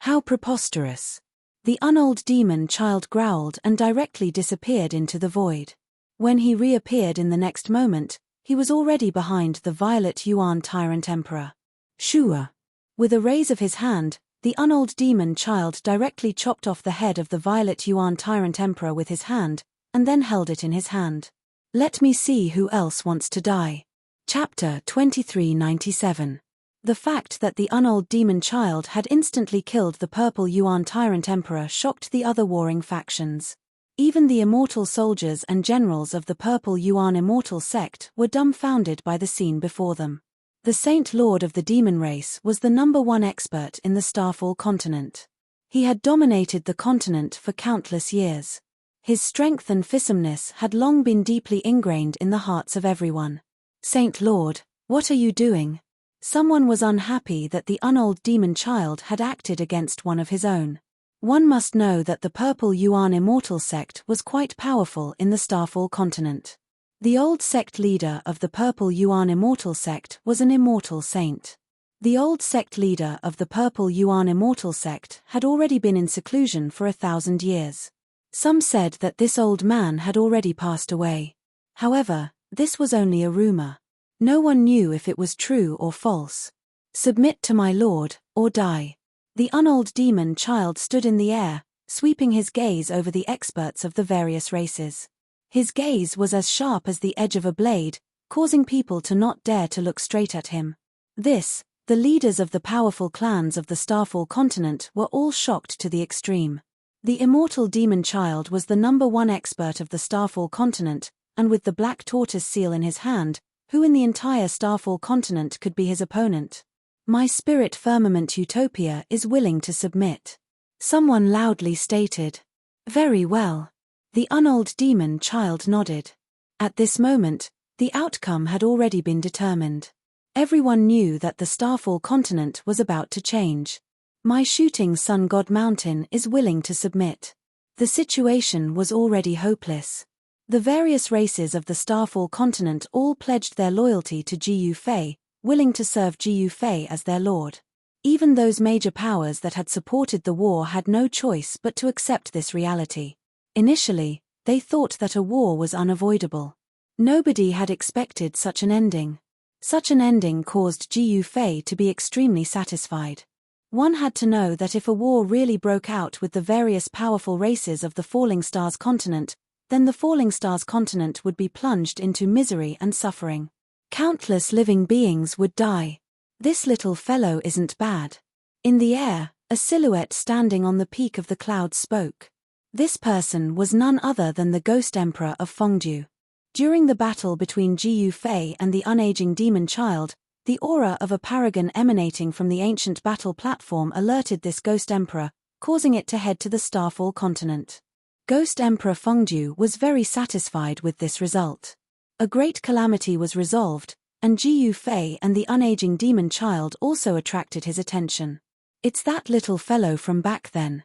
How preposterous. The unold demon child growled and directly disappeared into the void. When he reappeared in the next moment, he was already behind the Violet Yuan Tyrant Emperor. Shua! With a raise of his hand, the unold demon child directly chopped off the head of the Violet Yuan Tyrant Emperor with his hand, and then held it in his hand. Let me see who else wants to die. Chapter 2397. The fact that the unold demon child had instantly killed the purple Yuan Tyrant Emperor shocked the other warring factions. Even the immortal soldiers and generals of the purple Yuan Immortal Sect were dumbfounded by the scene before them. The Saint Lord of the demon race was the #1 expert in the Starfall continent. He had dominated the continent for countless years. His strength and fissomeness had long been deeply ingrained in the hearts of everyone. Saint Lord, what are you doing? Someone was unhappy that the unold demon child had acted against one of his own. One must know that the purple Yuan Immortal Sect was quite powerful in the Starfall continent. The old sect leader of the purple Yuan Immortal Sect was an immortal saint. The old sect leader of the purple Yuan Immortal Sect had already been in seclusion for 1,000 years. Some said that this old man had already passed away. However, this was only a rumor. No one knew if it was true or false. Submit to my lord, or die. The unold demon child stood in the air, sweeping his gaze over the experts of the various races. His gaze was as sharp as the edge of a blade, causing people to not dare to look straight at him. The leaders of the powerful clans of the Starfall continent were all shocked to the extreme. The immortal demon child was the #1 expert of the Starfall continent, and with the black tortoise seal in his hand, who in the entire Starfall continent could be his opponent? My spirit firmament utopia is willing to submit. Someone loudly stated. Very well. The unold demon child nodded. At this moment, the outcome had already been determined. Everyone knew that the Starfall continent was about to change. My shooting sun god mountain is willing to submit. The situation was already hopeless. The various races of the Starfall continent all pledged their loyalty to Ji Yufei, willing to serve Ji Yufei as their lord. Even those major powers that had supported the war had no choice but to accept this reality. Initially, They thought that a war was unavoidable. Nobody had expected such an ending. Such an ending caused Ji Yufei to be extremely satisfied. One had to know that if a war really broke out with the various powerful races of the Falling Stars continent, then the Falling Stars continent would be plunged into misery and suffering. Countless living beings would die. This little fellow isn't bad. In the air, a silhouette standing on the peak of the clouds spoke. This person was none other than the Ghost Emperor of Fengdu. During the battle between Ji Yufei and the unaging demon child, the aura of a paragon emanating from the ancient battle platform alerted this Ghost Emperor, causing it to head to the Starfall continent. Ghost Emperor Fengdu was very satisfied with this result. A great calamity was resolved, and Ji Yufei and the unaging demon child also attracted his attention. It's that little fellow from back then.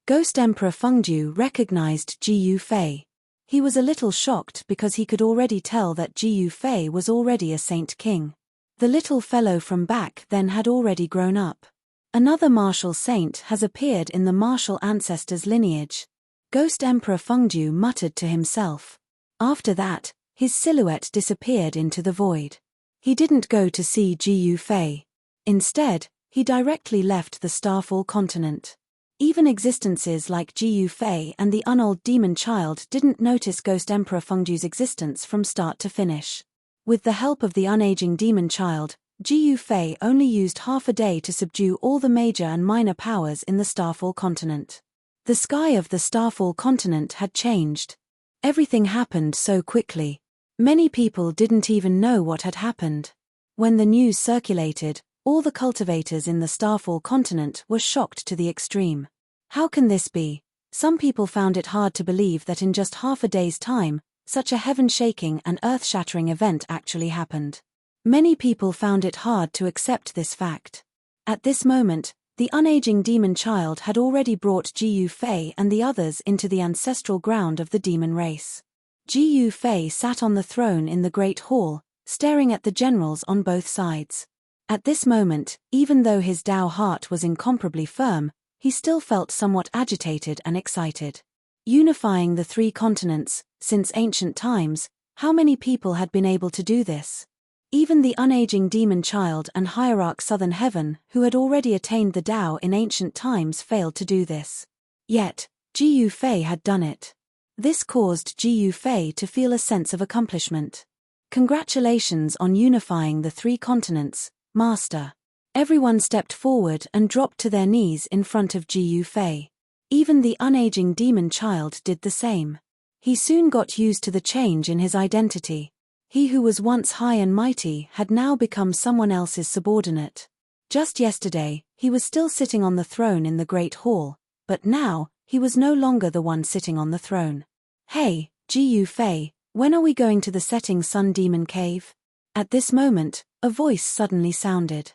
Ghost Emperor Fengdu recognized Ji Yufei. He was a little shocked because he could already tell that Ji Yufei was already a Saint King. The little fellow from back then had already grown up. Another martial saint has appeared in the martial ancestors' lineage. Ghost Emperor Fengdu muttered to himself. After that, his silhouette disappeared into the void. He didn't go to see Ji Yufei. Instead, he directly left the Starfall continent. Even existences like Ji Yufei and the unold demon child didn't notice Ghost Emperor Fengdu's existence from start to finish. With the help of the unaging demon child, Ji Yufei only used half a day to subdue all the major and minor powers in the Starfall continent. The sky of the Starfall continent had changed. Everything happened so quickly. Many people didn't even know what had happened. When the news circulated, all the cultivators in the Starfall continent were shocked to the extreme. How can this be? Some people found it hard to believe that in just half a day's time, such a heaven-shaking and earth-shattering event actually happened. Many people found it hard to accept this fact. At this moment, the unaging demon child had already brought Ji Yufei and the others into the ancestral ground of the demon race. Ji Yufei sat on the throne in the Great Hall, staring at the generals on both sides. At this moment, even though his Dao heart was incomparably firm, he still felt somewhat agitated and excited. Unifying the three continents, since ancient times, how many people had been able to do this? Even the unaging demon child and hierarch Southern Heaven, who had already attained the Dao in ancient times, failed to do this. Yet, Ji Yufei had done it. This caused Ji Yufei to feel a sense of accomplishment. Congratulations on unifying the three continents, Master. Everyone stepped forward and dropped to their knees in front of Ji Yufei. Even the unaging demon child did the same. He soon got used to the change in his identity. He who was once high and mighty had now become someone else's subordinate. Just yesterday, he was still sitting on the throne in the Great Hall, but now, he was no longer the one sitting on the throne. Hey, Ji Yufei, when are we going to the setting sun demon cave? At this moment, a voice suddenly sounded.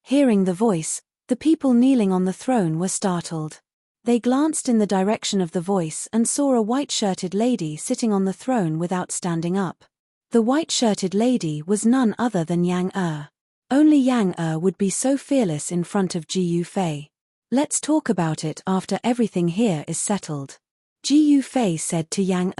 Hearing the voice, the people kneeling on the throne were startled. They glanced in the direction of the voice and saw a white-shirted lady sitting on the throne without standing up. The white-shirted lady was none other than Yang Only Yang would be so fearless in front of Ji Yufei. Let's talk about it after everything here is settled. Ji Yufei said to Yang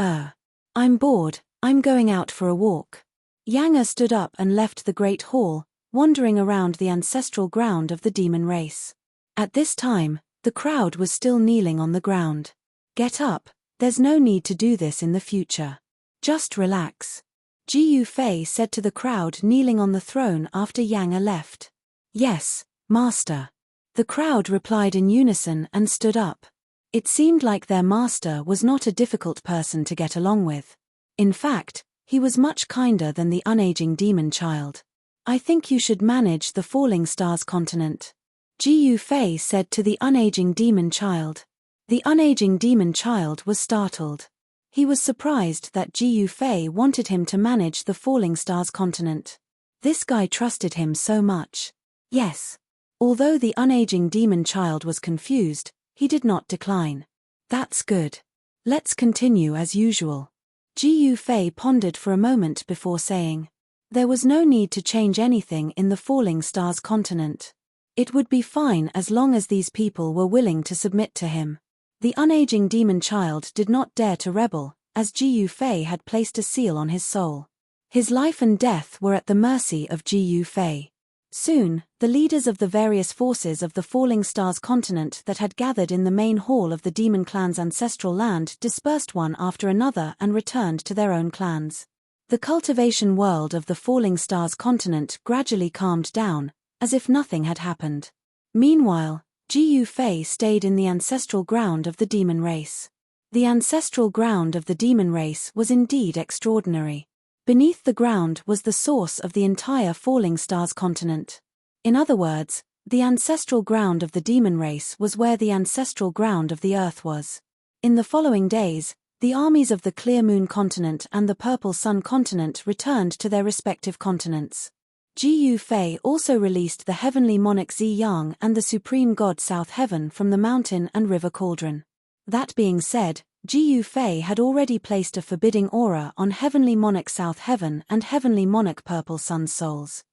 I'm bored, I'm going out for a walk. Yang stood up and left the Great Hall, wandering around the ancestral ground of the demon race. At this time, the crowd was still kneeling on the ground. Get up, there's no need to do this in the future. Just relax. Ji Yufei said to the crowd kneeling on the throne after Yang left. Yes, Master. The crowd replied in unison and stood up. It seemed like their master was not a difficult person to get along with. In fact, he was much kinder than the unaging demon child. I think you should manage the Falling Stars continent. Ji Yufei said to the unaging demon child. The unaging demon child was startled. He was surprised that Ji Yufei wanted him to manage the Falling Stars continent. This guy trusted him so much. Yes. Although the unaging demon child was confused, he did not decline. That's good. Let's continue as usual. Ji Yufei pondered for a moment before saying. There was no need to change anything in the Falling Stars continent. It would be fine as long as these people were willing to submit to him. The unaging demon child did not dare to rebel, as Gu Fei had placed a seal on his soul. His life and death were at the mercy of Gu Fei. Soon, the leaders of the various forces of the Falling Stars continent that had gathered in the main hall of the demon clan's ancestral land dispersed one after another and returned to their own clans. The cultivation world of the Falling Stars continent gradually calmed down, as if nothing had happened. Meanwhile, Gu Fei stayed in the ancestral ground of the demon race. The ancestral ground of the demon race was indeed extraordinary. Beneath the ground was the source of the entire Falling Stars continent. In other words, the ancestral ground of the demon race was where the ancestral ground of the earth was. In the following days, the armies of the Clear Moon continent and the Purple Sun continent returned to their respective continents. Gu Fei also released the heavenly monarch Zi Yang and the supreme god South Heaven from the mountain and river cauldron. That being said, Gu Fei had already placed a forbidding aura on heavenly monarch South Heaven and heavenly monarch Purple Sun's souls.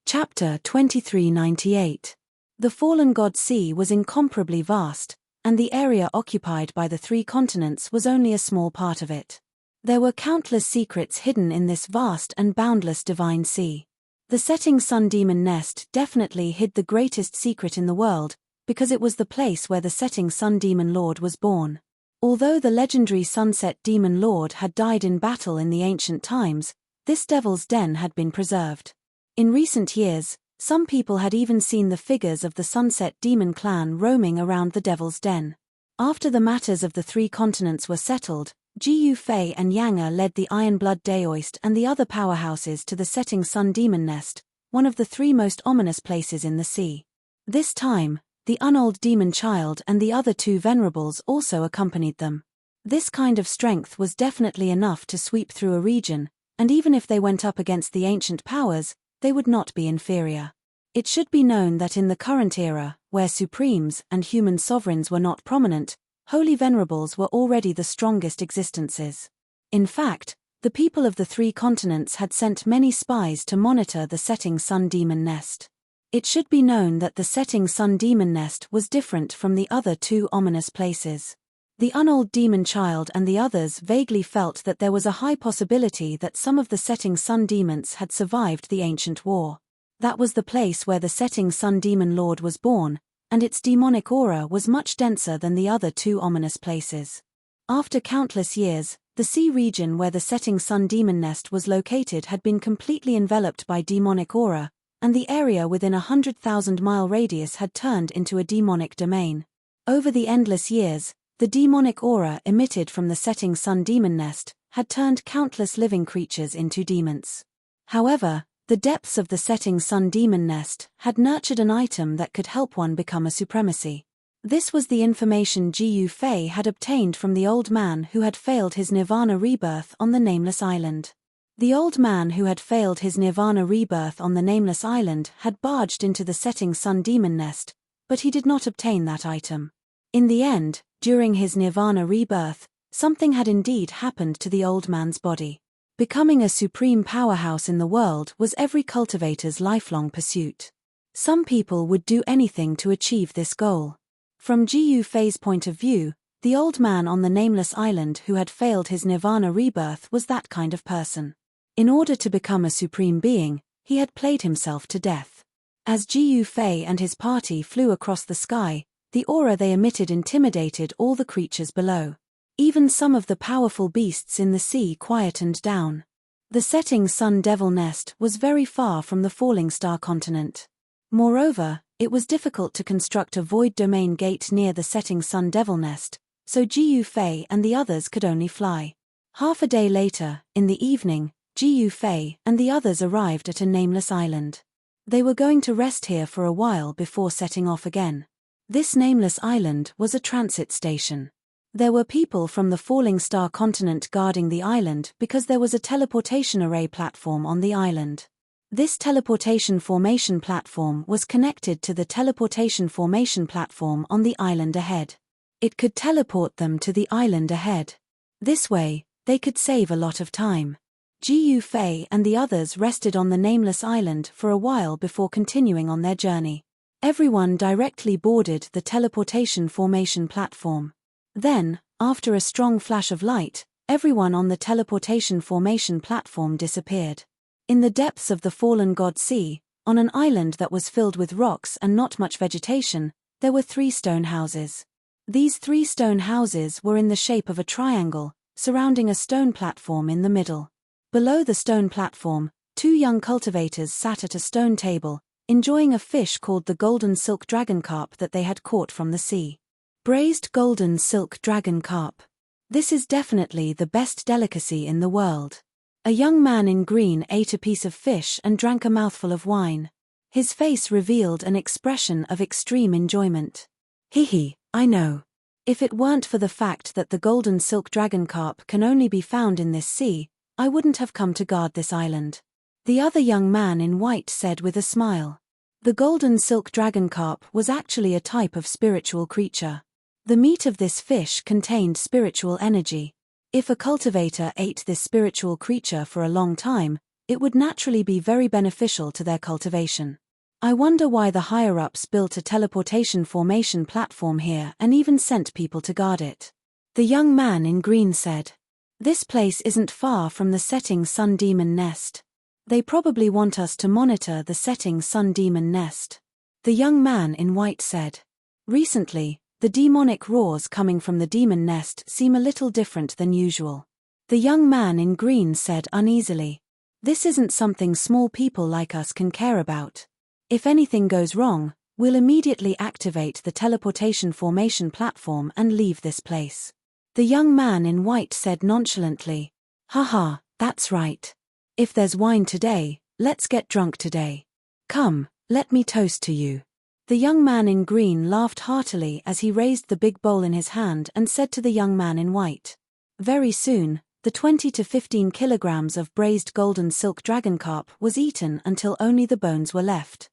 Chapter 2398. The fallen god sea was incomparably vast, and the area occupied by the three continents was only a small part of it. There were countless secrets hidden in this vast and boundless divine sea. The setting sun demon nest definitely hid the greatest secret in the world, because it was the place where the setting sun demon lord was born. Although the legendary sunset demon lord had died in battle in the ancient times, this devil's den had been preserved. In recent years, some people had even seen the figures of the sunset demon clan roaming around the devil's den. After the matters of the three continents were settled, Gu Fei and Yang led the Ironblood Daoist and the other powerhouses to the setting sun demon nest, one of the three most ominous places in the sea. This time, the unold demon child and the other two venerables also accompanied them. This kind of strength was definitely enough to sweep through a region, and even if they went up against the ancient powers, they would not be inferior. It should be known that in the current era, where supremes and human sovereigns were not prominent, holy venerables were already the strongest existences. In fact, the people of the three continents had sent many spies to monitor the setting sun demon nest. It should be known that the setting sun demon nest was different from the other two ominous places. The unold demon child and the others vaguely felt that there was a high possibility that some of the setting sun demons had survived the ancient war. That was the place where the setting sun demon lord was born, and its demonic aura was much denser than the other two ominous places. After countless years, the sea region where the setting sun demon nest was located had been completely enveloped by demonic aura, and the area within a 100,000-mile radius had turned into a demonic domain. Over the endless years, the demonic aura emitted from the setting sun demon nest had turned countless living creatures into demons. However, the depths of the setting sun demon nest had nurtured an item that could help one become a supremacy. This was the information Gu Fei had obtained from the old man who had failed his nirvana rebirth on the Nameless Island. The old man who had failed his nirvana rebirth on the Nameless Island had barged into the setting sun demon nest, but he did not obtain that item. In the end, during his nirvana rebirth, something had indeed happened to the old man's body. Becoming a supreme powerhouse in the world was every cultivator's lifelong pursuit. Some people would do anything to achieve this goal. From Gu Fei's point of view, the old man on the Nameless Island who had failed his nirvana rebirth was that kind of person. In order to become a supreme being, he had played himself to death. As Gu Fei and his party flew across the sky, the aura they emitted intimidated all the creatures below. Even some of the powerful beasts in the sea quietened down. The setting sun devil nest was very far from the falling star continent. Moreover, it was difficult to construct a void domain gate near the setting sun devil nest, so Gu Fei and the others could only fly. Half a day later, in the evening, Gu Fei and the others arrived at a nameless island. They were going to rest here for a while before setting off again. This nameless island was a transit station. There were people from the Falling Star continent guarding the island because there was a teleportation array platform on the island. This teleportation formation platform was connected to the teleportation formation platform on the island ahead. It could teleport them to the island ahead. This way, they could save a lot of time. Gu Fei and the others rested on the nameless island for a while before continuing on their journey. Everyone directly boarded the teleportation formation platform. Then, after a strong flash of light, everyone on the teleportation formation platform disappeared. In the depths of the fallen god sea, on an island that was filled with rocks and not much vegetation, there were 3 stone houses. These 3 stone houses were in the shape of a triangle, surrounding a stone platform in the middle. Below the stone platform, 2 young cultivators sat at a stone table, enjoying a fish called the golden silk dragon carp that they had caught from the sea. Braised golden silk dragon carp. This is definitely the best delicacy in the world. A young man in green ate a piece of fish and drank a mouthful of wine. His face revealed an expression of extreme enjoyment. Hee, I know. If it weren't for the fact that the golden silk dragon carp can only be found in this sea, I wouldn't have come to guard this island. The other young man in white said with a smile. The golden silk dragon carp was actually a type of spiritual creature. The meat of this fish contained spiritual energy. If a cultivator ate this spiritual creature for a long time, it would naturally be very beneficial to their cultivation. I wonder why the higher-ups built a teleportation formation platform here and even sent people to guard it. The young man in green said. This place isn't far from the setting sun demon nest. They probably want us to monitor the setting sun demon nest. The young man in white said. Recently, the demonic roars coming from the demon nest seem a little different than usual. The young man in green said uneasily. This isn't something small people like us can care about. If anything goes wrong, we'll immediately activate the teleportation formation platform and leave this place. The young man in white said nonchalantly. Haha, that's right. If there's wine today, let's get drunk today. Come, let me toast to you. The young man in green laughed heartily as he raised the big bowl in his hand and said to the young man in white. Very soon, the 20 to 15 kilograms of braised golden silk dragon carp was eaten until only the bones were left.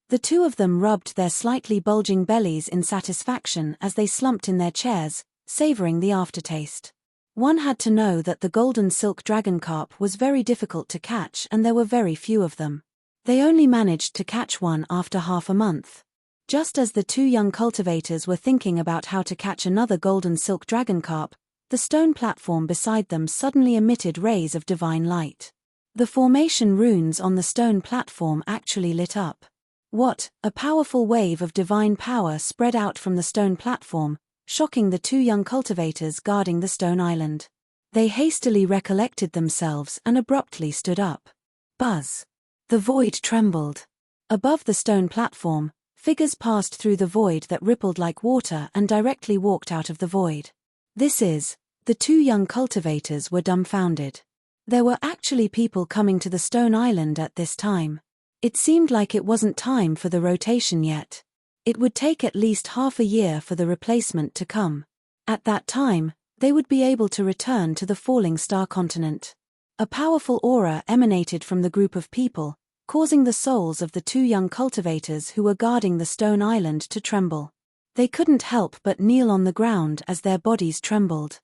The 2 of them rubbed their slightly bulging bellies in satisfaction as they slumped in their chairs, savoring the aftertaste. One had to know that the golden silk dragon carp was very difficult to catch and there were very few of them. They only managed to catch one after half a month. Just as the 2 young cultivators were thinking about how to catch another golden silk dragon carp, the stone platform beside them suddenly emitted rays of divine light. The formation runes on the stone platform actually lit up. What, a powerful wave of divine power spread out from the stone platform, shocking the 2 young cultivators guarding the stone island. They hastily recollected themselves and abruptly stood up. Buzz. The void trembled. Above the stone platform, figures passed through the void that rippled like water and directly walked out of the void. The 2 young cultivators were dumbfounded. There were actually people coming to the stone island at this time. It seemed like it wasn't time for the rotation yet. It would take at least half a year for the replacement to come. At that time, they would be able to return to the falling star continent. A powerful aura emanated from the group of people, causing the souls of the 2 young cultivators who were guarding the stone island to tremble. They couldn't help but kneel on the ground as their bodies trembled.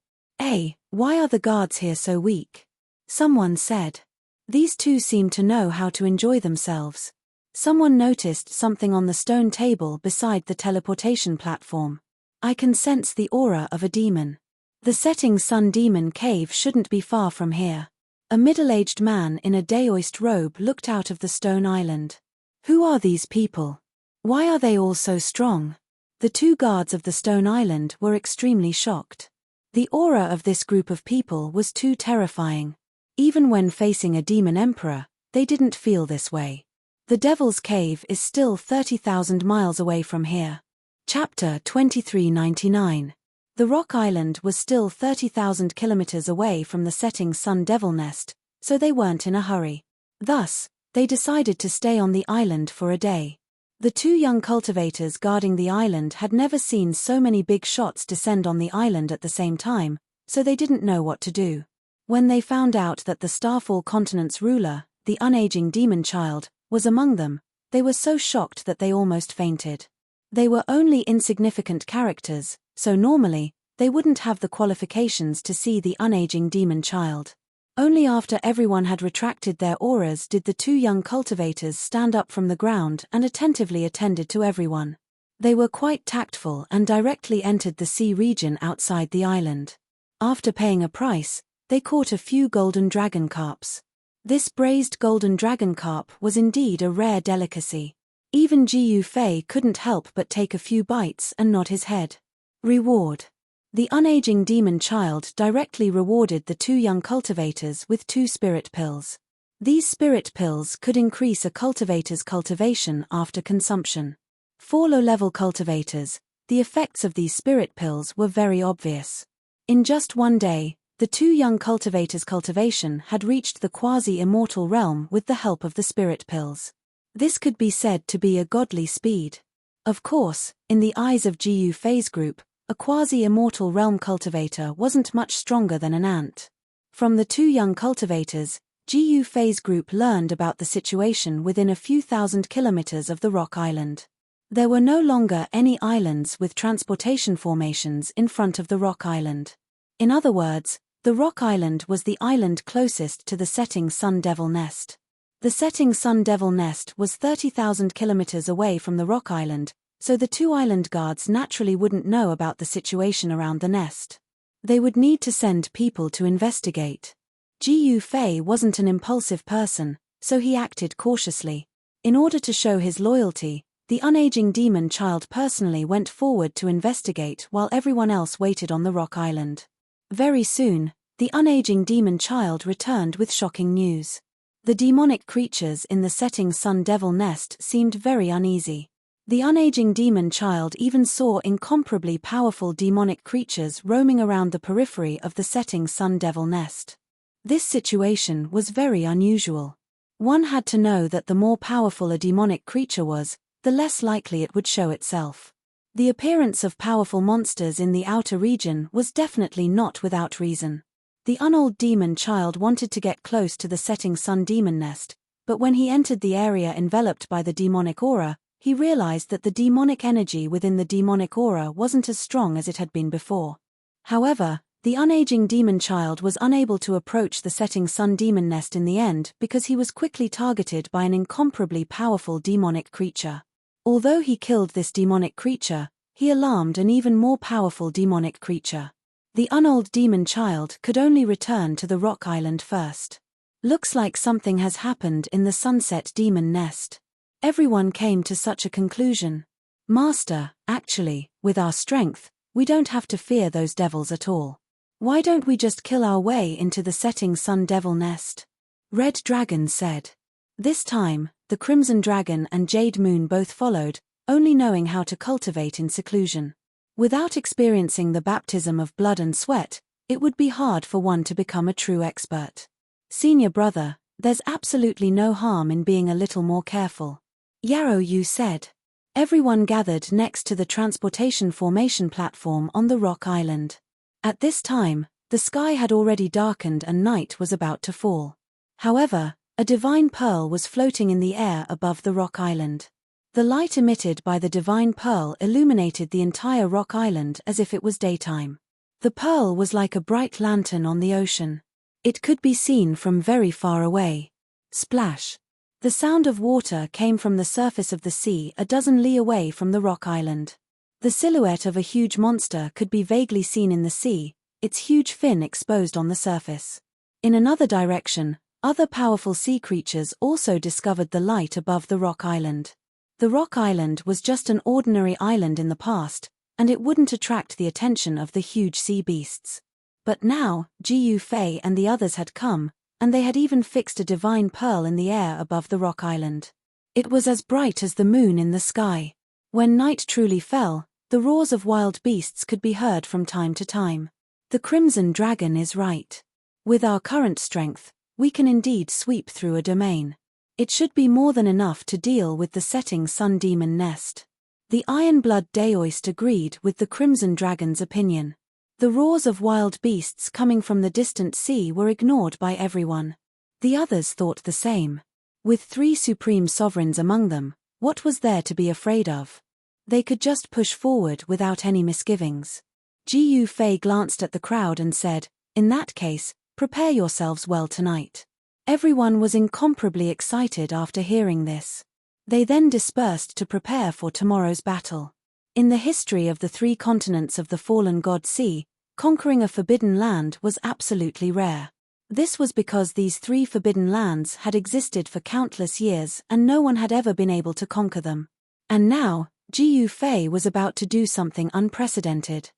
Why are the guards here so weak? Someone said. These 2 seem to know how to enjoy themselves. Someone noticed something on the stone table beside the teleportation platform. I can sense the aura of a demon. The setting sun demon cave shouldn't be far from here. A middle-aged man in a daoist robe looked out of the stone island. Who are these people? Why are they all so strong? The 2 guards of the stone island were extremely shocked. The aura of this group of people was too terrifying. Even when facing a demon emperor, they didn't feel this way. The Devil's Cave is still 30,000 miles away from here. Chapter 2399. The Rock Island was still 30,000 kilometers away from the setting sun devil nest, so they weren't in a hurry. Thus, they decided to stay on the island for a day. The 2 young cultivators guarding the island had never seen so many big shots descend on the island at the same time, so they didn't know what to do. When they found out that the Starfall continent's ruler, the unaging demon child, was among them, they were so shocked that they almost fainted. They were only insignificant characters, so normally, they wouldn't have the qualifications to see the unaging demon child. Only after everyone had retracted their auras did the 2 young cultivators stand up from the ground and attentively attended to everyone. They were quite tactful and directly entered the sea region outside the island. After paying a price, they caught a few golden dragon carps. This braised golden dragon carp was indeed a rare delicacy. Even Jiu Fei couldn't help but take a few bites and nod his head. Reward. The unaging demon child directly rewarded the two young cultivators with 2 spirit pills. These spirit pills could increase a cultivator's cultivation after consumption. For low-level cultivators, the effects of these spirit pills were very obvious. In just one day, the 2 young cultivators' cultivation had reached the quasi-immortal realm with the help of the spirit pills. This could be said to be a godly speed. Of course, in the eyes of Jiu Fei's group, a quasi-immortal realm cultivator wasn't much stronger than an ant. From the 2 young cultivators, Jiu Fei's group learned about the situation within a few thousand kilometers of the rock island. There were no longer any islands with transportation formations in front of the rock island. In other words, the rock island was the island closest to the setting sun devil nest. The setting sun devil nest was 30,000 kilometers away from the rock island, so the 2 island guards naturally wouldn't know about the situation around the nest. They would need to send people to investigate. Jiu Fei wasn't an impulsive person, so he acted cautiously. In order to show his loyalty, the unaging demon child personally went forward to investigate while everyone else waited on the rock island. Very soon, the unaging demon child returned with shocking news. The demonic creatures in the setting sun devil nest seemed very uneasy. The unaging demon child even saw incomparably powerful demonic creatures roaming around the periphery of the setting sun devil nest. This situation was very unusual. One had to know that the more powerful a demonic creature was, the less likely it would show itself. The appearance of powerful monsters in the outer region was definitely not without reason. The unold demon child wanted to get close to the setting sun demon nest, but when he entered the area enveloped by the demonic aura, he realized that the demonic energy within the demonic aura wasn't as strong as it had been before. However, the unaging demon child was unable to approach the setting sun demon nest in the end because he was quickly targeted by an incomparably powerful demonic creature. Although he killed this demonic creature, he alarmed an even more powerful demonic creature. The unold demon child could only return to the rock island first. Looks like something has happened in the sunset demon nest. Everyone came to such a conclusion. Master, actually, with our strength, we don't have to fear those devils at all. Why don't we just kill our way into the setting sun devil nest? Red Dragon said. This time, the Crimson Dragon and Jade Moon both followed, only knowing how to cultivate in seclusion. Without experiencing the baptism of blood and sweat, it would be hard for one to become a true expert. Senior brother, there's absolutely no harm in being a little more careful. Yarrow Yu said. Everyone gathered next to the transportation formation platform on the rock island. At this time, the sky had already darkened and night was about to fall. However, a divine pearl was floating in the air above the rock island. The light emitted by the divine pearl illuminated the entire rock island as if it was daytime. The pearl was like a bright lantern on the ocean. It could be seen from very far away. Splash. The sound of water came from the surface of the sea a dozen li away from the rock island. The silhouette of a huge monster could be vaguely seen in the sea, its huge fin exposed on the surface. In another direction, other powerful sea creatures also discovered the light above the rock island. The rock island was just an ordinary island in the past, and it wouldn't attract the attention of the huge sea beasts. But now, Jiu Fei and the others had come, and they had even fixed a divine pearl in the air above the rock island. It was as bright as the moon in the sky. When night truly fell, the roars of wild beasts could be heard from time to time. The Crimson Dragon is right. With our current strength, we can indeed sweep through a domain. It should be more than enough to deal with the setting sun demon nest. The Ironblood Daoist agreed with the Crimson Dragon's opinion. The roars of wild beasts coming from the distant sea were ignored by everyone. The others thought the same. With 3 supreme sovereigns among them, what was there to be afraid of? They could just push forward without any misgivings. Jiu Fei glanced at the crowd and said, "In that case, prepare yourselves well tonight." Everyone was incomparably excited after hearing this. They then dispersed to prepare for tomorrow's battle. In the history of the 3 continents of the fallen god sea, conquering a forbidden land was absolutely rare. This was because these 3 forbidden lands had existed for countless years and no one had ever been able to conquer them. And now, Jiu Fei was about to do something unprecedented.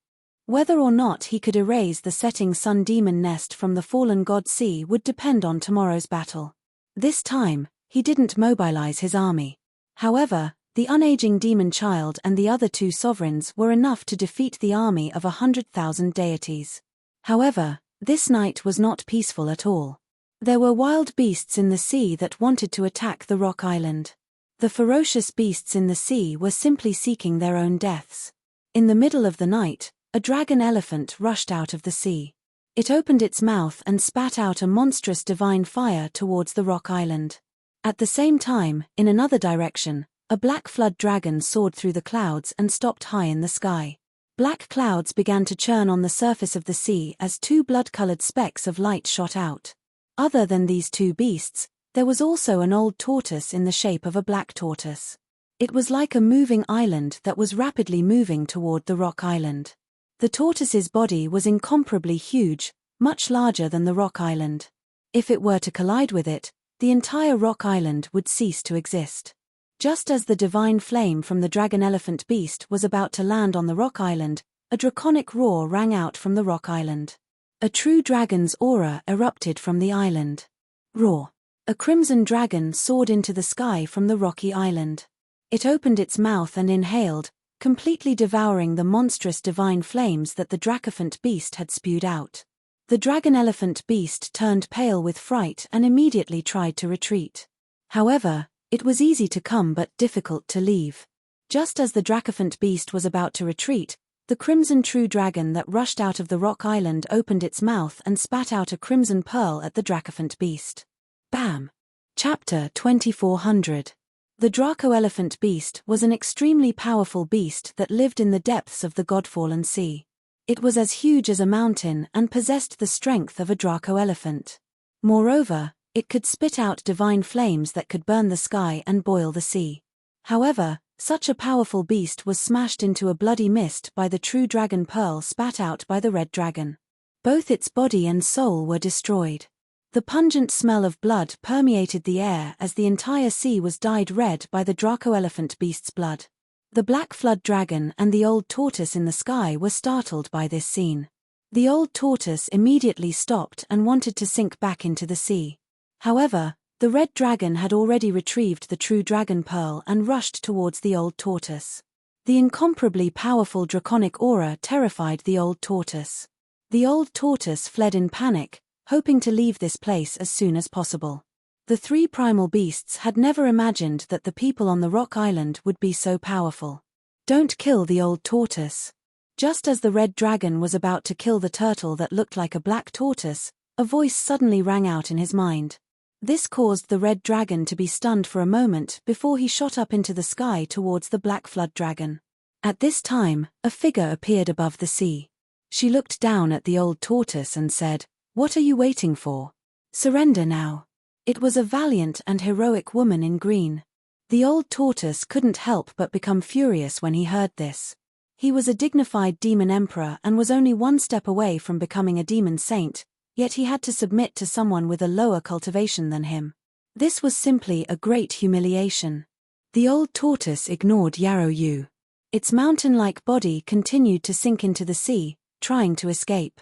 Whether or not he could erase the setting sun demon nest from the fallen god sea would depend on tomorrow's battle. This time, he didn't mobilize his army. However, the unaging demon child and the other 2 sovereigns were enough to defeat the army of 100,000 deities. However, this night was not peaceful at all. There were wild beasts in the sea that wanted to attack the rock island. The ferocious beasts in the sea were simply seeking their own deaths. In the middle of the night, a dragon elephant rushed out of the sea. It opened its mouth and spat out a monstrous divine fire towards the rock island. At the same time, in another direction, a black flood dragon soared through the clouds and stopped high in the sky. Black clouds began to churn on the surface of the sea as 2 blood-colored specks of light shot out. Other than these 2 beasts, there was also an old tortoise in the shape of a black tortoise. It was like a moving island that was rapidly moving toward the rock island. The tortoise's body was incomparably huge, much larger than the rock island. If it were to collide with it, the entire rock island would cease to exist. Just as the divine flame from the dragon elephant beast was about to land on the rock island, a draconic roar rang out from the rock island. A true dragon's aura erupted from the island. Roar. A crimson dragon soared into the sky from the rocky island. It opened its mouth and inhaled, completely devouring the monstrous divine flames that the dracophant beast had spewed out. The dragon elephant beast turned pale with fright and immediately tried to retreat. However, it was easy to come but difficult to leave. Just as the dracophant beast was about to retreat, the crimson true dragon that rushed out of the rock island opened its mouth and spat out a crimson pearl at the dracophant beast. Bam! Chapter 2400. The Draco-elephant beast was an extremely powerful beast that lived in the depths of the god-fallen sea. It was as huge as a mountain and possessed the strength of a Draco-elephant. Moreover, it could spit out divine flames that could burn the sky and boil the sea. However, such a powerful beast was smashed into a bloody mist by the true dragon pearl spat out by the red dragon. Both its body and soul were destroyed. The pungent smell of blood permeated the air as the entire sea was dyed red by the Draco-elephant beast's blood. The black flood dragon and the old tortoise in the sky were startled by this scene. The old tortoise immediately stopped and wanted to sink back into the sea. However, the red dragon had already retrieved the true dragon pearl and rushed towards the old tortoise. The incomparably powerful draconic aura terrified the old tortoise. The old tortoise fled in panic, hoping to leave this place as soon as possible. The 3 primal beasts had never imagined that the people on the rock island would be so powerful. Don't kill the old tortoise. Just as the red dragon was about to kill the turtle that looked like a black tortoise, a voice suddenly rang out in his mind. This caused the red dragon to be stunned for a moment before he shot up into the sky towards the black flood dragon. At this time, a figure appeared above the sea. She looked down at the old tortoise and said, "What are you waiting for? Surrender now." It was a valiant and heroic woman in green. The old tortoise couldn't help but become furious when he heard this. He was a dignified demon emperor and was only 1 step away from becoming a demon saint, yet he had to submit to someone with a lower cultivation than him. This was simply a great humiliation. The old tortoise ignored Yarrow Yu. Its mountain-like body continued to sink into the sea, trying to escape.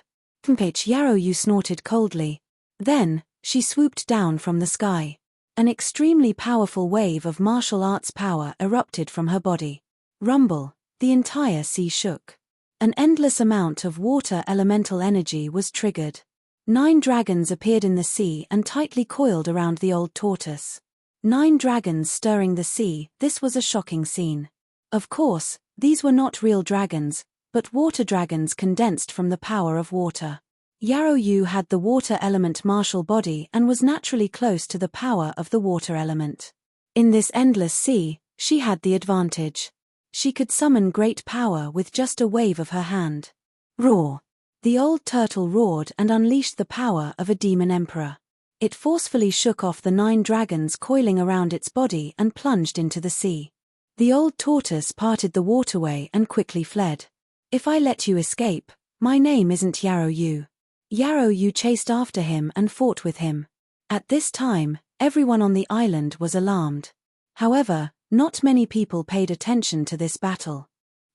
Yarrow Yu snorted coldly. Then, she swooped down from the sky. An extremely powerful wave of martial arts power erupted from her body. Rumble, the entire sea shook. An endless amount of water elemental energy was triggered. 9 dragons appeared in the sea and tightly coiled around the old tortoise. 9 dragons stirring the sea, this was a shocking scene. Of course, these were not real dragons, but water dragons condensed from the power of water. Yarrow Yu had the water element martial body and was naturally close to the power of the water element. In this endless sea, she had the advantage. She could summon great power with just a wave of her hand. Roar! The old turtle roared and unleashed the power of a demon emperor. It forcefully shook off the 9 dragons coiling around its body and plunged into the sea. The old tortoise parted the waterway and quickly fled. If I let you escape, my name isn't Yarrow Yu. Yarrow Yu chased after him and fought with him. At this time, everyone on the island was alarmed. However, not many people paid attention to this battle.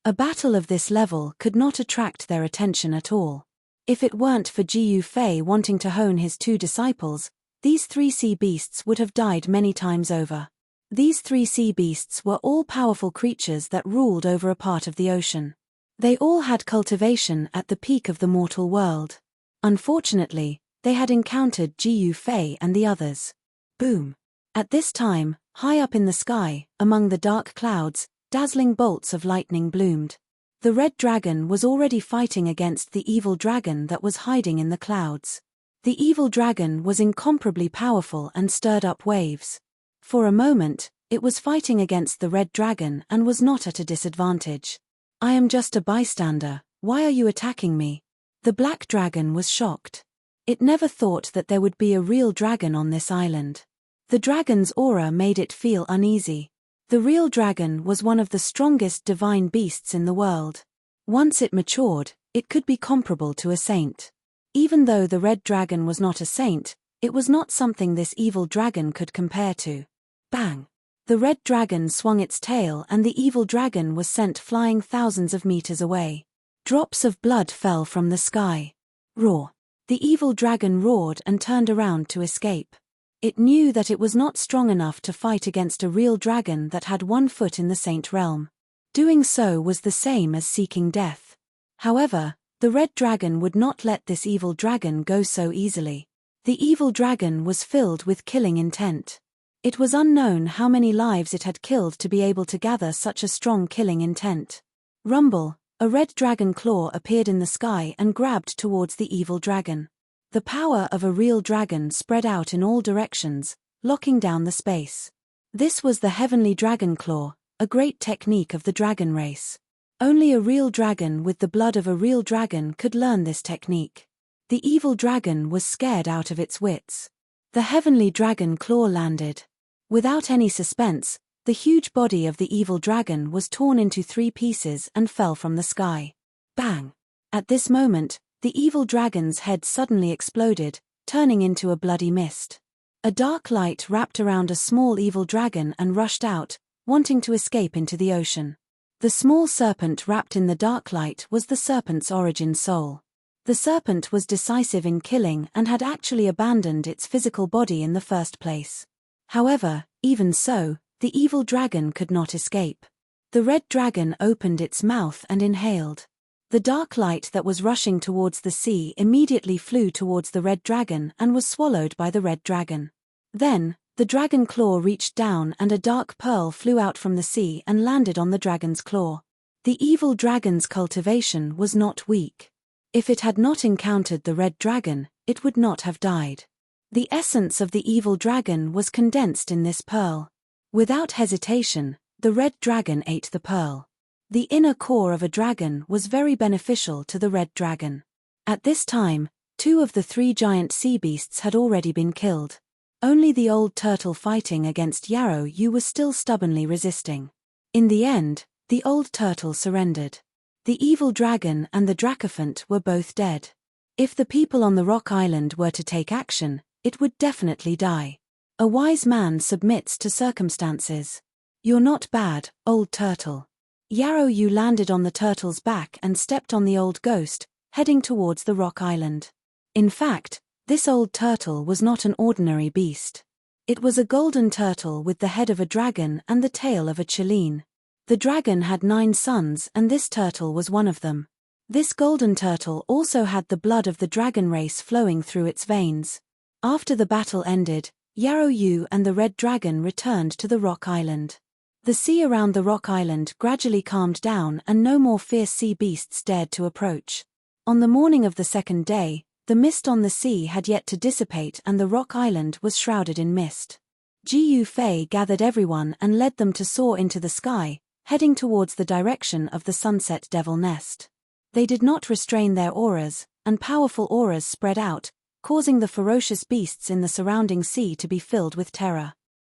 A battle of this level could not attract their attention at all. If it weren't for Jiu Fei wanting to hone his 2 disciples, these 3 sea beasts would have died many times over. These 3 sea beasts were all powerful creatures that ruled over a part of the ocean. They all had cultivation at the peak of the mortal world. Unfortunately, they had encountered Jiu Fei and the others. Boom! At this time, high up in the sky, among the dark clouds, dazzling bolts of lightning bloomed. The red dragon was already fighting against the evil dragon that was hiding in the clouds. The evil dragon was incomparably powerful and stirred up waves. For a moment, it was fighting against the red dragon and was not at a disadvantage. I am just a bystander, why are you attacking me? The black dragon was shocked. It never thought that there would be a real dragon on this island. The dragon's aura made it feel uneasy. The real dragon was one of the strongest divine beasts in the world. Once it matured, it could be comparable to a saint. Even though the red dragon was not a saint, it was not something this evil dragon could compare to. Bang! The red dragon swung its tail and the evil dragon was sent flying thousands of meters away. Drops of blood fell from the sky. Roar! The evil dragon roared and turned around to escape. It knew that it was not strong enough to fight against a real dragon that had 1 foot in the saint realm. Doing so was the same as seeking death. However, the red dragon would not let this evil dragon go so easily. The evil dragon was filled with killing intent. It was unknown how many lives it had killed to be able to gather such a strong killing intent. Rumble! A red dragon claw appeared in the sky and grabbed towards the evil dragon. The power of a real dragon spread out in all directions, locking down the space. This was the heavenly dragon claw, a great technique of the dragon race. Only a real dragon with the blood of a real dragon could learn this technique. The evil dragon was scared out of its wits. The heavenly dragon claw landed. Without any suspense, the huge body of the evil dragon was torn into 3 pieces and fell from the sky. Bang! At this moment, the evil dragon's head suddenly exploded, turning into a bloody mist. A dark light wrapped around a small evil dragon and rushed out, wanting to escape into the ocean. The small serpent wrapped in the dark light was the serpent's origin soul. The serpent was decisive in killing and had actually abandoned its physical body in the first place. However, even so, the evil dragon could not escape. The red dragon opened its mouth and inhaled. The dark light that was rushing towards the sea immediately flew towards the red dragon and was swallowed by the red dragon. Then, the dragon claw reached down and a dark pearl flew out from the sea and landed on the dragon's claw. The evil dragon's cultivation was not weak. If it had not encountered the red dragon, it would not have died. The essence of the evil dragon was condensed in this pearl. Without hesitation, the red dragon ate the pearl. The inner core of a dragon was very beneficial to the red dragon. At this time, 2 of the 3 giant sea beasts had already been killed. Only the old turtle fighting against Yarrow Yu was still stubbornly resisting. In the end, the old turtle surrendered. The evil dragon and the dracophant were both dead. If the people on the rock island were to take action, it would definitely die. A wise man submits to circumstances. You're not bad, old turtle. Yarrow Yu landed on the turtle's back and stepped on the old ghost, heading towards the rock island. In fact, this old turtle was not an ordinary beast. It was a golden turtle with the head of a dragon and the tail of a chileen. The dragon had 9 sons and this turtle was one of them. This golden turtle also had the blood of the dragon race flowing through its veins. After the battle ended, Yarrow Yu and the red dragon returned to the rock island. The sea around the rock island gradually calmed down and no more fierce sea beasts dared to approach. On the morning of the 2nd day, the mist on the sea had yet to dissipate and the rock island was shrouded in mist. Jiu Fei gathered everyone and led them to soar into the sky, heading towards the direction of the sunset devil nest. They did not restrain their auras, and powerful auras spread out, causing the ferocious beasts in the surrounding sea to be filled with terror.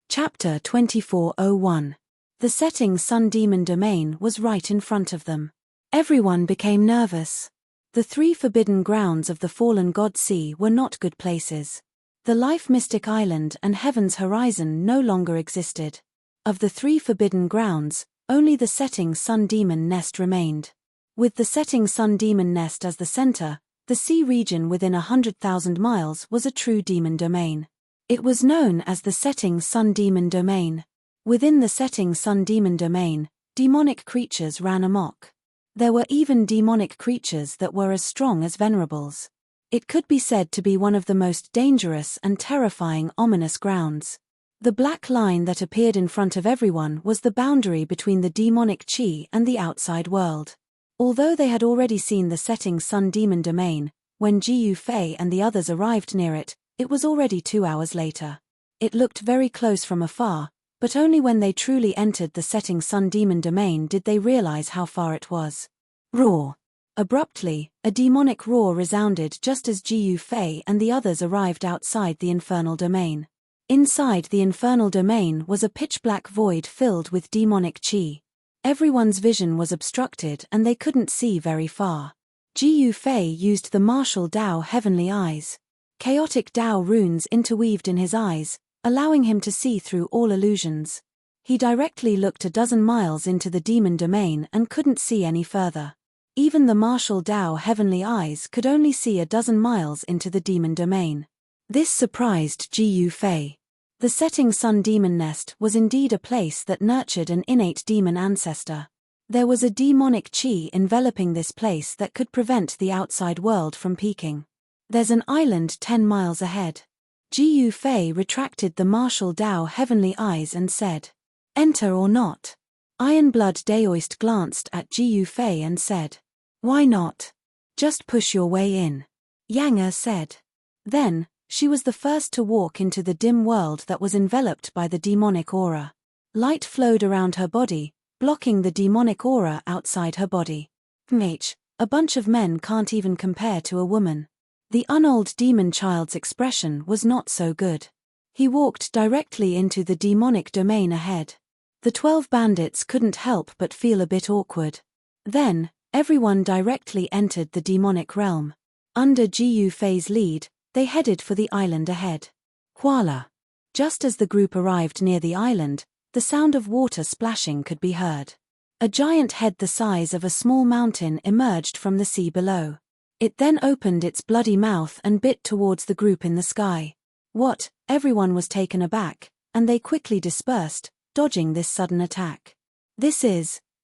Chapter 24:01 The setting sun demon domain was right in front of them. Everyone became nervous. The 3 forbidden grounds of the fallen god sea were not good places. The life mystic island and heaven's horizon no longer existed. Of the 3 forbidden grounds, only the setting sun demon nest remained. With the setting sun demon nest as the center, the sea region within 100,000 miles was a true demon domain. It was known as the setting sun demon domain. Within the setting sun demon domain, demonic creatures ran amok. There were even demonic creatures that were as strong as venerables. It could be said to be one of the most dangerous and terrifying ominous grounds. The black line that appeared in front of everyone was the boundary between the demonic chi and the outside world. Although they had already seen the setting sun demon domain, when Jiu Fei and the others arrived near it, it was already 2 hours later. It looked very close from afar, but only when they truly entered the setting sun demon domain did they realize how far it was. Roar! Abruptly, a demonic roar resounded just as Jiu Fei and the others arrived outside the infernal domain. Inside the infernal domain was a pitch-black void filled with demonic chi. Everyone's vision was obstructed and they couldn't see very far. Jiu Fei used the martial Dao heavenly eyes. Chaotic Dao runes interweaved in his eyes, allowing him to see through all illusions. He directly looked a dozen miles into the demon domain and couldn't see any further. Even the martial Dao heavenly eyes could only see a dozen miles into the demon domain. This surprised Jiu Fei. The setting sun demon nest was indeed a place that nurtured an innate demon ancestor. There was a demonic chi enveloping this place that could prevent the outside world from peeking. There's an island 10 miles ahead. Jiu Fei retracted the martial Dao heavenly eyes and said, "Enter or not?" Ironblood Daoist glanced at Jiu Fei and said, "Why not? Just push your way in," Yang said. Then, she was the first to walk into the dim world that was enveloped by the demonic aura. Light flowed around her body, blocking the demonic aura outside her body. A bunch of men can't even compare to a woman. The unold demon child's expression was not so good. He walked directly into the demonic domain ahead. The 12 bandits couldn't help but feel a bit awkward. Then, everyone directly entered the demonic realm. Under Jiu Fei's lead, they headed for the island ahead. Voila! Just as the group arrived near the island, the sound of water splashing could be heard. A giant head the size of a small mountain emerged from the sea below. It then opened its bloody mouth and bit towards the group in the sky. What? Everyone was taken aback, and they quickly dispersed, dodging this sudden attack.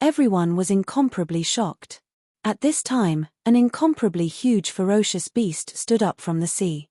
Everyone was incomparably shocked. At this time, an incomparably huge ferocious beast stood up from the sea.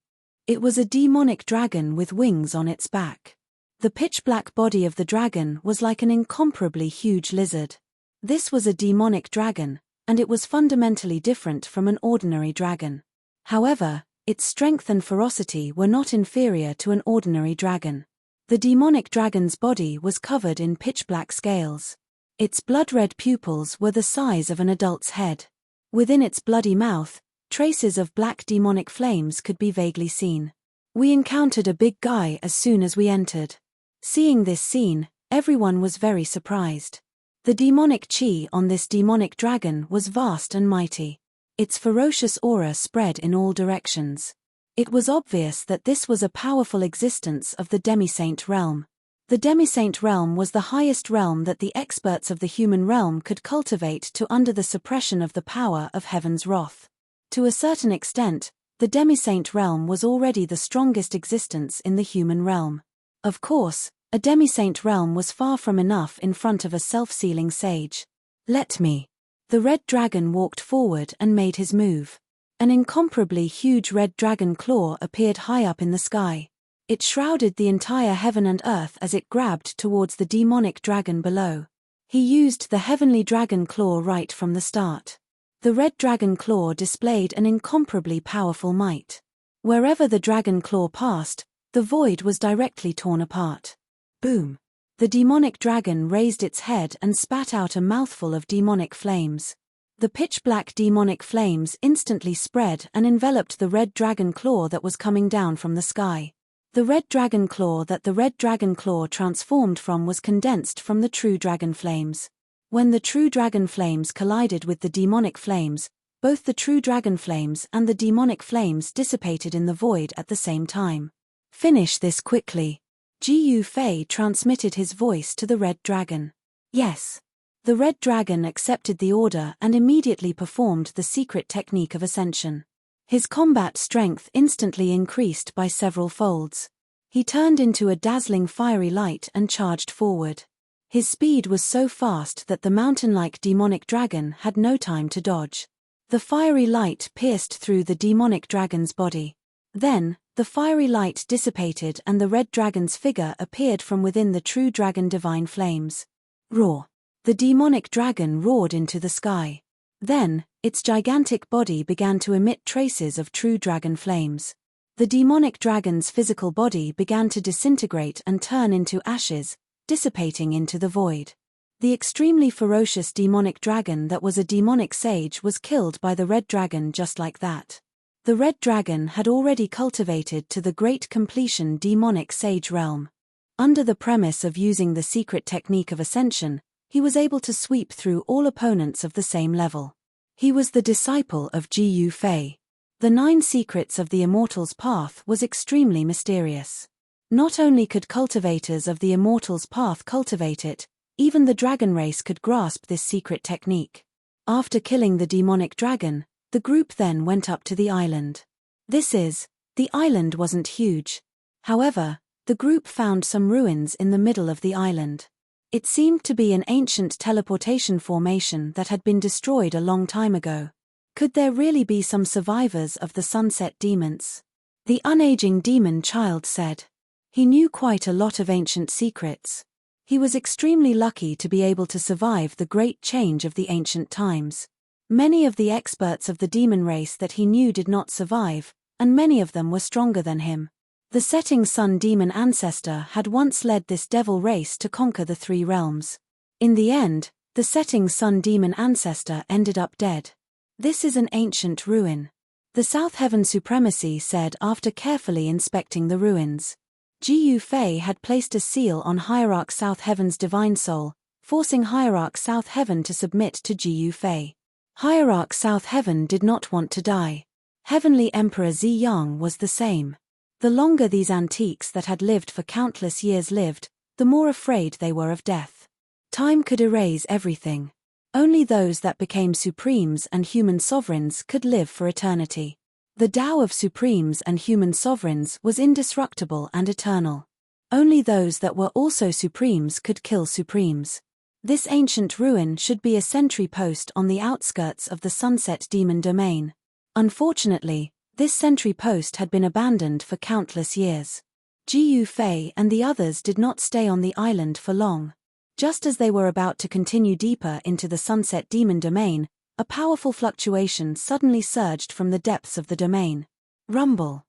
It was a demonic dragon with wings on its back. The pitch-black body of the dragon was like an incomparably huge lizard. This was a demonic dragon, and it was fundamentally different from an ordinary dragon. However, its strength and ferocity were not inferior to an ordinary dragon. The demonic dragon's body was covered in pitch-black scales. Its blood-red pupils were the size of an adult's head. Within its bloody mouth, traces of black demonic flames could be vaguely seen. We encountered a big guy as soon as we entered. Seeing this scene, everyone was very surprised. The demonic chi on this demonic dragon was vast and mighty. Its ferocious aura spread in all directions. It was obvious that this was a powerful existence of the demi-saint realm. The demi-saint realm was the highest realm that the experts of the human realm could cultivate to under the suppression of the power of heaven's wrath. To a certain extent, the demi-saint realm was already the strongest existence in the human realm. Of course, a demi-saint realm was far from enough in front of a self-sealing sage. Let me. The red dragon walked forward and made his move. An incomparably huge red dragon claw appeared high up in the sky. It shrouded the entire heaven and earth as it grabbed towards the demonic dragon below. He used the heavenly dragon claw right from the start. The red dragon claw displayed an incomparably powerful might. Wherever the dragon claw passed, the void was directly torn apart. Boom! The demonic dragon raised its head and spat out a mouthful of demonic flames. The pitch-black demonic flames instantly spread and enveloped the red dragon claw that was coming down from the sky. The red dragon claw that the red dragon claw transformed from was condensed from the true dragon flames. When the true dragon flames collided with the demonic flames, both the true dragon flames and the demonic flames dissipated in the void at the same time. Finish this quickly. Jiyu Fei transmitted his voice to the red dragon. Yes. The red dragon accepted the order and immediately performed the secret technique of ascension. His combat strength instantly increased by several folds. He turned into a dazzling fiery light and charged forward. His speed was so fast that the mountain-like demonic dragon had no time to dodge. The fiery light pierced through the demonic dragon's body. Then, the fiery light dissipated and the red dragon's figure appeared from within the true dragon divine flames. Roar! The demonic dragon roared into the sky. Then, its gigantic body began to emit traces of true dragon flames. The demonic dragon's physical body began to disintegrate and turn into ashes, dissipating into the void. The extremely ferocious demonic dragon that was a demonic sage was killed by the red dragon just like that. The red dragon had already cultivated to the great completion demonic sage realm. Under the premise of using the secret technique of ascension, he was able to sweep through all opponents of the same level. He was the disciple of Jiyu Fei. The 9 secrets of the Immortal's Path was extremely mysterious. Not only could cultivators of the Immortal's Path cultivate it, even the dragon race could grasp this secret technique. After killing the demonic dragon, the group then went up to the island. The island wasn't huge. However, the group found some ruins in the middle of the island. It seemed to be an ancient teleportation formation that had been destroyed a long time ago. Could there really be some survivors of the sunset demons? The unaging demon child said. He knew quite a lot of ancient secrets. He was extremely lucky to be able to survive the great change of the ancient times. Many of the experts of the demon race that he knew did not survive, and many of them were stronger than him. The setting sun demon ancestor had once led this devil race to conquer the 3 realms. In the end, the setting sun demon ancestor ended up dead. This is an ancient ruin. The South Heaven Supremacy said after carefully inspecting the ruins. Jiyu Fei had placed a seal on Hierarch South Heaven's divine soul, forcing Hierarch South Heaven to submit to Jiyu Fei. Hierarch South Heaven did not want to die. Heavenly Emperor Zi Yang was the same. The longer these antiques that had lived for countless years lived, the more afraid they were of death. Time could erase everything. Only those that became supremes and human sovereigns could live for eternity. The Tao of supremes and human sovereigns was indestructible and eternal. Only those that were also supremes could kill supremes. This ancient ruin should be a sentry post on the outskirts of the Sunset Demon Domain. Unfortunately, this sentry post had been abandoned for countless years. Jiyu Fei and the others did not stay on the island for long. Just as they were about to continue deeper into the Sunset Demon Domain, a powerful fluctuation suddenly surged from the depths of the domain. Rumble.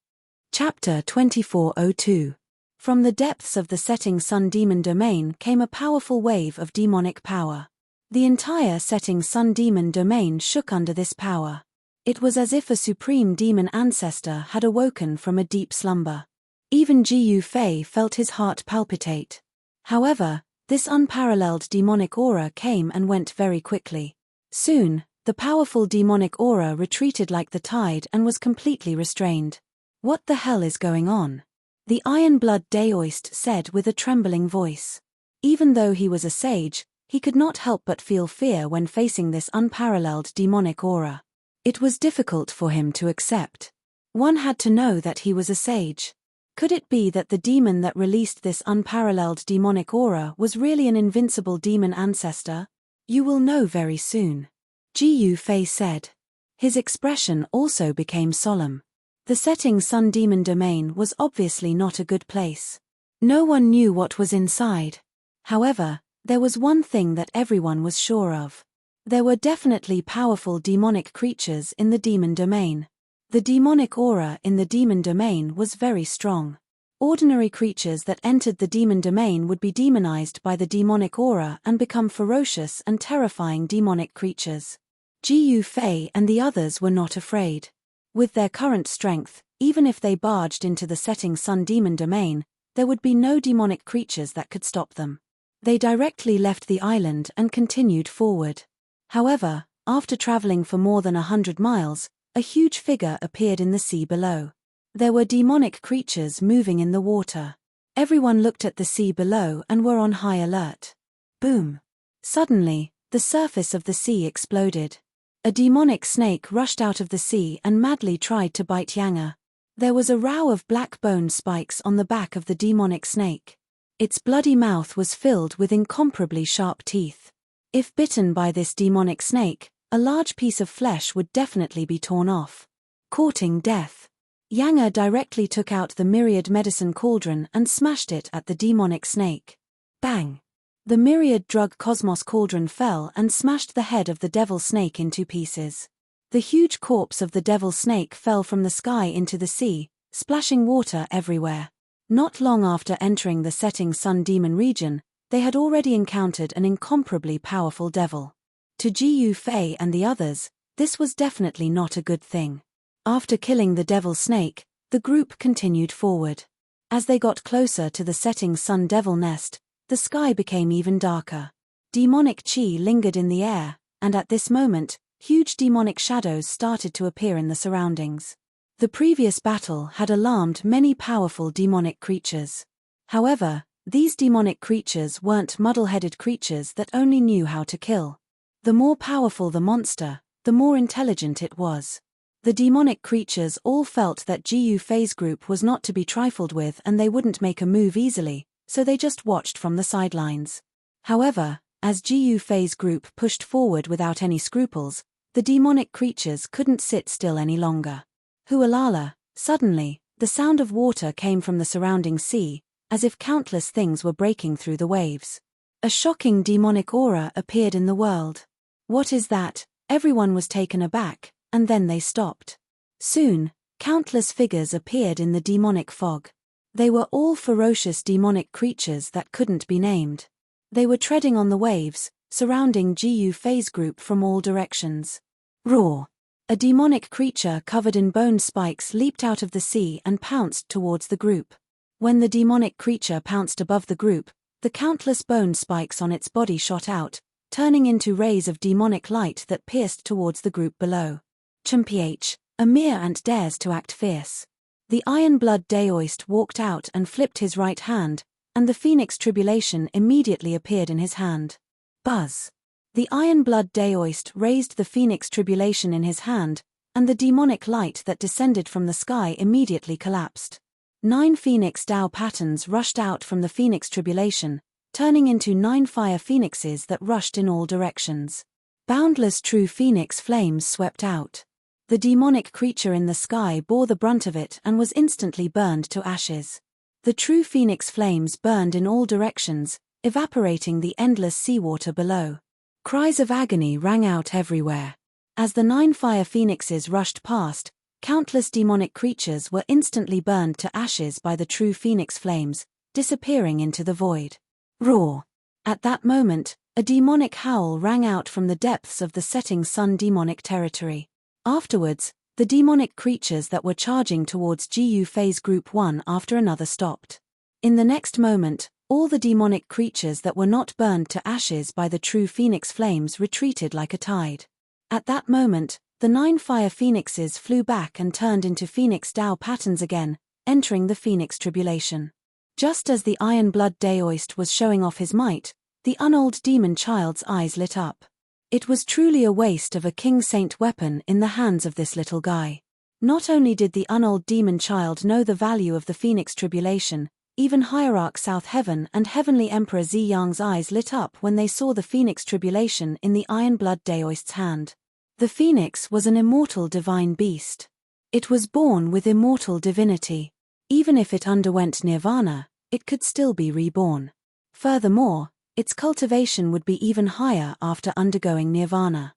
Chapter 2402. From the depths of the setting sun demon domain came a powerful wave of demonic power. The entire setting sun demon domain shook under this power. It was as if a supreme demon ancestor had awoken from a deep slumber. Even Jiyu Fei felt his heart palpitate. However, this unparalleled demonic aura came and went very quickly. Soon, the powerful demonic aura retreated like the tide and was completely restrained. What the hell is going on? The Iron Blood Daoist said with a trembling voice. Even though he was a sage, he could not help but feel fear when facing this unparalleled demonic aura. It was difficult for him to accept. One had to know that he was a sage. Could it be that the demon that released this unparalleled demonic aura was really an invincible demon ancestor? You will know very soon. Jiyu Fei said. His expression also became solemn. The setting sun demon domain was obviously not a good place. No one knew what was inside. However, there was one thing that everyone was sure of. There were definitely powerful demonic creatures in the demon domain. The demonic aura in the demon domain was very strong. Ordinary creatures that entered the demon domain would be demonized by the demonic aura and become ferocious and terrifying demonic creatures. Jiyu Fei and the others were not afraid. With their current strength, even if they barged into the setting sun demon domain, there would be no demonic creatures that could stop them. They directly left the island and continued forward. However, after traveling for more than 100 miles, a huge figure appeared in the sea below. There were demonic creatures moving in the water. Everyone looked at the sea below and were on high alert. Boom! Suddenly, the surface of the sea exploded. A demonic snake rushed out of the sea and madly tried to bite Yanger. There was a row of black bone spikes on the back of the demonic snake. Its bloody mouth was filled with incomparably sharp teeth. If bitten by this demonic snake, a large piece of flesh would definitely be torn off. Courting death. Yanger directly took out the myriad medicine cauldron and smashed it at the demonic snake. Bang! The myriad drug cosmos cauldron fell and smashed the head of the devil snake into pieces. The huge corpse of the devil snake fell from the sky into the sea, splashing water everywhere. Not long after entering the setting sun demon region, they had already encountered an incomparably powerful devil. To Jiu Fei and the others, this was definitely not a good thing. After killing the devil snake, the group continued forward. As they got closer to the setting sun devil nest, the sky became even darker. Demonic chi lingered in the air, and at this moment, huge demonic shadows started to appear in the surroundings. The previous battle had alarmed many powerful demonic creatures. However, these demonic creatures weren't muddle-headed creatures that only knew how to kill. The more powerful the monster, the more intelligent it was. The demonic creatures all felt that Jiu Fei's group was not to be trifled with and they wouldn't make a move easily, so they just watched from the sidelines. However, as Jiu Fei's group pushed forward without any scruples, the demonic creatures couldn't sit still any longer. Hualala, suddenly, the sound of water came from the surrounding sea, as if countless things were breaking through the waves. A shocking demonic aura appeared in the world. What is that? Everyone was taken aback, and then they stopped. Soon, countless figures appeared in the demonic fog. They were all ferocious demonic creatures that couldn't be named. They were treading on the waves, surrounding Jiu Fei's group from all directions. Roar! A demonic creature covered in bone spikes leaped out of the sea and pounced towards the group. When the demonic creature pounced above the group, the countless bone spikes on its body shot out, turning into rays of demonic light that pierced towards the group below. Chumph, a mere ant dares to act fierce. The Iron Blood Daoist walked out and flipped his right hand, and the Phoenix Tribulation immediately appeared in his hand. Buzz! The Iron Blood Daoist raised the Phoenix Tribulation in his hand, and the demonic light that descended from the sky immediately collapsed. 9 Phoenix Dao patterns rushed out from the Phoenix Tribulation, turning into 9 fire phoenixes that rushed in all directions. Boundless true phoenix flames swept out. The demonic creature in the sky bore the brunt of it and was instantly burned to ashes. The true phoenix flames burned in all directions, evaporating the endless seawater below. Cries of agony rang out everywhere. As the 9 fire phoenixes rushed past, countless demonic creatures were instantly burned to ashes by the true phoenix flames, disappearing into the void. Roar! At that moment, a demonic howl rang out from the depths of the setting sun demonic territory. Afterwards, the demonic creatures that were charging towards Jiu Fei's group one after another stopped. In the next moment, all the demonic creatures that were not burned to ashes by the true phoenix flames retreated like a tide. At that moment, the 9 fire phoenixes flew back and turned into Phoenix Dao patterns again, entering the Phoenix Tribulation. Just as the Iron Blood Daoist was showing off his might, the unold demon child's eyes lit up. It was truly a waste of a king saint weapon in the hands of this little guy. Not only did the unold demon child know the value of the Phoenix Tribulation, even Hierarch South Heaven and Heavenly Emperor Ziyang's eyes lit up when they saw the Phoenix Tribulation in the Iron Blood Daoist's hand. The Phoenix was an immortal divine beast. It was born with immortal divinity. Even if it underwent nirvana, it could still be reborn. Furthermore, its cultivation would be even higher after undergoing nirvana.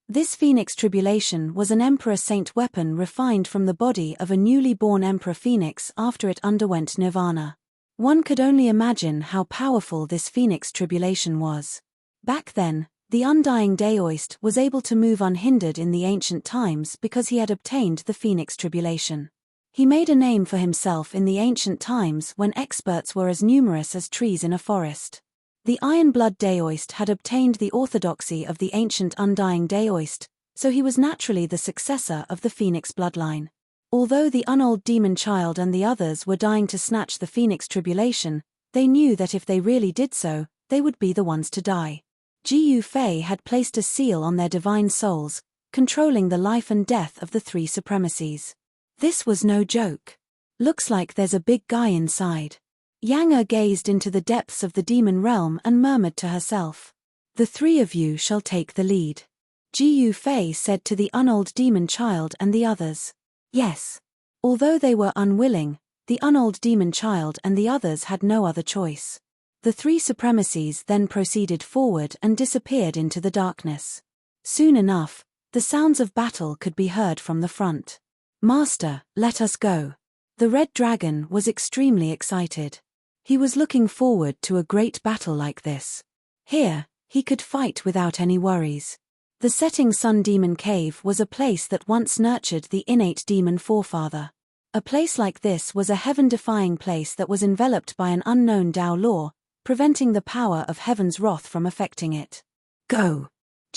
This Phoenix Tribulation was an Emperor Saint weapon refined from the body of a newly born Emperor Phoenix after it underwent nirvana. One could only imagine how powerful this Phoenix Tribulation was. Back then, The undying Daoist was able to move unhindered in the ancient times because he had obtained the Phoenix Tribulation. He made a name for himself in the ancient times when experts were as numerous as trees in a forest. The Iron Blood Daoist had obtained the orthodoxy of the ancient undying Daoist, so he was naturally the successor of the Phoenix bloodline. Although the Unold Demon Child and the others were dying to snatch the Phoenix Tribulation, they knew that if they really did so, they would be the ones to die. Gu Fei had placed a seal on their divine souls, controlling the life and death of the three supremacies. This was no joke. Looks like there's a big guy inside. Yang Er gazed into the depths of the demon realm and murmured to herself. The three of you shall take the lead. Gu Fei said to the Unold Demon Child and the others. Yes. Although they were unwilling, the Unold Demon Child and the others had no other choice. The three supremacies then proceeded forward and disappeared into the darkness. Soon enough, the sounds of battle could be heard from the front. Master, let us go. The Red Dragon was extremely excited. He was looking forward to a great battle like this. Here, he could fight without any worries. The Setting Sun Demon Cave was a place that once nurtured the innate demon forefather. A place like this was a heaven-defying place that was enveloped by an unknown Tao law, preventing the power of heaven's wrath from affecting it. Go.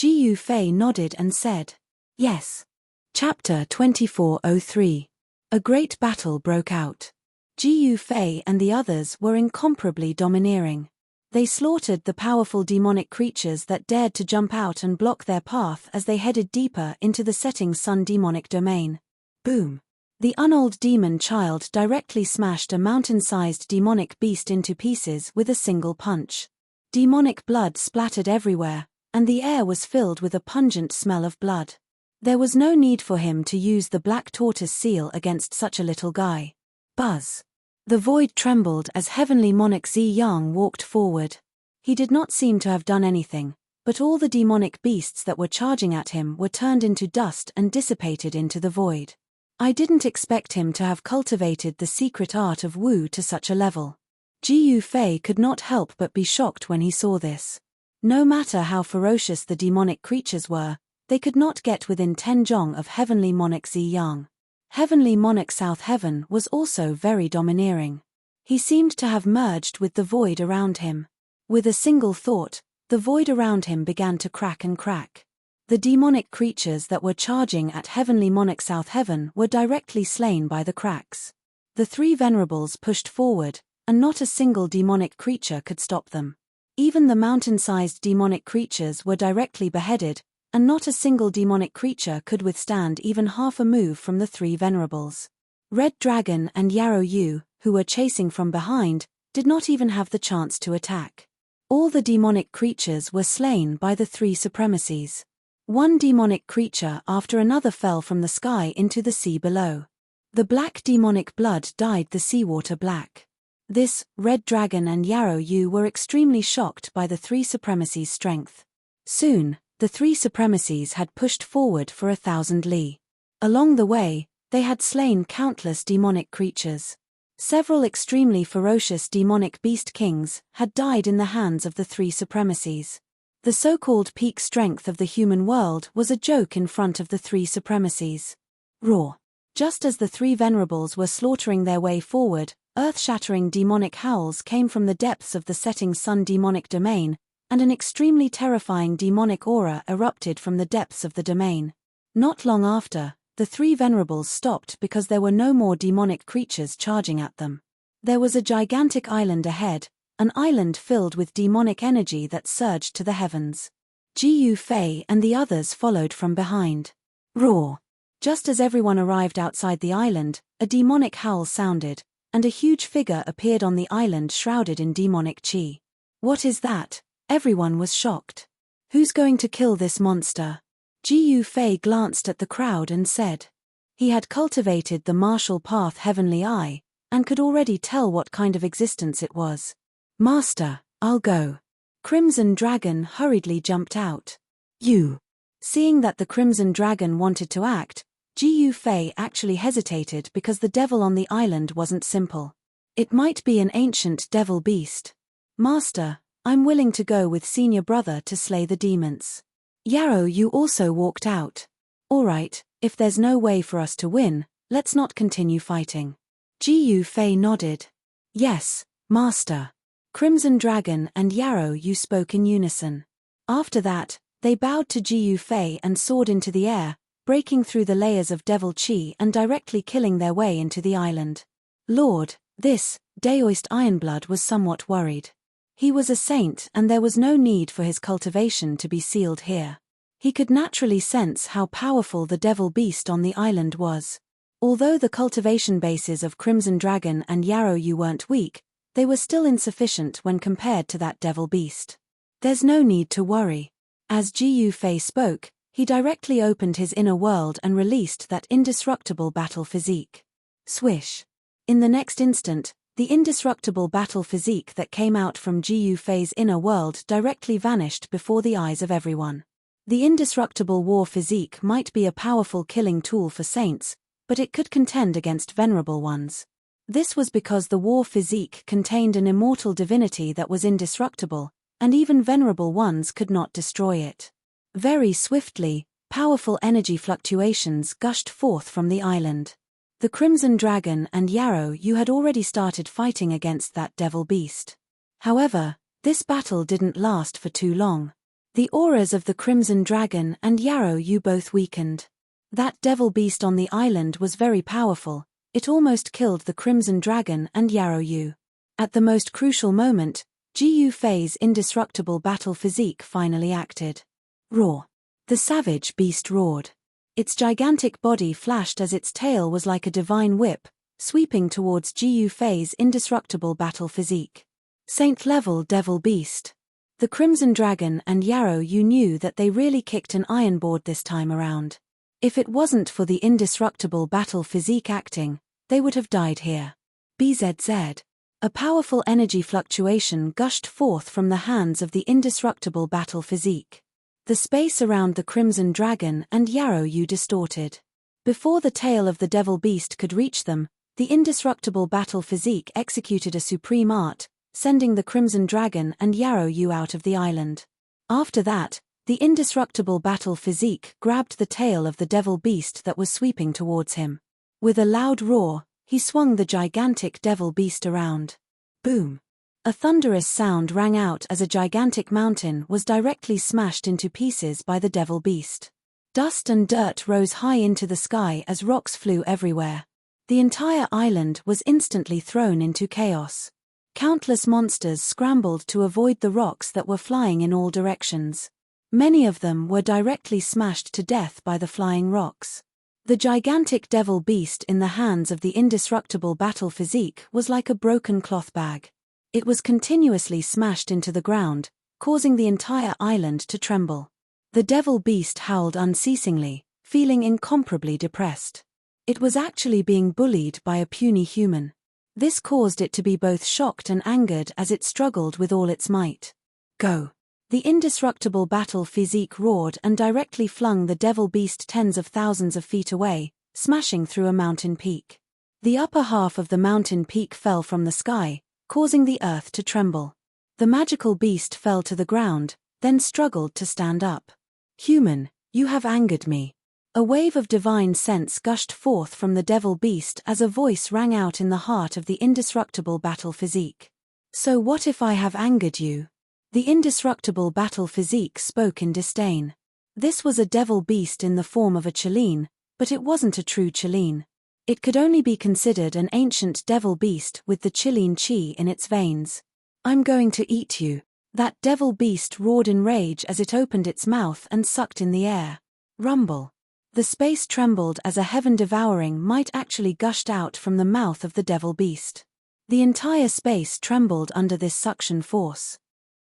Gu Fei nodded and said. Yes. Chapter 2403. A great battle broke out. Gu Fei and the others were incomparably domineering. They slaughtered the powerful demonic creatures that dared to jump out and block their path as they headed deeper into the Setting Sun demonic domain. Boom. The Unold Demon Child directly smashed a mountain-sized demonic beast into pieces with a single punch. Demonic blood splattered everywhere, and the air was filled with a pungent smell of blood. There was no need for him to use the black tortoise seal against such a little guy. Buzz. The void trembled as Heavenly Monarch Zi Yang walked forward. He did not seem to have done anything, but all the demonic beasts that were charging at him were turned into dust and dissipated into the void. I didn't expect him to have cultivated the secret art of Wu to such a level. Gu Fei could not help but be shocked when he saw this. No matter how ferocious the demonic creatures were, they could not get within 10 jong of Heavenly Monarch Zi Yang. Heavenly Monarch South Heaven was also very domineering. He seemed to have merged with the void around him. With a single thought, the void around him began to crack and crack. The demonic creatures that were charging at Heavenly Monarch South Heaven were directly slain by the cracks. The three venerables pushed forward, and not a single demonic creature could stop them. Even the mountain-sized demonic creatures were directly beheaded, and not a single demonic creature could withstand even half a move from the three venerables. Red Dragon and Yarrow Yu, who were chasing from behind, did not even have the chance to attack. All the demonic creatures were slain by the three supremacies. One demonic creature after another fell from the sky into the sea below. The black demonic blood dyed the seawater black. This, Red Dragon and Yarrow Yu were extremely shocked by the three supremacies' strength. Soon, the three supremacies had pushed forward for 1,000 li. Along the way, they had slain countless demonic creatures. Several extremely ferocious demonic beast kings had died in the hands of the three supremacies. The so-called peak strength of the human world was a joke in front of the three supremacies. Roar. Just as the three venerables were slaughtering their way forward, earth-shattering demonic howls came from the depths of the Setting Sun demonic domain, and an extremely terrifying demonic aura erupted from the depths of the domain. Not long after, the three venerables stopped because there were no more demonic creatures charging at them. There was a gigantic island ahead, an island filled with demonic energy that surged to the heavens. Gu Fei and the others followed from behind. Roar! Just as everyone arrived outside the island, a demonic howl sounded, and a huge figure appeared on the island shrouded in demonic chi. What is that? Everyone was shocked. Who's going to kill this monster? Gu Fei glanced at the crowd and said. He had cultivated the martial path Heavenly Eye, and could already tell what kind of existence it was. Master, I'll go. Crimson Dragon hurriedly jumped out. You. Seeing that the Crimson Dragon wanted to act, Gu Fei actually hesitated because the devil on the island wasn't simple. It might be an ancient devil beast. Master, I'm willing to go with senior brother to slay the demons. Yarrow Yu also walked out. Alright, if there's no way for us to win, let's not continue fighting. Ji Yufei nodded. Yes, Master. Crimson Dragon and Yarrow Yu spoke in unison. After that, they bowed to Ji Yufei and soared into the air, breaking through the layers of devil chi and directly killing their way into the island. Lord, this, Daoist Ironblood was somewhat worried. He was a saint and there was no need for his cultivation to be sealed here. He could naturally sense how powerful the devil beast on the island was. Although the cultivation bases of Crimson Dragon and Yarrow Yu weren't weak, they were still insufficient when compared to that devil beast. There's no need to worry. As Ji Yufei spoke, he directly opened his inner world and released that indestructible battle physique. Swish. In the next instant, the indestructible battle physique that came out from Ji Yufei's inner world directly vanished before the eyes of everyone. The indestructible war physique might be a powerful killing tool for saints, but it could contend against venerable ones. This was because the war physique contained an immortal divinity that was indestructible, and even venerable ones could not destroy it. Very swiftly, powerful energy fluctuations gushed forth from the island. The Crimson Dragon and Yarrow Yu had already started fighting against that devil beast. However, this battle didn't last for too long. The auras of the Crimson Dragon and Yarrow Yu both weakened. That devil beast on the island was very powerful. It almost killed the Crimson Dragon and Yarrow Yu. At the most crucial moment, Ji Yufei's indestructible battle physique finally acted. Roar. The savage beast roared. Its gigantic body flashed as its tail was like a divine whip, sweeping towards Ji Yufei's indestructible battle physique. Saint-level devil beast. The Crimson Dragon and Yarrow Yu knew that they really kicked an iron board this time around. If it wasn't for the indestructible battle physique acting, they would have died here. BZZ. A powerful energy fluctuation gushed forth from the hands of the indestructible battle physique. The space around the Crimson Dragon and Yarrow Yu distorted. Before the tail of the devil beast could reach them, the indestructible battle physique executed a supreme art, sending the Crimson Dragon and Yarrow Yu out of the island. After that, the indestructible battle physique grabbed the tail of the devil beast that was sweeping towards him. With a loud roar, he swung the gigantic devil beast around. Boom! A thunderous sound rang out as a gigantic mountain was directly smashed into pieces by the devil beast. Dust and dirt rose high into the sky as rocks flew everywhere. The entire island was instantly thrown into chaos. Countless monsters scrambled to avoid the rocks that were flying in all directions. Many of them were directly smashed to death by the flying rocks. The gigantic devil beast in the hands of the indestructible battle physique was like a broken cloth bag. It was continuously smashed into the ground, causing the entire island to tremble. The devil beast howled unceasingly, feeling incomparably depressed. It was actually being bullied by a puny human. This caused it to be both shocked and angered as it struggled with all its might. Go! The indestructible battle physique roared and directly flung the devil beast tens of thousands of feet away, smashing through a mountain peak. The upper half of the mountain peak fell from the sky, causing the earth to tremble. The magical beast fell to the ground, then struggled to stand up. Human, you have angered me. A wave of divine sense gushed forth from the devil beast as a voice rang out in the heart of the indestructible battle physique. So what if I have angered you? The indestructible battle physique spoke in disdain. This was a devil beast in the form of a Chileen, but it wasn't a true Chileen. It could only be considered an ancient devil beast with the Chileen chi in its veins. I'm going to eat you. That devil beast roared in rage as it opened its mouth and sucked in the air. Rumble. The space trembled as a heaven-devouring might actually gushed out from the mouth of the devil beast. The entire space trembled under this suction force.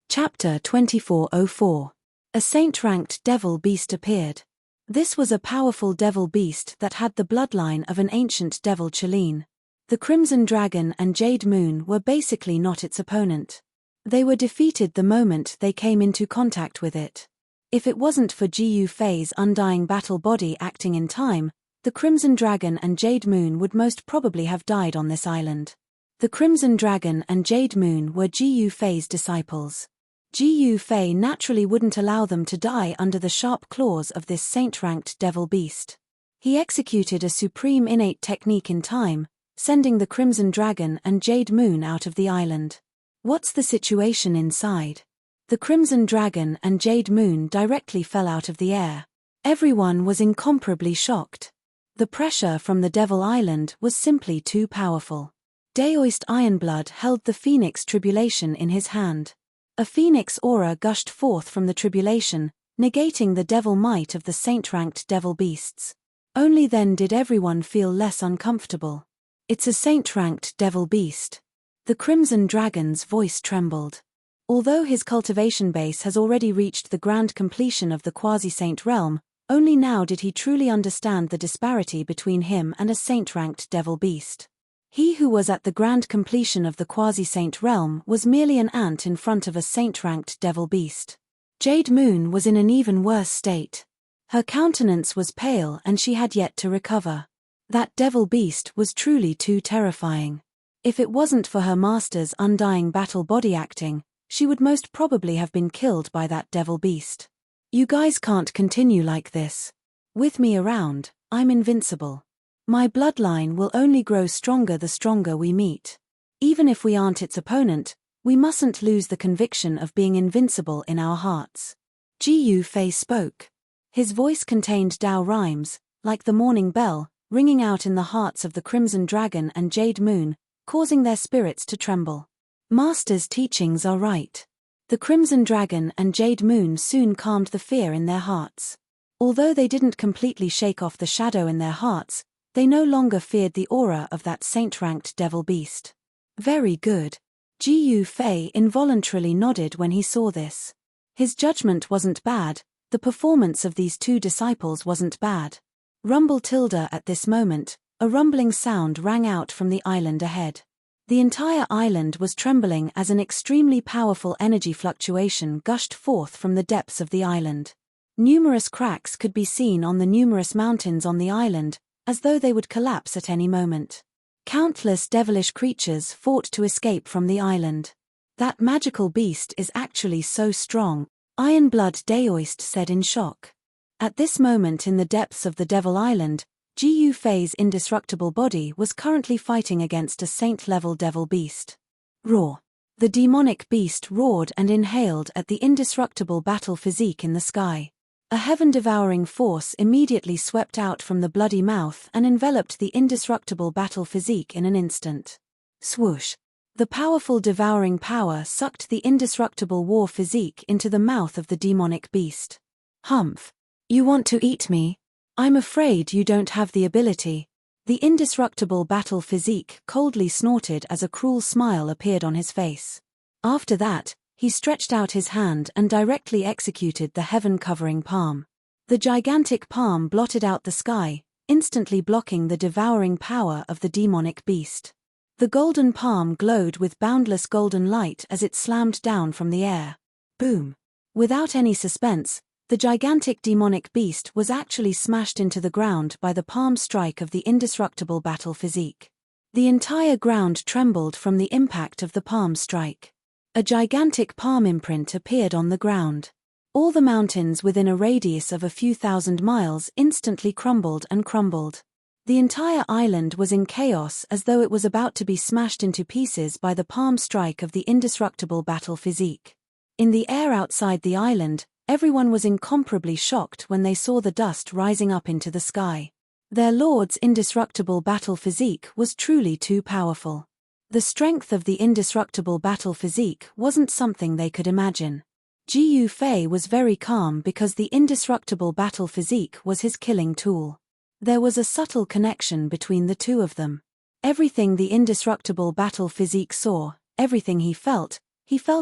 Chapter 2404. A saint-ranked devil beast appeared. This was a powerful devil beast that had the bloodline of an ancient devil Chileen. The Crimson Dragon and Jade Moon were basically not its opponent. They were defeated the moment they came into contact with it. If it wasn't for Ji Yufei's undying battle body acting in time, the Crimson Dragon and Jade Moon would most probably have died on this island. The Crimson Dragon and Jade Moon were Ji Yufei's disciples. Ji Fei naturally wouldn't allow them to die under the sharp claws of this saint-ranked devil beast. He executed a supreme innate technique in time, sending the Crimson Dragon and Jade Moon out of the island. What's the situation inside? The Crimson Dragon and Jade Moon directly fell out of the air. Everyone was incomparably shocked. The pressure from the Devil Island was simply too powerful. Daoist Ironblood held the Phoenix Tribulation in his hand. A phoenix aura gushed forth from the tribulation, negating the devil might of the saint-ranked devil beasts. Only then did everyone feel less uncomfortable. It's a saint-ranked devil beast. The Crimson Dragon's voice trembled. Although his cultivation base has already reached the grand completion of the quasi-saint realm, only now did he truly understand the disparity between him and a saint-ranked devil beast. He who was at the grand completion of the quasi-saint realm was merely an ant in front of a saint-ranked devil beast. Jade Moon was in an even worse state. Her countenance was pale and she had yet to recover. That devil beast was truly too terrifying. If it wasn't for her master's undying battle body acting, she would most probably have been killed by that devil beast. You guys can't continue like this. With me around, I'm invincible. My bloodline will only grow stronger the stronger we meet. Even if we aren't its opponent, we mustn't lose the conviction of being invincible in our hearts. Ji Fei spoke. His voice contained Dao rhymes, like the morning bell, ringing out in the hearts of the Crimson Dragon and Jade Moon, causing their spirits to tremble. Master's teachings are right. The Crimson Dragon and Jade Moon soon calmed the fear in their hearts. Although they didn't completely shake off the shadow in their hearts, they no longer feared the aura of that saint-ranked devil beast. Very good. Ji Fei involuntarily nodded when he saw this. His judgment wasn't bad, the performance of these two disciples wasn't bad. Rumble tilde at this moment, a rumbling sound rang out from the island ahead. The entire island was trembling as an extremely powerful energy fluctuation gushed forth from the depths of the island. Numerous cracks could be seen on the numerous mountains on the island, as though they would collapse at any moment. Countless devilish creatures fought to escape from the island. That magical beast is actually so strong, Ironblood Daoist said in shock. At this moment in the depths of the Devil Island, Ji Fei's indestructible body was currently fighting against a saint-level devil beast. Roar! The demonic beast roared and inhaled at the indestructible battle physique in the sky. A heaven-devouring force immediately swept out from the bloody mouth and enveloped the indestructible battle physique in an instant. Swoosh! The powerful devouring power sucked the indestructible war physique into the mouth of the demonic beast. Humph! You want to eat me? I'm afraid you don't have the ability. The indestructible battle physique coldly snorted as a cruel smile appeared on his face. After that, he stretched out his hand and directly executed the heaven-covering palm. The gigantic palm blotted out the sky, instantly blocking the devouring power of the demonic beast. The golden palm glowed with boundless golden light as it slammed down from the air. Boom! Without any suspense, the gigantic demonic beast was actually smashed into the ground by the palm strike of the indestructible battle physique. The entire ground trembled from the impact of the palm strike. A gigantic palm imprint appeared on the ground. All the mountains within a radius of a few thousand miles instantly crumbled and crumbled. The entire island was in chaos as though it was about to be smashed into pieces by the palm strike of the indestructible battle physique. In the air outside the island, everyone was incomparably shocked when they saw the dust rising up into the sky. Their lord's indestructible battle physique was truly too powerful. The strength of the indestructible battle physique wasn't something they could imagine. Ji Fei was very calm because the indestructible battle physique was his killing tool. There was a subtle connection between the two of them. Everything the indestructible battle physique saw, everything he felt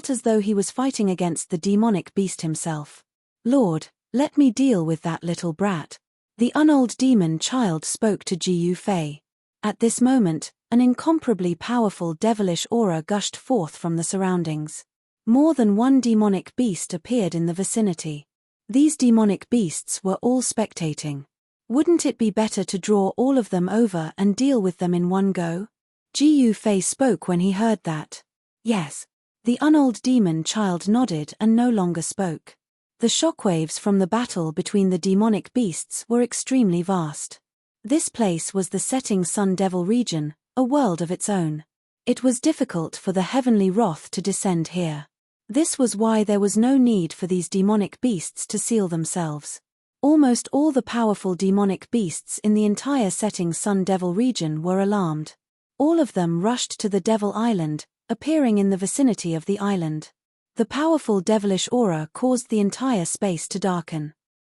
as though he was fighting against the demonic beast himself. Lord, let me deal with that little brat. The unold demon child spoke to Ji Fei. At this moment, an incomparably powerful devilish aura gushed forth from the surroundings. More than one demonic beast appeared in the vicinity. These demonic beasts were all spectating. Wouldn't it be better to draw all of them over and deal with them in one go? Ji Fei spoke when he heard that. Yes. The unold demon child nodded and no longer spoke. The shockwaves from the battle between the demonic beasts were extremely vast. This place was the setting sun devil region, a world of its own. It was difficult for the heavenly wrath to descend here. This was why there was no need for these demonic beasts to seal themselves. Almost all the powerful demonic beasts in the entire setting sun devil region were alarmed. All of them rushed to the Devil Island, appearing in the vicinity of the island. The powerful devilish aura caused the entire space to darken.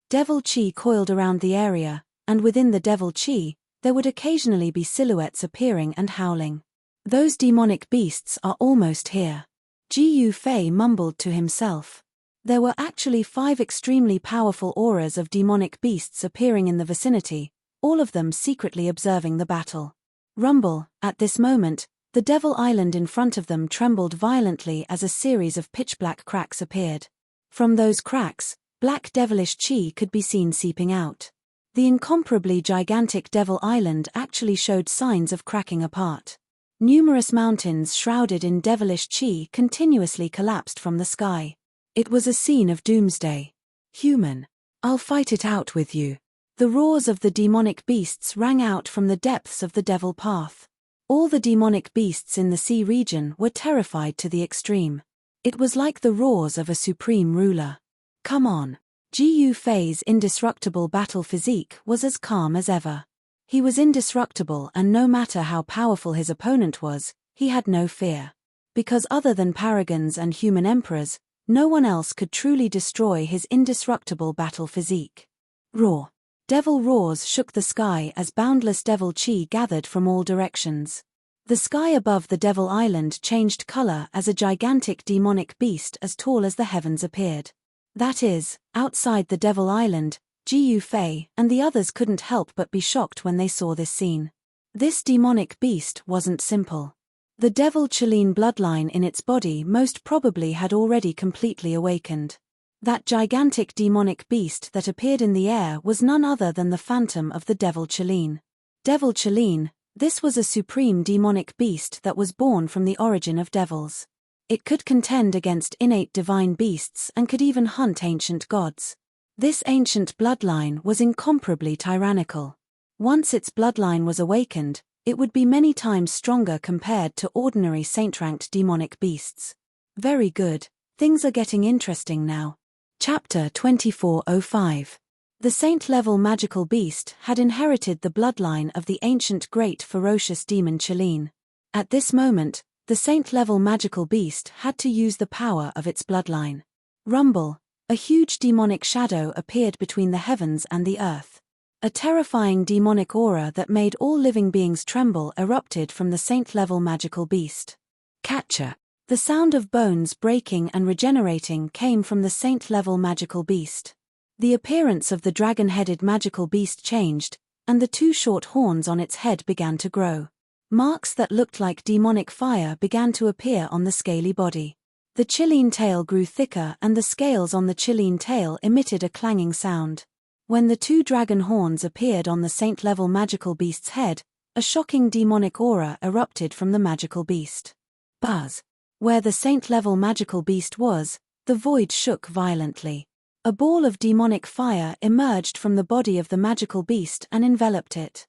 Devil chi coiled around the area, and within the devil chi, there would occasionally be silhouettes appearing and howling. Those demonic beasts are almost here. Ji Fei mumbled to himself. There were actually 5 extremely powerful auras of demonic beasts appearing in the vicinity, all of them secretly observing the battle. Rumble, at this moment, the Devil Island in front of them trembled violently as a series of pitch-black cracks appeared. From those cracks, black devilish chi could be seen seeping out. The incomparably gigantic Devil Island actually showed signs of cracking apart. Numerous mountains shrouded in devilish chi continuously collapsed from the sky. It was a scene of doomsday. Human, I'll fight it out with you. The roars of the demonic beasts rang out from the depths of the devil path. All the demonic beasts in the sea region were terrified to the extreme. It was like the roars of a supreme ruler. Come on. Ji Fei's indestructible battle physique was as calm as ever. He was indestructible, and no matter how powerful his opponent was, he had no fear. Because other than paragons and human emperors, no one else could truly destroy his indestructible battle physique. Roar. Devil roars shook the sky as boundless devil chi gathered from all directions. The sky above the Devil Island changed color as a gigantic demonic beast as tall as the heavens appeared. That is, outside the Devil Island, Ji Fei and the others couldn't help but be shocked when they saw this scene. This demonic beast wasn't simple. The Devil Chilean bloodline in its body most probably had already completely awakened. That gigantic demonic beast that appeared in the air was none other than the phantom of the Devil Chilean. Devil Chilean, this was a supreme demonic beast that was born from the origin of devils. It could contend against innate divine beasts and could even hunt ancient gods. This ancient bloodline was incomparably tyrannical. Once its bloodline was awakened, it would be many times stronger compared to ordinary saint-ranked demonic beasts. Very good, things are getting interesting now. Chapter 2405. The saint-level magical beast had inherited the bloodline of the ancient great ferocious demon Chilean. At this moment, the saint-level magical beast had to use the power of its bloodline. Rumble. A huge demonic shadow appeared between the heavens and the earth. A terrifying demonic aura that made all living beings tremble erupted from the saint-level magical beast. Catcher. The sound of bones breaking and regenerating came from the saint-level magical beast. The appearance of the dragon-headed magical beast changed, and the 2 short horns on its head began to grow. Marks that looked like demonic fire began to appear on the scaly body. The Chilean tail grew thicker and the scales on the Chilean tail emitted a clanging sound. When the 2 dragon horns appeared on the saint-level magical beast's head, a shocking demonic aura erupted from the magical beast. Buzz. Where the saint-level magical beast was, the void shook violently. A ball of demonic fire emerged from the body of the magical beast and enveloped it.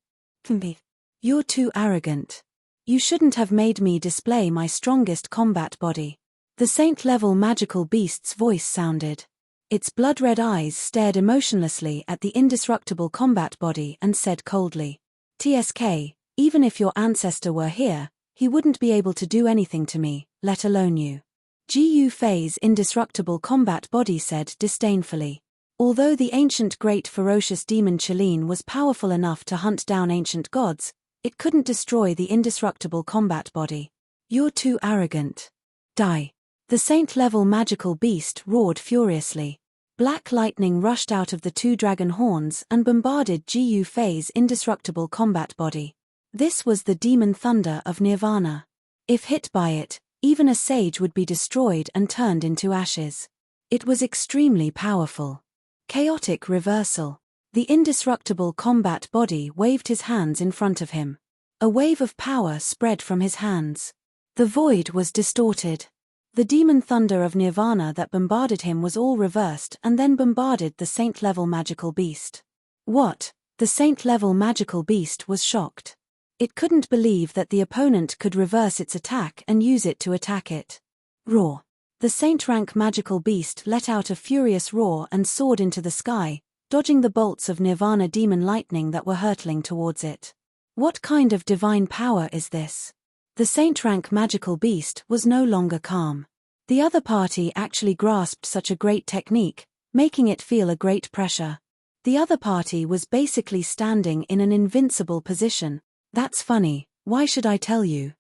You're too arrogant. You shouldn't have made me display my strongest combat body. The saint-level magical beast's voice sounded. Its blood-red eyes stared emotionlessly at the indestructible combat body and said coldly, "TSK, even if your ancestor were here, he wouldn't be able to do anything to me, let alone you." Ji Fei's indestructible combat body said disdainfully. Although the ancient great ferocious demon Chilean was powerful enough to hunt down ancient gods, it couldn't destroy the indestructible combat body. You're too arrogant. Die. The saint-level magical beast roared furiously. Black lightning rushed out of the 2 dragon horns and bombarded Ji Fei's indestructible combat body. This was the demon thunder of Nirvana. If hit by it, even a sage would be destroyed and turned into ashes. It was extremely powerful. Chaotic reversal. The indestructible combat body waved his hands in front of him. A wave of power spread from his hands. The void was distorted. The demon thunder of nirvana that bombarded him was all reversed and then bombarded the saint-level magical beast. What? The saint-level magical beast was shocked. It couldn't believe that the opponent could reverse its attack and use it to attack it. Roar. The saint-rank magical beast let out a furious roar and soared into the sky, dodging the bolts of nirvana demon lightning that were hurtling towards it. What kind of divine power is this? The saint-rank magical beast was no longer calm. The other party actually grasped such a great technique, making it feel a great pressure. The other party was basically standing in an invincible position. That's funny, why should I tell you?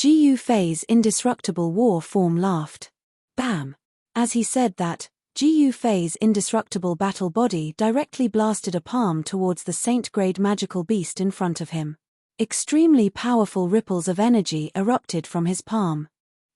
Gu Fei's indestructible war form laughed. Bam! As he said that, Gu Fei's indestructible battle body directly blasted a palm towards the saint-grade magical beast in front of him. Extremely powerful ripples of energy erupted from his palm.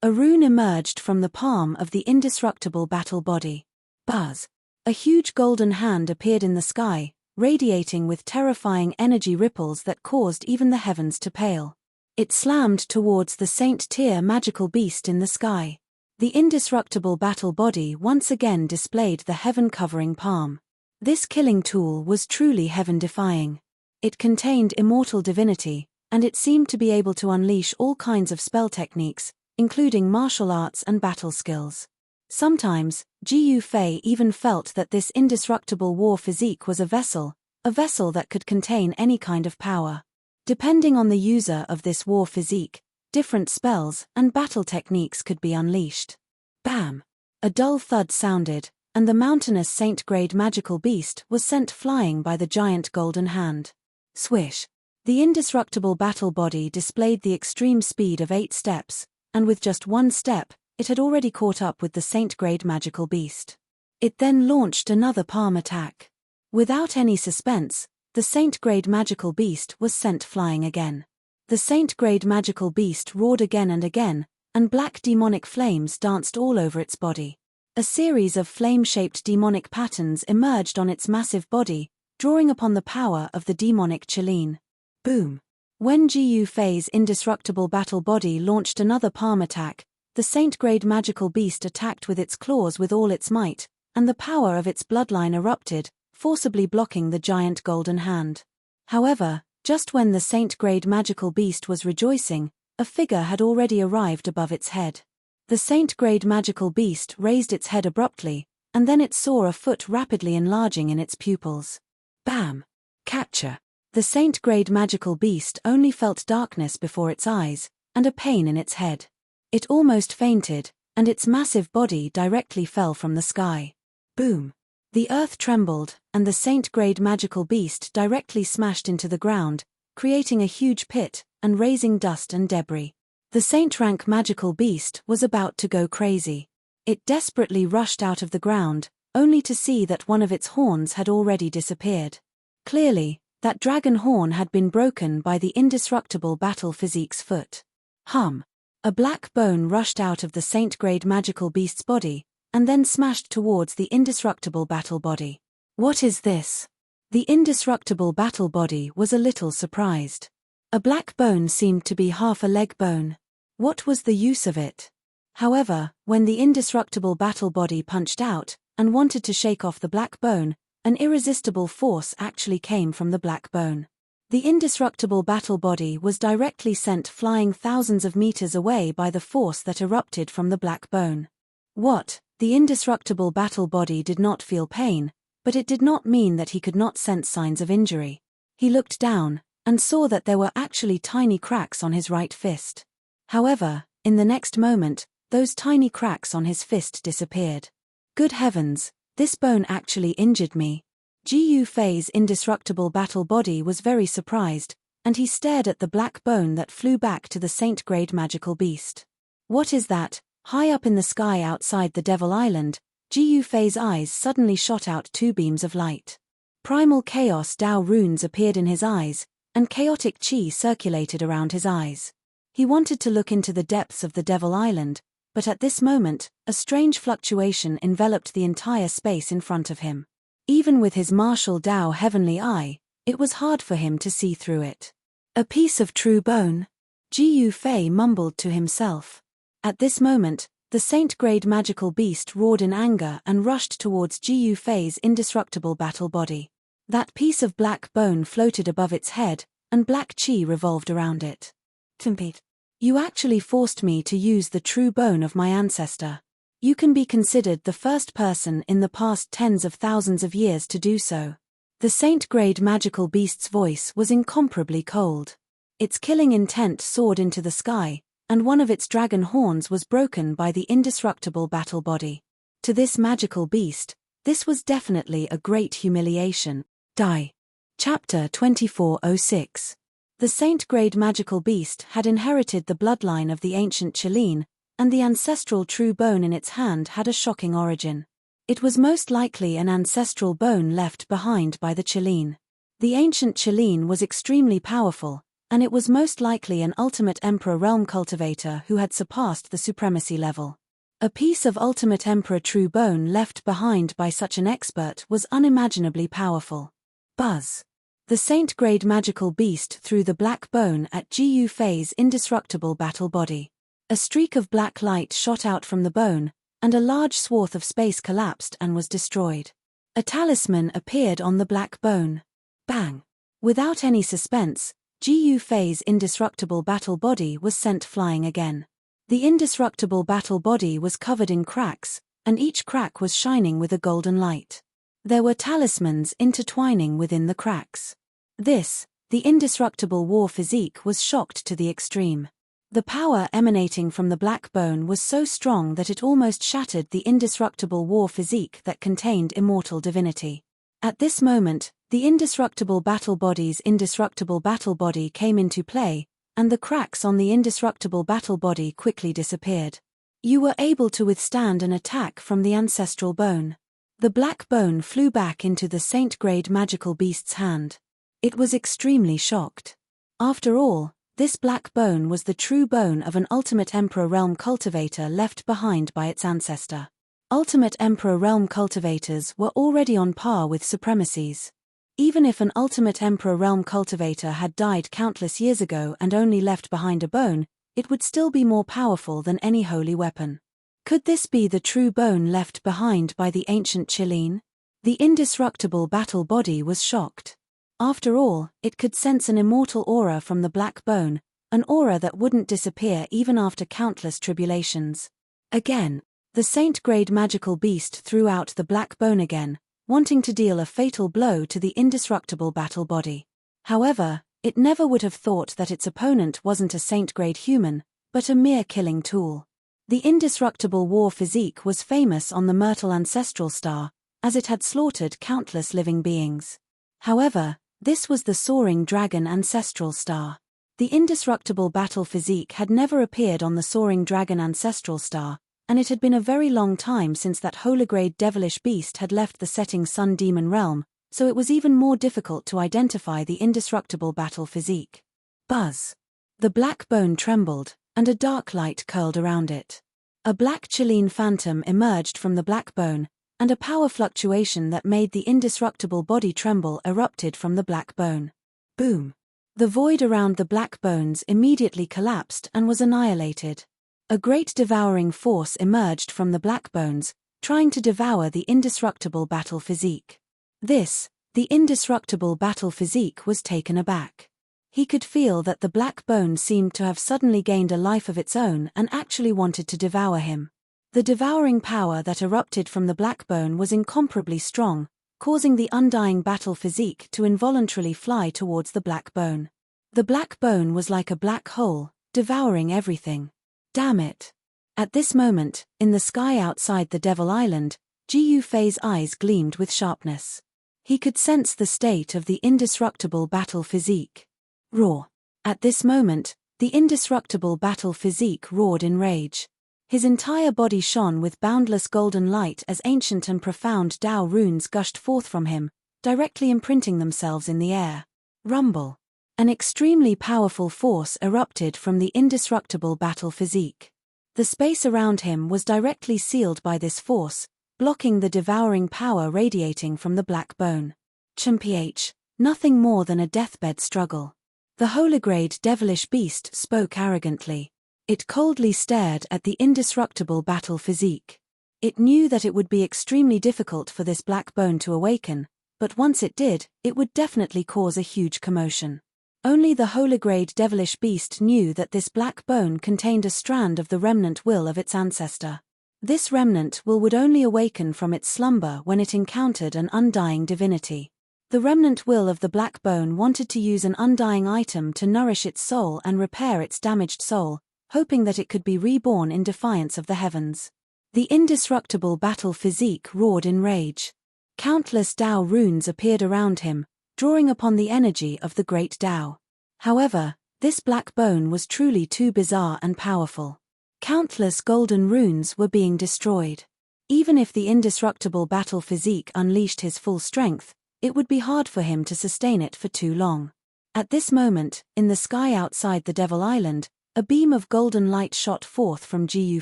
A rune emerged from the palm of the indestructible battle body. Buzz! A huge golden hand appeared in the sky, radiating with terrifying energy ripples that caused even the heavens to pale. It slammed towards the saint-tier magical beast in the sky. The indestructible battle body once again displayed the heaven-covering palm. This killing tool was truly heaven-defying. It contained immortal divinity, and it seemed to be able to unleash all kinds of spell techniques, including martial arts and battle skills. Sometimes, Gu Fei even felt that this indestructible war physique was a vessel that could contain any kind of power. Depending on the user of this war physique, different spells and battle techniques could be unleashed. Bam! A dull thud sounded, and the mountainous saint-grade magical beast was sent flying by the giant golden hand. Swish! The indestructible battle body displayed the extreme speed of 8 steps, and with just 1 step, it had already caught up with the saint-grade magical beast. It then launched another palm attack. Without any suspense, the saint-grade magical beast was sent flying again. The saint-grade magical beast roared again, and black demonic flames danced all over its body. A series of flame-shaped demonic patterns emerged on its massive body, drawing upon the power of the demonic Qilin. Boom! When Gu Fei's indestructible battle body launched another palm attack, the saint-grade magical beast attacked with its claws with all its might, and the power of its bloodline erupted, forcibly blocking the giant golden hand. However, just when the saint-grade magical beast was rejoicing, a figure had already arrived above its head. The saint-grade magical beast raised its head abruptly, and then it saw a foot rapidly enlarging in its pupils. Bam! Catcher! The saint-grade magical beast only felt darkness before its eyes, and a pain in its head. It almost fainted, and its massive body directly fell from the sky. Boom! The earth trembled, and the saint-grade magical beast directly smashed into the ground, creating a huge pit, and raising dust and debris. The saint-rank magical beast was about to go crazy. It desperately rushed out of the ground, only to see that one of its horns had already disappeared. Clearly, that dragon horn had been broken by the indestructible battle physique's foot. Hum! A black bone rushed out of the saint-grade magical beast's body, and then smashed towards the indestructible battle body. What is this? The indestructible battle body was a little surprised. A black bone seemed to be half a leg bone. What was the use of it? However, when the indestructible battle body punched out, and wanted to shake off the black bone, an irresistible force actually came from the black bone. The indestructible battle body was directly sent flying thousands of meters away by the force that erupted from the black bone. What? The indestructible battle body did not feel pain, but it did not mean that he could not sense signs of injury. He looked down, and saw that there were actually tiny cracks on his right fist. However, in the next moment, those tiny cracks on his fist disappeared. Good heavens, this bone actually injured me. Gu Fei's indestructible battle body was very surprised, and he stared at the black bone that flew back to the saint-grade magical beast. What is that? High up in the sky outside the Devil Island, Gu Fei's eyes suddenly shot out 2 beams of light. Primal Chaos Dao runes appeared in his eyes, and chaotic chi circulated around his eyes. He wanted to look into the depths of the Devil Island, but at this moment, a strange fluctuation enveloped the entire space in front of him. Even with his martial Dao heavenly eye, it was hard for him to see through it. A piece of true bone? Gu Fei mumbled to himself. At this moment, The saint-grade magical beast roared in anger and rushed towards Gu Fei's indestructible battle body. That piece of black bone floated above its head, and black qi revolved around it. Timpete. You actually forced me to use the true bone of my ancestor. You can be considered the first person in the past tens of thousands of years to do so. The saint-grade magical beast's voice was incomparably cold. Its killing intent soared into the sky, and one of its dragon horns was broken by the indestructible battle body. To this magical beast, this was definitely a great humiliation. Die. Chapter 2406. The saint-grade magical beast had inherited the bloodline of the ancient Qilin, and the ancestral true bone in its hand had a shocking origin. It was most likely an ancestral bone left behind by the Qilin. The ancient Qilin was extremely powerful, and it was most likely an ultimate emperor realm cultivator who had surpassed the supremacy level. A piece of ultimate emperor true bone left behind by such an expert was unimaginably powerful. Buzz. The saint-grade magical beast threw the black bone at Gu Fei's indestructible battle body. A streak of black light shot out from the bone, and a large swath of space collapsed and was destroyed. A talisman appeared on the black bone. Bang! Without any suspense, Gu Fei's indestructible battle body was sent flying again. The indestructible battle body was covered in cracks, and each crack was shining with a golden light. There were talismans intertwining within the cracks. This, the indestructible war physique, was shocked to the extreme. The power emanating from the black bone was so strong that it almost shattered the indestructible war physique that contained immortal divinity. At this moment, the indestructible battle body's indestructible battle body came into play, and the cracks on the indestructible battle body quickly disappeared. You were able to withstand an attack from the ancestral bone. The black bone flew back into the saint-grade magical beast's hand. It was extremely shocked. After all, this black bone was the true bone of an ultimate emperor realm cultivator left behind by its ancestor. Ultimate emperor realm cultivators were already on par with supremacies. Even if an ultimate emperor realm cultivator had died countless years ago and only left behind a bone, it would still be more powerful than any holy weapon. Could this be the true bone left behind by the ancient Qilin? The indestructible battle body was shocked. After all, it could sense an immortal aura from the black bone, an aura that wouldn't disappear even after countless tribulations. Again, the saint-grade magical beast threw out the black bone again, wanting to deal a fatal blow to the indestructible battle body. However, it never would have thought that its opponent wasn't a saint-grade human, but a mere killing tool. The indestructible war physique was famous on the Myrtle ancestral star, as it had slaughtered countless living beings. However, this was the soaring dragon ancestral star. The indestructible battle physique had never appeared on the soaring dragon ancestral star, and it had been a very long time since that holograde devilish beast had left the setting sun demon realm, so it was even more difficult to identify the indestructible battle physique. Buzz. The black bone trembled, and a dark light curled around it. A black Qilin phantom emerged from the black bone, and a power fluctuation that made the indestructible body tremble erupted from the black bone. Boom! The void around the black bones immediately collapsed and was annihilated. A great devouring force emerged from the black bones, trying to devour the indestructible battle physique. This, the indestructible battle physique, was taken aback. He could feel that the black bone seemed to have suddenly gained a life of its own and actually wanted to devour him. The devouring power that erupted from the black bone was incomparably strong, causing the undying battle physique to involuntarily fly towards the black bone. The black bone was like a black hole, devouring everything. Damn it! At this moment, in the sky outside the Devil Island, Gu Fei's eyes gleamed with sharpness. He could sense the state of the indestructible battle physique. Roar! At this moment, the indestructible battle physique roared in rage. His entire body shone with boundless golden light as ancient and profound Tao runes gushed forth from him, directly imprinting themselves in the air. Rumble! An extremely powerful force erupted from the indestructible battle physique. The space around him was directly sealed by this force, blocking the devouring power radiating from the black bone. Ch. Nothing more than a deathbed struggle. The holograde devilish beast spoke arrogantly. It coldly stared at the indestructible battle physique. It knew that it would be extremely difficult for this black bone to awaken, but once it did, it would definitely cause a huge commotion. Only the holograde devilish beast knew that this black bone contained a strand of the remnant will of its ancestor. This remnant will would only awaken from its slumber when it encountered an undying divinity. The remnant will of the black bone wanted to use an undying item to nourish its soul and repair its damaged soul, hoping that it could be reborn in defiance of the heavens. The indestructible battle physique roared in rage. Countless Tao runes appeared around him, drawing upon the energy of the great Tao. However, this black bone was truly too bizarre and powerful. Countless golden runes were being destroyed. Even if the indestructible battle physique unleashed his full strength, it would be hard for him to sustain it for too long. At this moment, in the sky outside the Devil Island, a beam of golden light shot forth from Jiu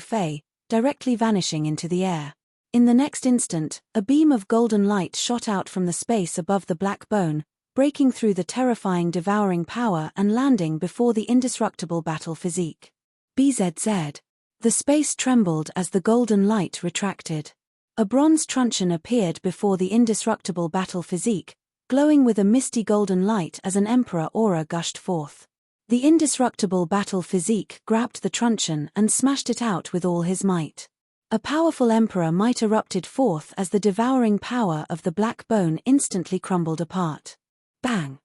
Fei, directly vanishing into the air. In the next instant, a beam of golden light shot out from the space above the black bone, breaking through the terrifying devouring power and landing before the indestructible battle physique. BZZ. The space trembled as the golden light retracted. A bronze truncheon appeared before the indestructible battle physique, glowing with a misty golden light as an emperor aura gushed forth. The indestructible battle physique grabbed the truncheon and smashed it out with all his might. A powerful emperor might erupted forth as the devouring power of the black bone instantly crumbled apart. Bang!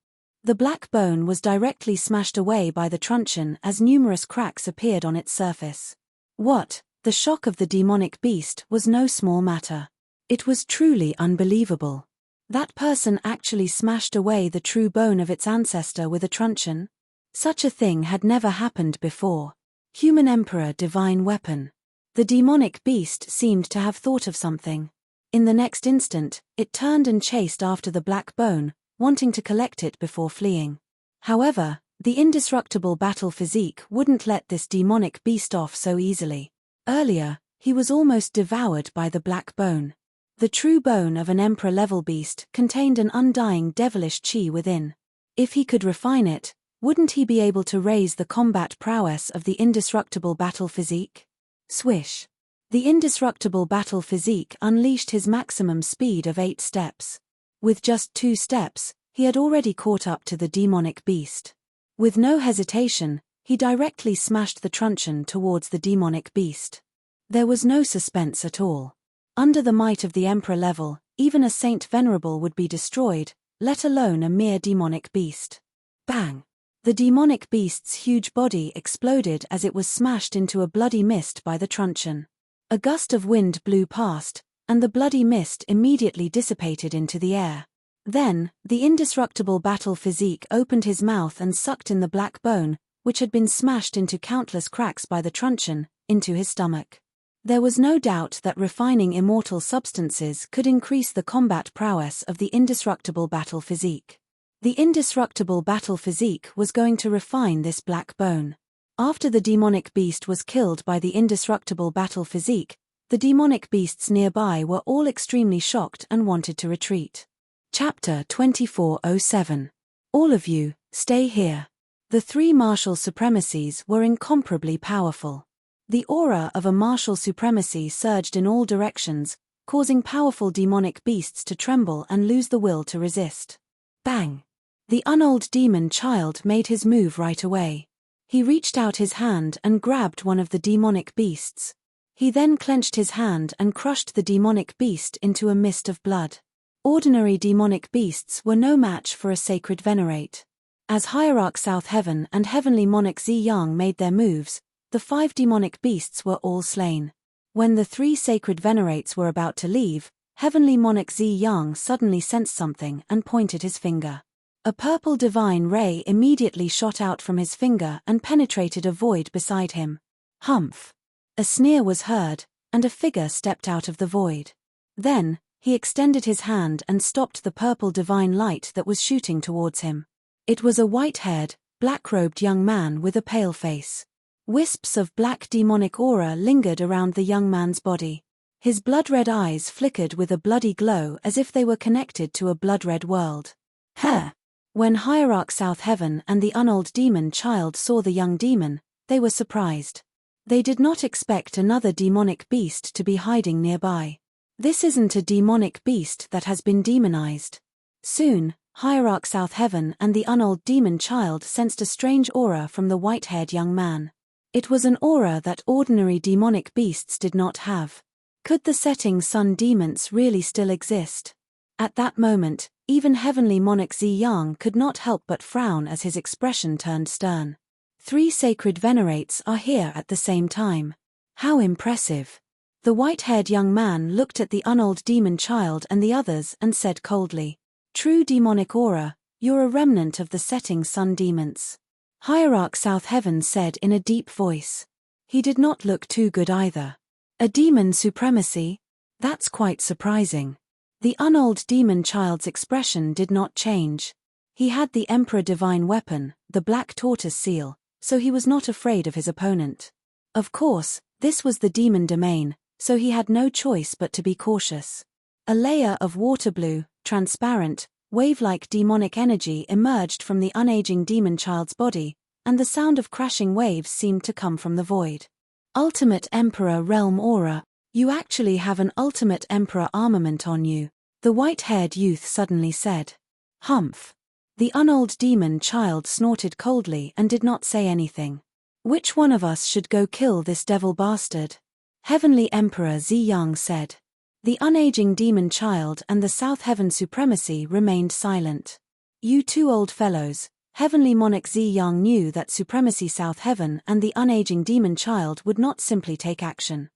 The black bone was directly smashed away by the truncheon as numerous cracks appeared on its surface. What? The shock of the demonic beast was no small matter. It was truly unbelievable. That person actually smashed away the true bone of its ancestor with a truncheon? Such a thing had never happened before. Human emperor divine weapon. The demonic beast seemed to have thought of something. In the next instant, it turned and chased after the black bone, wanting to collect it before fleeing. However, the indestructible battle physique wouldn't let this demonic beast off so easily. Earlier, he was almost devoured by the black bone. The true bone of an emperor-level beast contained an undying devilish chi within. If he could refine it, wouldn't he be able to raise the combat prowess of the indestructible battle physique? Swish. The indestructible battle physique unleashed his maximum speed of 8 steps. With just 2 steps, he had already caught up to the demonic beast. With no hesitation, he directly smashed the truncheon towards the demonic beast. There was no suspense at all. Under the might of the emperor level, even a saint venerable would be destroyed, let alone a mere demonic beast. Bang! The demonic beast's huge body exploded as it was smashed into a bloody mist by the truncheon. A gust of wind blew past, and the bloody mist immediately dissipated into the air. Then, the indestructible battle physique opened his mouth and sucked in the black bone, which had been smashed into countless cracks by the truncheon, into his stomach. There was no doubt that refining immortal substances could increase the combat prowess of the indestructible battle physique. The indestructible battle physique was going to refine this black bone. After the demonic beast was killed by the indestructible battle physique, the demonic beasts nearby were all extremely shocked and wanted to retreat. Chapter 2407. All of you, stay here. The 3 martial supremacies were incomparably powerful. The aura of a martial supremacy surged in all directions, causing powerful demonic beasts to tremble and lose the will to resist. Bang! The unold demon child made his move right away. He reached out his hand and grabbed one of the demonic beasts. He then clenched his hand and crushed the demonic beast into a mist of blood. Ordinary demonic beasts were no match for a sacred venerate. As Hierarch South Heaven and Heavenly Monarch Zi Yang made their moves, the 5 demonic beasts were all slain. When the 3 sacred venerates were about to leave, Heavenly Monarch Zi Yang suddenly sensed something and pointed his finger. A purple divine ray immediately shot out from his finger and penetrated a void beside him. Humph! A sneer was heard, and a figure stepped out of the void. Then, he extended his hand and stopped the purple divine light that was shooting towards him. It was a white-haired, black-robed young man with a pale face. Wisps of black demonic aura lingered around the young man's body. His blood-red eyes flickered with a bloody glow as if they were connected to a blood-red world. Huh! When Hierarch South Heaven and the unold demon child saw the young demon, they were surprised. They did not expect another demonic beast to be hiding nearby. This isn't a demonic beast that has been demonized. Soon, Hierarch South Heaven and the unold demon child sensed a strange aura from the white-haired young man. It was an aura that ordinary demonic beasts did not have. Could the setting sun demons really still exist? At that moment, even Heavenly Monarch Zi Yang could not help but frown as his expression turned stern. 3 sacred venerates are here at the same time. How impressive. The white-haired young man looked at the unold demon child and the others and said coldly, "True demonic aura, you're a remnant of the setting sun demons." Hierarch South Heaven said in a deep voice. He did not look too good either. A demon supremacy? That's quite surprising. The unold demon child's expression did not change. He had the Emperor Divine weapon, the Black Tortoise seal, so he was not afraid of his opponent. Of course, this was the demon domain, so he had no choice but to be cautious. A layer of water blue, transparent, wave-like demonic energy emerged from the unaging demon child's body, and the sound of crashing waves seemed to come from the void. Ultimate Emperor Realm Aura. You actually have an Ultimate Emperor armament on you, the white-haired youth suddenly said. Humph. The unold demon child snorted coldly and did not say anything. Which one of us should go kill this devil bastard? Heavenly Emperor Zi Yang said. The unaging demon child and the South Heaven supremacy remained silent. You 2 old fellows. Heavenly Monarch Zi Yang knew that Supremacy South Heaven and the unaging demon child would not simply take action.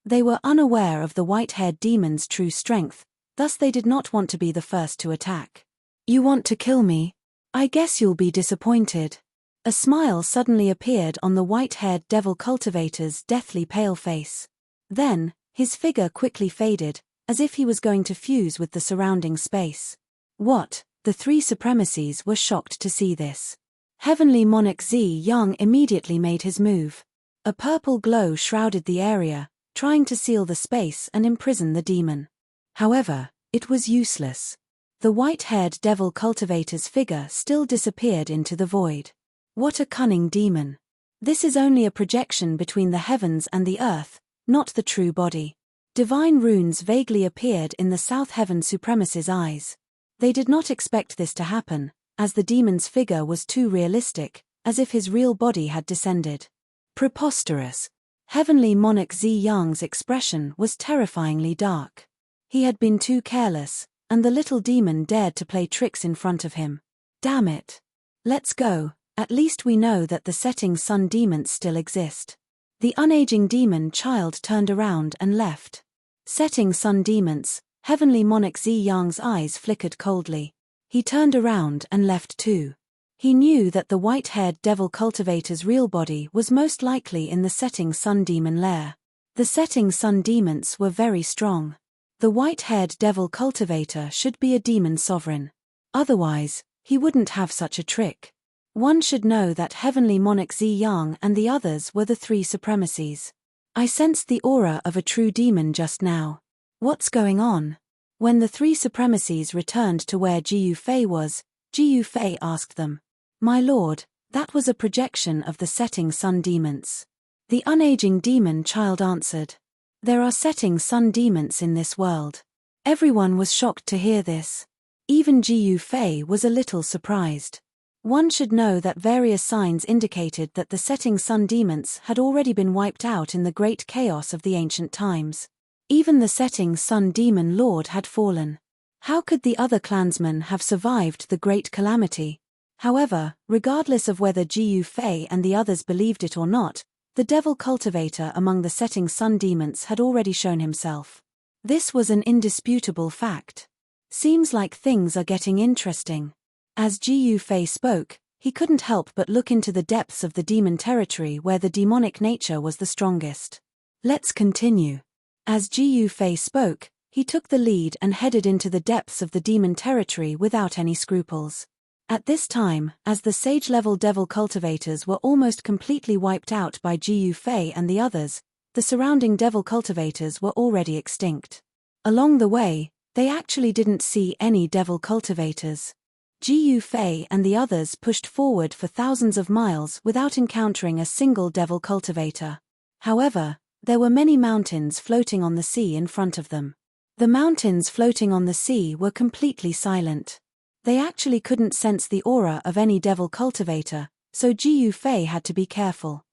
They were unaware of the white-haired demon's true strength, thus they did not want to be the first to attack. You want to kill me? I guess you'll be disappointed. A smile suddenly appeared on the white-haired devil cultivator's deathly pale face. Then, his figure quickly faded, as if he was going to fuse with the surrounding space. What? The 3 supremacies were shocked to see this. Heavenly Monarch Zi Yang immediately made his move. A purple glow shrouded the area, trying to seal the space and imprison the demon. However, it was useless. The white-haired devil cultivator's figure still disappeared into the void. What a cunning demon. This is only a projection between the heavens and the earth, not the true body. Divine runes vaguely appeared in the South Heaven supremacist's eyes. They did not expect this to happen, as the demon's figure was too realistic, as if his real body had descended. Preposterous. Heavenly Monarch Zi Yang's expression was terrifyingly dark. He had been too careless, and the little demon dared to play tricks in front of him. Damn it. Let's go, at least we know that the setting sun demons still exist. The unaging demon child turned around and left. Setting sun demons. Heavenly Monarch Zi Yang's eyes flickered coldly. He turned around and left too. He knew that the white-haired devil cultivator's real body was most likely in the setting sun demon lair. The setting sun demons were very strong. The white-haired devil cultivator should be a demon sovereign. Otherwise, he wouldn't have such a trick. One should know that Heavenly Monarch Zi Yang and the others were the 3 supremacies. I sensed the aura of a true demon just now. What's going on? When the 3 supremacies returned to where Jiu Fei was, Jiu Fei asked them. My lord, that was a projection of the setting sun demons. The unaging demon child answered. There are setting sun demons in this world. Everyone was shocked to hear this. Even Jiu Fei was a little surprised. One should know that various signs indicated that the setting sun demons had already been wiped out in the great chaos of the ancient times. Even the setting sun demon lord had fallen. How could the other clansmen have survived the great calamity? However, regardless of whether Jiu Fei and the others believed it or not, the devil cultivator among the setting sun demons had already shown himself. This was an indisputable fact. Seems like things are getting interesting. As Jiu Fei spoke, he couldn't help but look into the depths of the demon territory where the demonic nature was the strongest. Let's continue. As Jiu Fei spoke, he took the lead and headed into the depths of the demon territory without any scruples. At this time, as the sage-level devil cultivators were almost completely wiped out by Jiu Fei and the others, the surrounding devil cultivators were already extinct. Along the way, they actually didn't see any devil cultivators. Jiu Fei and the others pushed forward for thousands of miles without encountering a single devil cultivator. However, there were many mountains floating on the sea in front of them. The mountains floating on the sea were completely silent. They actually couldn't sense the aura of any devil cultivator, so Jiu Fei had to be careful.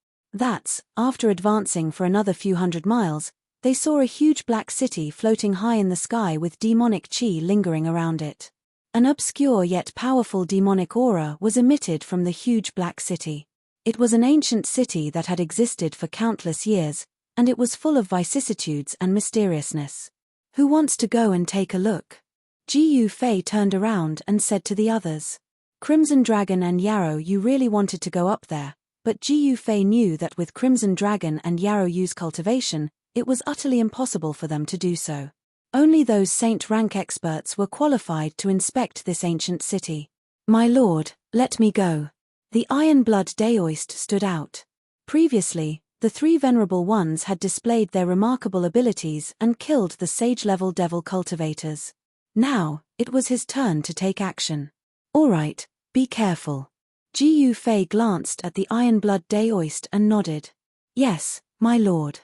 After advancing for another few hundred miles, they saw a huge black city floating high in the sky with demonic chi lingering around it. An obscure yet powerful demonic aura was emitted from the huge black city. It was an ancient city that had existed for countless years, and it was full of vicissitudes and mysteriousness. Who wants to go and take a look? Jiu Fei turned around and said to the others. Crimson Dragon and Yarrow Yu really wanted to go up there, but Jiu Fei knew that with Crimson Dragon and Yarrow Yu's cultivation, it was utterly impossible for them to do so. Only those saint rank experts were qualified to inspect this ancient city. My lord, let me go. The Iron Blood Daoist stood out. Previously, the three venerable ones had displayed their remarkable abilities and killed the sage-level devil cultivators. Now, it was his turn to take action. All right, be careful. Jiu Fei glanced at the Iron Blood Daoist and nodded. Yes, my lord.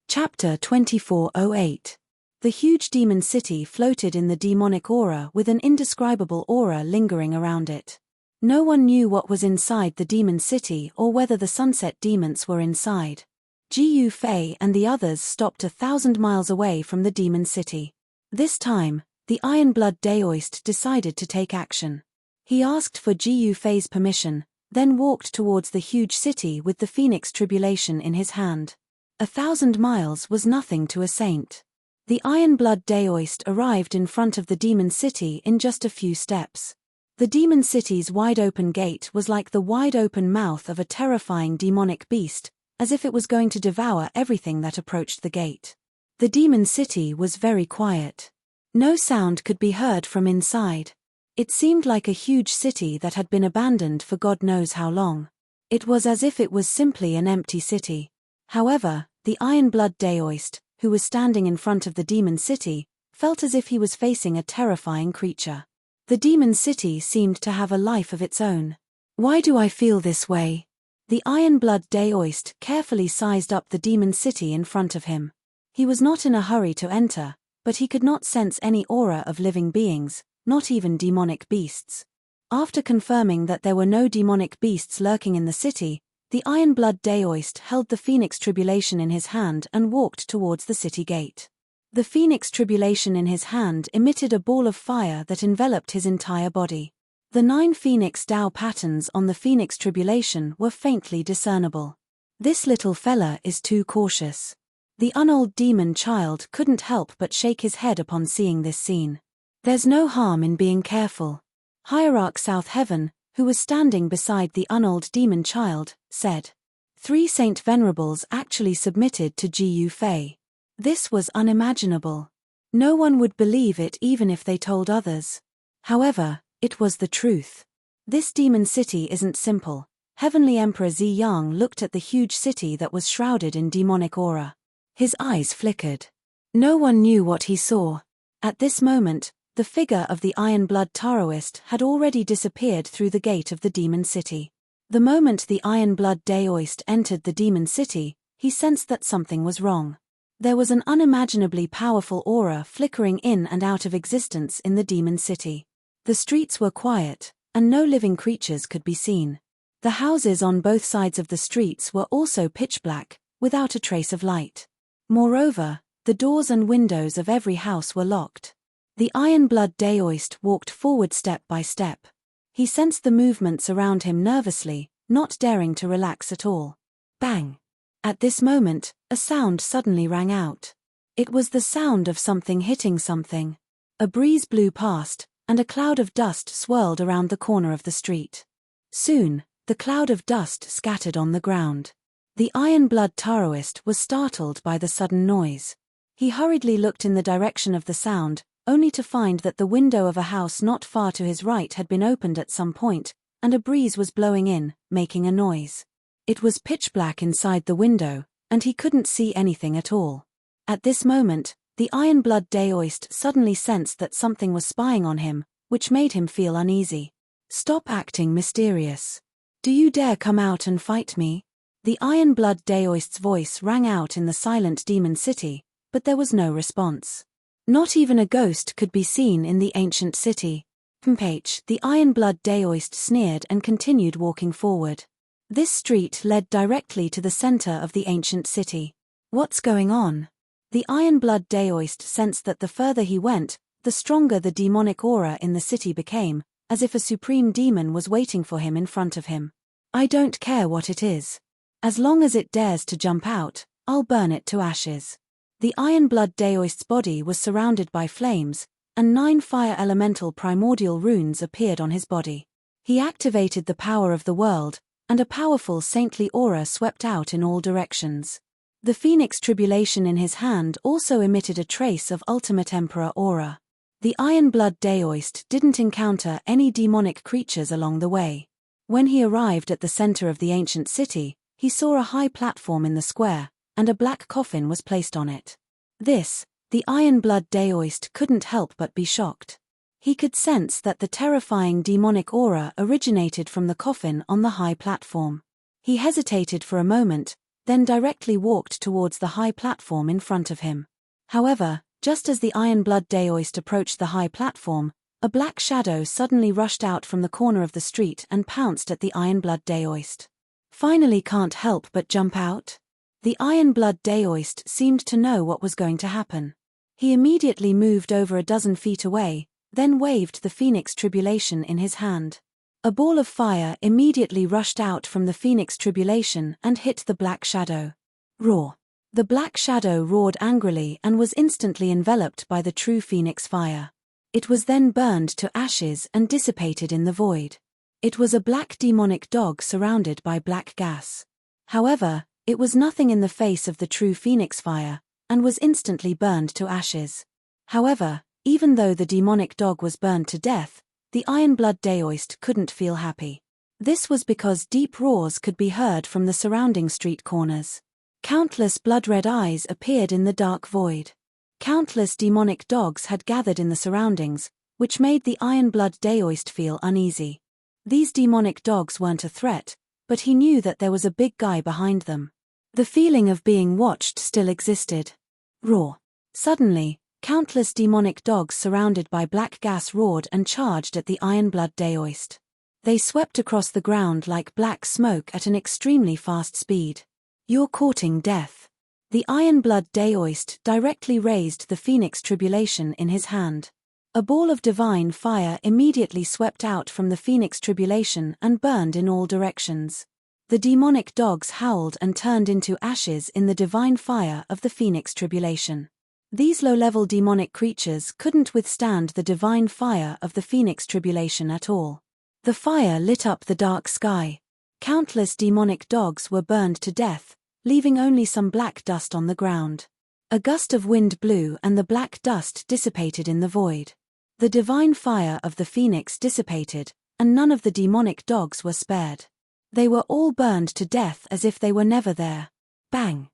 Chapter 2408. The huge demon city floated in the demonic aura with an indescribable aura lingering around it. No one knew what was inside the demon city or whether the sunset demons were inside. Jiu Fei and the others stopped 1,000 miles away from the demon city. This time, the Iron Blood Daoist decided to take action. He asked for Jiu Fei's permission, then walked towards the huge city with the Phoenix Tribulation in his hand. 1,000 miles was nothing to a saint. The Iron Blood Daoist arrived in front of the demon city in just a few steps. The demon city's wide-open gate was like the wide-open mouth of a terrifying demonic beast, as if it was going to devour everything that approached the gate. The demon city was very quiet. No sound could be heard from inside. It seemed like a huge city that had been abandoned for God knows how long. It was as if it was simply an empty city. However, the Iron Blood Daoist, who was standing in front of the demon city, felt as if he was facing a terrifying creature. The demon city seemed to have a life of its own. Why do I feel this way? The Iron Blood Daoist carefully sized up the demon city in front of him. He was not in a hurry to enter, but he could not sense any aura of living beings, not even demonic beasts. After confirming that there were no demonic beasts lurking in the city, the Iron Blood Daoist held the Phoenix Tribulation in his hand and walked towards the city gate. The Phoenix Tribulation in his hand emitted a ball of fire that enveloped his entire body. The 9 Phoenix Tao patterns on the Phoenix Tribulation were faintly discernible. This little fella is too cautious. The unold demon child couldn't help but shake his head upon seeing this scene. There's no harm in being careful. Hierarch South Heaven, who was standing beside the unold demon child, said. 3 Saint Venerables actually submitted to Jiu Fei. This was unimaginable. No one would believe it even if they told others. However, it was the truth. This demon city isn't simple. Heavenly Emperor Zi Yang looked at the huge city that was shrouded in demonic aura. His eyes flickered. No one knew what he saw. At this moment, the figure of the Iron Blood Taoist had already disappeared through the gate of the demon city. The moment the Iron Blood Daoist entered the demon city, he sensed that something was wrong. There was an unimaginably powerful aura flickering in and out of existence in the demon city. The streets were quiet, and no living creatures could be seen. The houses on both sides of the streets were also pitch black, without a trace of light. Moreover, the doors and windows of every house were locked. The Iron Blood Daoist walked forward step by step. He sensed the movements around him nervously, not daring to relax at all. Bang! At this moment, a sound suddenly rang out. It was the sound of something hitting something. A breeze blew past, and a cloud of dust swirled around the corner of the street. Soon, the cloud of dust scattered on the ground. The Iron Blood Taoist was startled by the sudden noise. He hurriedly looked in the direction of the sound, only to find that the window of a house not far to his right had been opened at some point, and a breeze was blowing in, making a noise. It was pitch black inside the window, and he couldn't see anything at all. At this moment, the Iron Blood Daoist suddenly sensed that something was spying on him, which made him feel uneasy. Stop acting mysterious. Do you dare come out and fight me? The Iron-Blood Daoist's voice rang out in the silent demon city, but there was no response. Not even a ghost could be seen in the ancient city. The Iron-Blood Daoist sneered and continued walking forward. This street led directly to the center of the ancient city. What's going on? The Iron-Blood Daoist sensed that the further he went, the stronger the demonic aura in the city became, as if a supreme demon was waiting for him in front of him. I don't care what it is. As long as it dares to jump out, I'll burn it to ashes. The Iron-Blood Daoist's body was surrounded by flames, and 9 fire elemental primordial runes appeared on his body. He activated the power of the world, and a powerful saintly aura swept out in all directions. The Phoenix Tribulation in his hand also emitted a trace of Ultimate Emperor aura. The Iron-Blood Daoist didn't encounter any demonic creatures along the way. When he arrived at the center of the ancient city, he saw a high platform in the square, and a black coffin was placed on it. The Iron-Blood Daoist couldn't help but be shocked. He could sense that the terrifying demonic aura originated from the coffin on the high platform. He hesitated for a moment, then directly walked towards the high platform in front of him. However, just as the Iron-Blood Daoist approached the high platform, a black shadow suddenly rushed out from the corner of the street and pounced at the Iron-Blood Daoist. Finally can't help but jump out? The Iron-Blood Daoist seemed to know what was going to happen. He immediately moved over a dozen feet away, then waved the Phoenix Tribulation in his hand. A ball of fire immediately rushed out from the Phoenix Tribulation and hit the black shadow. Roar! The black shadow roared angrily and was instantly enveloped by the true Phoenix fire. It was then burned to ashes and dissipated in the void. It was a black demonic dog surrounded by black gas. However, it was nothing in the face of the true Phoenix fire, and was instantly burned to ashes. However, even though the demonic dog was burned to death, the Iron-Blood Daoist couldn't feel happy. This was because deep roars could be heard from the surrounding street corners. Countless blood-red eyes appeared in the dark void. Countless demonic dogs had gathered in the surroundings, which made the Iron-Blood Daoist feel uneasy. These demonic dogs weren't a threat, but he knew that there was a big guy behind them. The feeling of being watched still existed. Roar! Suddenly, countless demonic dogs surrounded by black gas roared and charged at the Iron-Blood Daoist. They swept across the ground like black smoke at an extremely fast speed. You're courting death. The Iron-Blood Daoist directly raised the Phoenix Tribulation in his hand. A ball of divine fire immediately swept out from the Phoenix Tribulation and burned in all directions. The demonic dogs howled and turned into ashes in the divine fire of the Phoenix Tribulation. These low-level demonic creatures couldn't withstand the divine fire of the Phoenix Tribulation at all. The fire lit up the dark sky. Countless demonic dogs were burned to death, leaving only some black dust on the ground. A gust of wind blew and the black dust dissipated in the void. The divine fire of the Phoenix dissipated, and none of the demonic dogs were spared. They were all burned to death as if they were never there. Bang!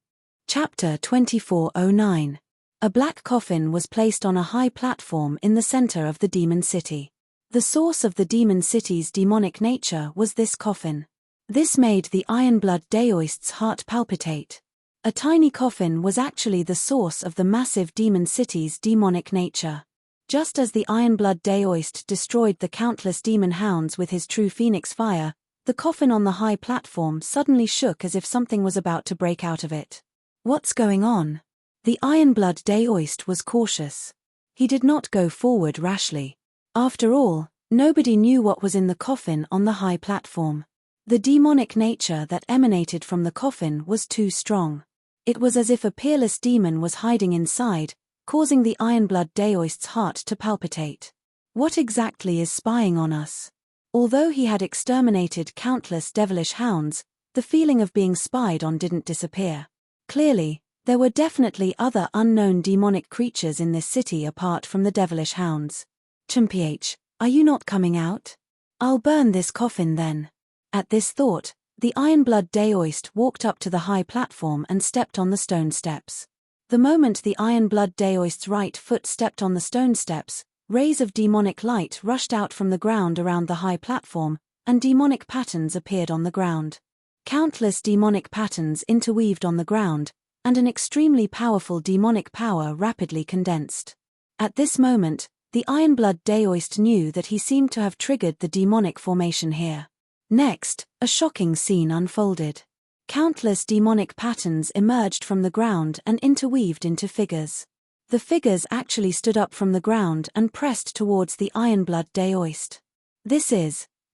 Chapter 2409. A black coffin was placed on a high platform in the center of the demon city. The source of the demon city's demonic nature was this coffin. This made the Iron-Blood Daoist's heart palpitate. A tiny coffin was actually the source of the massive demon city's demonic nature. Just as the Iron-Blood Daoist destroyed the countless demon hounds with his true Phoenix fire, the coffin on the high platform suddenly shook as if something was about to break out of it. What's going on? The Iron-Blood Daoist was cautious. He did not go forward rashly. After all, nobody knew what was in the coffin on the high platform. The demonic nature that emanated from the coffin was too strong. It was as if a peerless demon was hiding inside, causing the Iron-Blood Daoist's heart to palpitate. What exactly is spying on us? Although he had exterminated countless devilish hounds, the feeling of being spied on didn't disappear. Clearly, there were definitely other unknown demonic creatures in this city apart from the devilish hounds. Chimph, are you not coming out? I'll burn this coffin then. At this thought, the Iron-Blood Daoist walked up to the high platform and stepped on the stone steps. The moment the Iron-Blood Daoist's right foot stepped on the stone steps, rays of demonic light rushed out from the ground around the high platform, and demonic patterns appeared on the ground. Countless demonic patterns interweaved on the ground, and an extremely powerful demonic power rapidly condensed. At this moment, the Ironblood Daoist knew that he seemed to have triggered the demonic formation here. Next, a shocking scene unfolded. Countless demonic patterns emerged from the ground and interweaved into figures. The figures actually stood up from the ground and pressed towards the Ironblood Daoist.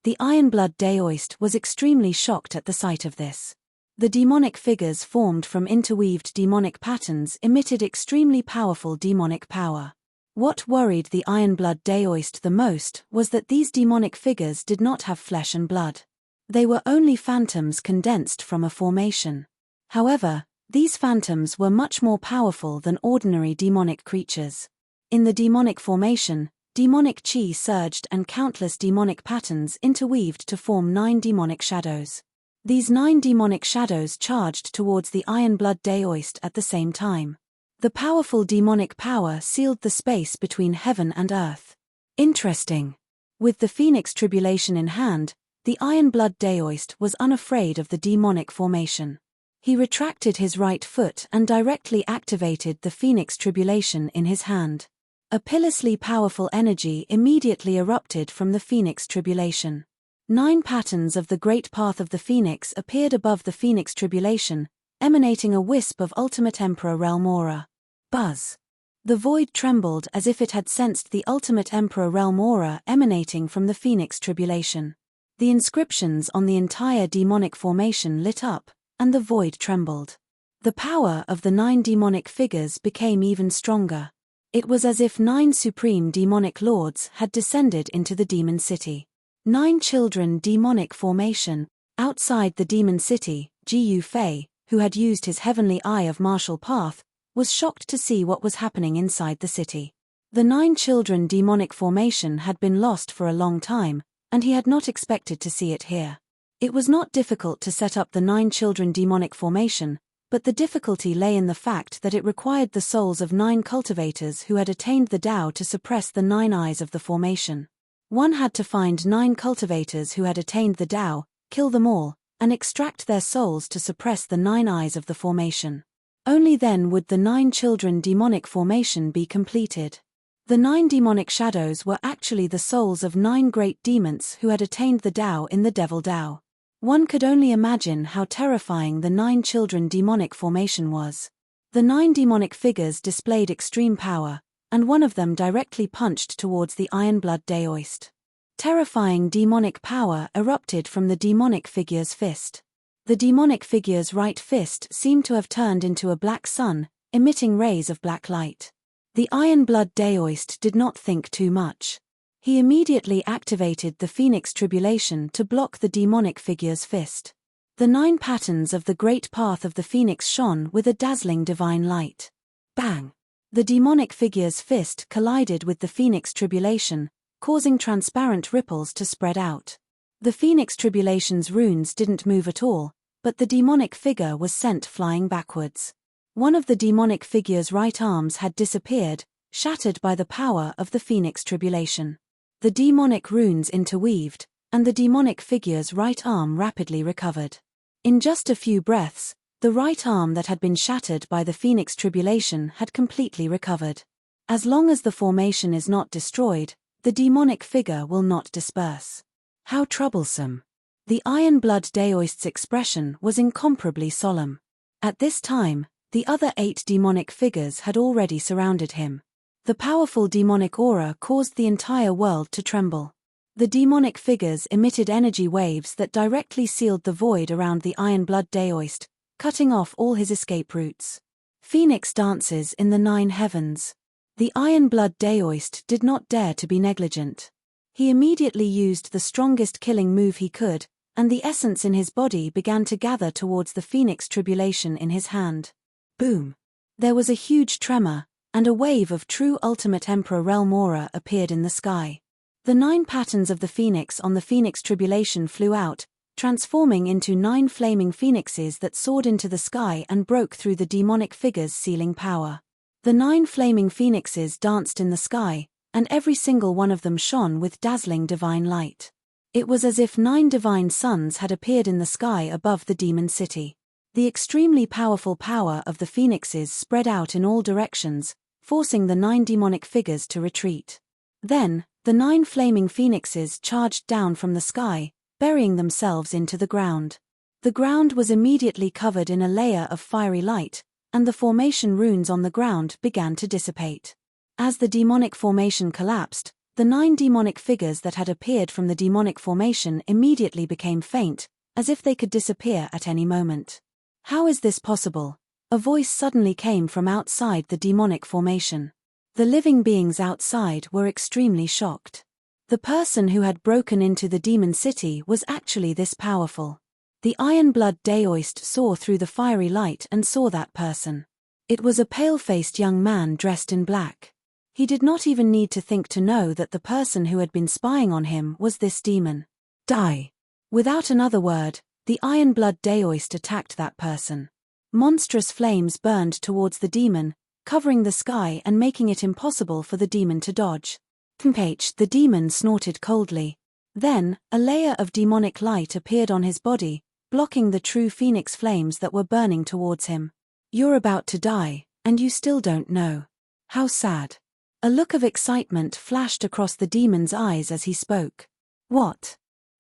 The Ironblood Daoist was extremely shocked at the sight of this. The demonic figures formed from interweaved demonic patterns emitted extremely powerful demonic power. What worried the Ironblood Daoist the most was that these demonic figures did not have flesh and blood. They were only phantoms condensed from a formation. However, these phantoms were much more powerful than ordinary demonic creatures. In the demonic formation, demonic chi surged and countless demonic patterns interweaved to form 9 demonic shadows. These 9 demonic shadows charged towards the Ironblood Daoist at the same time. The powerful demonic power sealed the space between heaven and earth. Interesting. With the Phoenix Tribulation in hand, the Ironblood Daoist was unafraid of the demonic formation. He retracted his right foot and directly activated the Phoenix Tribulation in his hand. A pitilessly powerful energy immediately erupted from the Phoenix Tribulation. 9 patterns of the Great Path of the Phoenix appeared above the Phoenix Tribulation, emanating a wisp of Ultimate Emperor Realm aura. Buzz. The void trembled as if it had sensed the Ultimate Emperor Realm aura emanating from the Phoenix Tribulation. The inscriptions on the entire demonic formation lit up, and the void trembled. The power of the 9 demonic figures became even stronger. It was as if 9 supreme demonic lords had descended into the demon city. 9 children demonic formation. Outside the demon city, Jiu Fei, who had used his heavenly eye of martial path, was shocked to see what was happening inside the city. The 9 children demonic formation had been lost for a long time, and he had not expected to see it here. It was not difficult to set up the 9 children demonic formation, but the difficulty lay in the fact that it required the souls of 9 cultivators who had attained the Tao to suppress the 9 eyes of the formation. One had to find 9 cultivators who had attained the Tao, kill them all, and extract their souls to suppress the 9 eyes of the formation. Only then would the 9 children demonic formation be completed. The 9 demonic shadows were actually the souls of 9 great demons who had attained the Tao in the Devil Tao. One could only imagine how terrifying the 9 children demonic formation was. The 9 demonic figures displayed extreme power, and one of them directly punched towards the Ironblood Daoist. Terrifying demonic power erupted from the demonic figure's fist. The demonic figure's right fist seemed to have turned into a black sun, emitting rays of black light. The Ironblood Daoist did not think too much. He immediately activated the Phoenix Tribulation to block the demonic figure's fist. The 9 patterns of the Great Path of the Phoenix shone with a dazzling divine light. Bang! The demonic figure's fist collided with the Phoenix Tribulation, causing transparent ripples to spread out. The Phoenix Tribulation's runes didn't move at all, but the demonic figure was sent flying backwards. One of the demonic figure's right arms had disappeared, shattered by the power of the Phoenix Tribulation. The demonic runes interweaved, and the demonic figure's right arm rapidly recovered. In just a few breaths, the right arm that had been shattered by the Phoenix Tribulation had completely recovered. As long as the formation is not destroyed, the demonic figure will not disperse. How troublesome. The Ironblood Daoist's expression was incomparably solemn. At this time, the other 8 demonic figures had already surrounded him. The powerful demonic aura caused the entire world to tremble. The demonic figures emitted energy waves that directly sealed the void around the Ironblood Daoist, cutting off all his escape routes. Phoenix dances in the 9 heavens. The Ironblood Daoist did not dare to be negligent. He immediately used the strongest killing move he could, and the essence in his body began to gather towards the Phoenix Tribulation in his hand. Boom! There was a huge tremor, and a wave of true Ultimate Emperor Realm aura appeared in the sky. The 9 patterns of the Phoenix on the Phoenix Tribulation flew out, transforming into 9 flaming phoenixes that soared into the sky and broke through the demonic figure's sealing power. The 9 flaming phoenixes danced in the sky, and every single one of them shone with dazzling divine light. It was as if 9 divine suns had appeared in the sky above the demon city. The extremely powerful power of the phoenixes spread out in all directions, forcing the 9 demonic figures to retreat. Then, the 9 flaming phoenixes charged down from the sky, burying themselves into the ground. The ground was immediately covered in a layer of fiery light, and the formation runes on the ground began to dissipate. As the demonic formation collapsed, the 9 demonic figures that had appeared from the demonic formation immediately became faint, as if they could disappear at any moment. How is this possible? A voice suddenly came from outside the demonic formation. The living beings outside were extremely shocked. The person who had broken into the demon city was actually this powerful. The iron-blood Daoist saw through the fiery light and saw that person. It was a pale-faced young man dressed in black. He did not even need to think to know that the person who had been spying on him was this demon. Die! Without another word, the iron-blood Daoist attacked that person. Monstrous flames burned towards the demon, covering the sky and making it impossible for the demon to dodge. The demon snorted coldly. Then, a layer of demonic light appeared on his body, blocking the true phoenix flames that were burning towards him. You're about to die, and you still don't know. How sad. A look of excitement flashed across the demon's eyes as he spoke. What?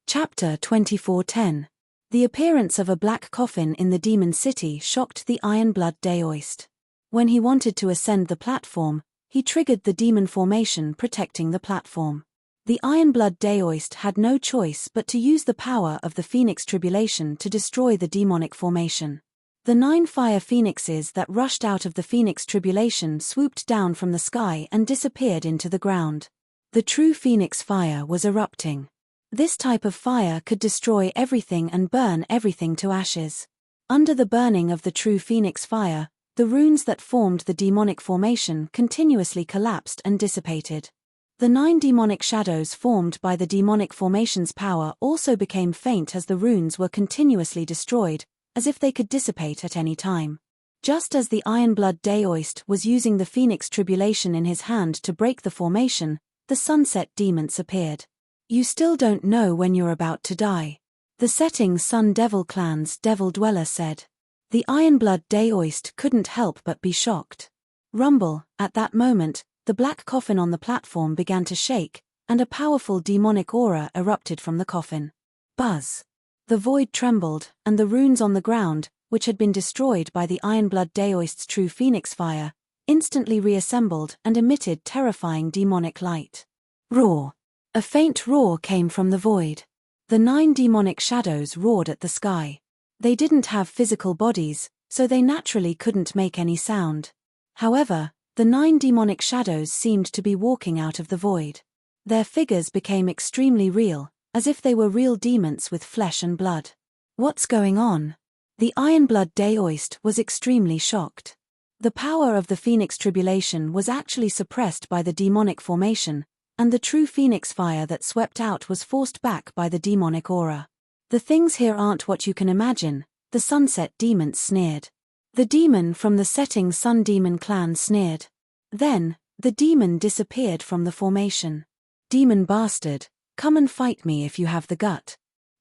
Chapter 24:10. The appearance of a black coffin in the demon city shocked the iron-blood Daoist. When he wanted to ascend the platform, he triggered the demon formation protecting the platform. The iron-blood Daoist had no choice but to use the power of the Phoenix Tribulation to destroy the demonic formation. The 9 fire phoenixes that rushed out of the Phoenix Tribulation swooped down from the sky and disappeared into the ground. The true Phoenix fire was erupting. This type of fire could destroy everything and burn everything to ashes. Under the burning of the true Phoenix fire, the runes that formed the demonic formation continuously collapsed and dissipated. The 9 demonic shadows formed by the demonic formation's power also became faint as the runes were continuously destroyed, as if they could dissipate at any time. Just as the iron-blood Daoist was using the Phoenix Tribulation in his hand to break the formation, the sunset demons appeared. You still don't know when you're about to die. The setting Sun Devil Clan's Devil Dweller said. The iron-blood Daoist couldn't help but be shocked. Rumble, at that moment, the black coffin on the platform began to shake, and a powerful demonic aura erupted from the coffin. Buzz. The void trembled, and the runes on the ground, which had been destroyed by the iron-blood Daoist's true phoenix fire, instantly reassembled and emitted terrifying demonic light. Roar. A faint roar came from the void. The 9 demonic shadows roared at the sky. They didn't have physical bodies, so they naturally couldn't make any sound. However, the 9 demonic shadows seemed to be walking out of the void. Their figures became extremely real, as if they were real demons with flesh and blood. What's going on? The iron-blood Daoist was extremely shocked. The power of the Phoenix Tribulation was actually suppressed by the demonic formation, and the true Phoenix fire that swept out was forced back by the demonic aura. The things here aren't what you can imagine, the sunset demon sneered. The demon from the setting Sun Demon Clan sneered. Then, the demon disappeared from the formation. Demon bastard, come and fight me if you have the gut.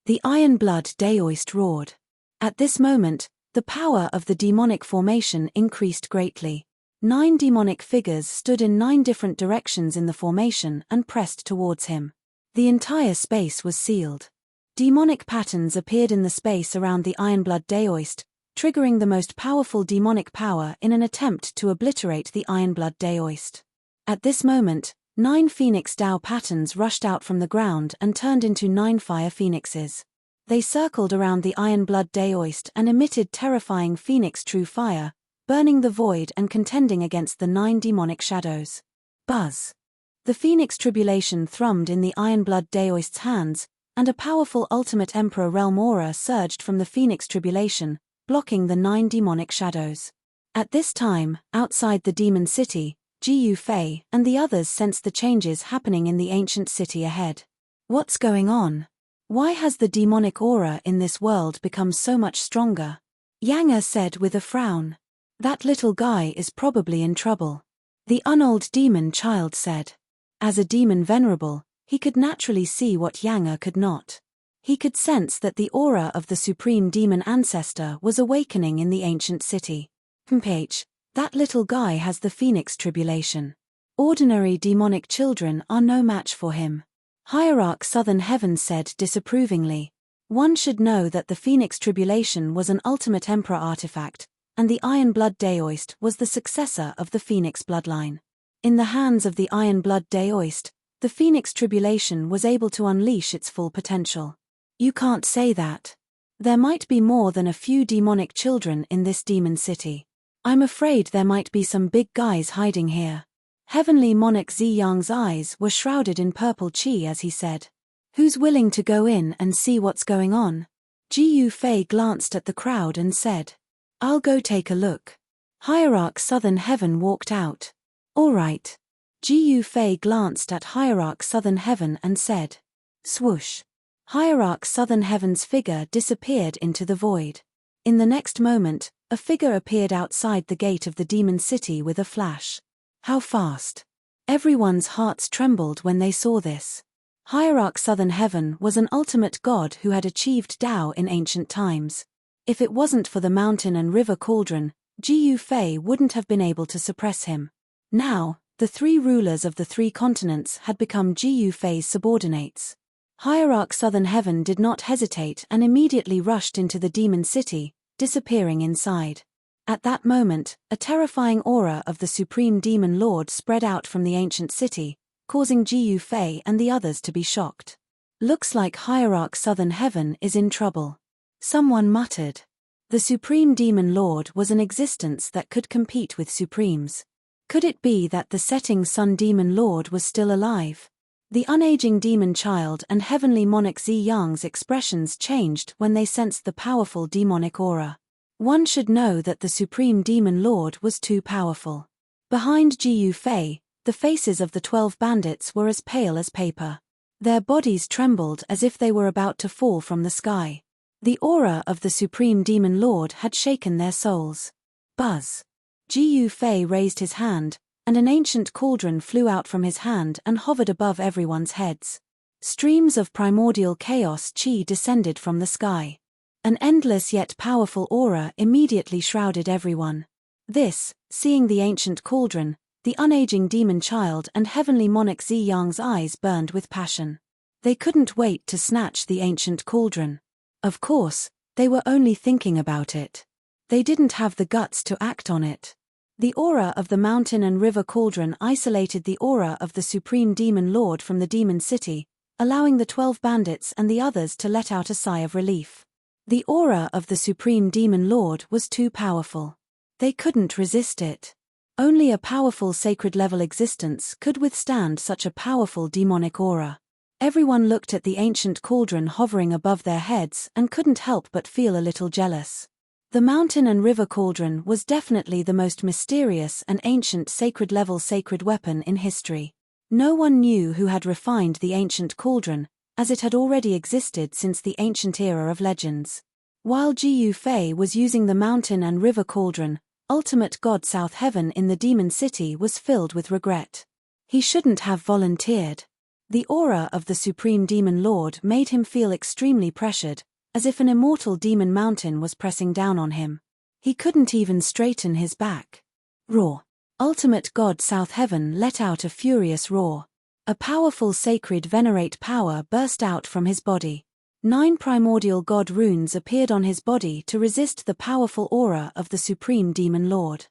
The iron-blood Daoist roared. At this moment, the power of the demonic formation increased greatly. 9 demonic figures stood in 9 different directions in the formation and pressed towards him. The entire space was sealed. Demonic patterns appeared in the space around the iron-blood Daoist, triggering the most powerful demonic power in an attempt to obliterate the iron-blood Daoist. At this moment, 9 Phoenix Dao patterns rushed out from the ground and turned into 9 fire phoenixes. They circled around the iron-blood Daoist and emitted terrifying Phoenix true fire, burning the void and contending against the 9 demonic shadows. Buzz. The Phoenix Tribulation thrummed in the iron-blood Daoist's hands, and a powerful Ultimate Emperor Realm aura surged from the Phoenix Tribulation, blocking the 9 demonic shadows. At this time, outside the demon city, Jiu Fei and the others sensed the changes happening in the ancient city ahead. What's going on? Why has the demonic aura in this world become so much stronger? Yang said with a frown. That little guy is probably in trouble. The unold demon child said. As a demon venerable, He could naturally see what Yang could not. He could sense that the aura of the supreme demon ancestor was awakening in the ancient city. That little guy has the Phoenix tribulation. Ordinary demonic children are no match for him. Hierarch Southern Heaven said disapprovingly. One should know that the Phoenix tribulation was an ultimate emperor artifact, and the Iron Blood Daoist was the successor of the Phoenix bloodline. In the hands of the Iron Blood Daoist, the Phoenix tribulation was able to unleash its full potential. You can't say that. There might be more than a few demonic children in this demon city. I'm afraid there might be some big guys hiding here. Heavenly Monarch Ziyang's eyes were shrouded in purple chi as he said. Who's willing to go in and see what's going on? Ji Yufei glanced at the crowd and said. I'll go take a look. Hierarch Southern Heaven walked out. All right. Ji Yufei glanced at Hierarch Southern Heaven and said. Swoosh. Hierarch Southern Heaven's figure disappeared into the void. In the next moment, a figure appeared outside the gate of the demon city with a flash. How fast? Everyone's hearts trembled when they saw this. Hierarch Southern Heaven was an ultimate god who had achieved Tao in ancient times. If it wasn't for the mountain and river cauldron, Ji Yufei wouldn't have been able to suppress him. Now, the three rulers of the three continents had become Ji Yufei's subordinates. Hierarch Southern Heaven did not hesitate and immediately rushed into the demon city, disappearing inside. At that moment, a terrifying aura of the Supreme Demon Lord spread out from the ancient city, causing Ji Yufei and the others to be shocked. Looks like Hierarch Southern Heaven is in trouble. Someone muttered. The Supreme Demon Lord was an existence that could compete with Supremes. Could it be that the setting Sun Demon Lord was still alive? The unaging demon child and Heavenly Monarch Ziyang's expressions changed when they sensed the powerful demonic aura. One should know that the Supreme Demon Lord was too powerful. Behind Ji Yufei, the faces of the 12 bandits were as pale as paper. Their bodies trembled as if they were about to fall from the sky. The aura of the Supreme Demon Lord had shaken their souls. Buzz. Ji Yufei raised his hand, and an ancient cauldron flew out from his hand and hovered above everyone's heads. Streams of primordial chaos chi descended from the sky. An endless yet powerful aura immediately shrouded everyone. This, seeing the ancient cauldron, the unaging demon child and Heavenly Monarch Ziyang's eyes burned with passion. They couldn't wait to snatch the ancient cauldron. Of course, they were only thinking about it. They didn't have the guts to act on it. The aura of the mountain and river cauldron isolated the aura of the Supreme Demon Lord from the demon city, allowing the 12 bandits and the others to let out a sigh of relief. The aura of the Supreme Demon Lord was too powerful. They couldn't resist it. Only a powerful sacred-level existence could withstand such a powerful demonic aura. Everyone looked at the ancient cauldron hovering above their heads and couldn't help but feel a little jealous. The mountain and river cauldron was definitely the most mysterious and ancient sacred-level sacred weapon in history. No one knew who had refined the ancient cauldron, as it had already existed since the ancient era of legends. While Ji Yufei was using the mountain and river cauldron, ultimate god South Heaven in the demon city was filled with regret. He shouldn't have volunteered. The aura of the Supreme Demon Lord made him feel extremely pressured, as if an immortal demon mountain was pressing down on him. He couldn't even straighten his back. Roar. Ultimate god South Heaven let out a furious roar. A powerful sacred venerate power burst out from his body. 9 primordial god runes appeared on his body to resist the powerful aura of the Supreme Demon Lord.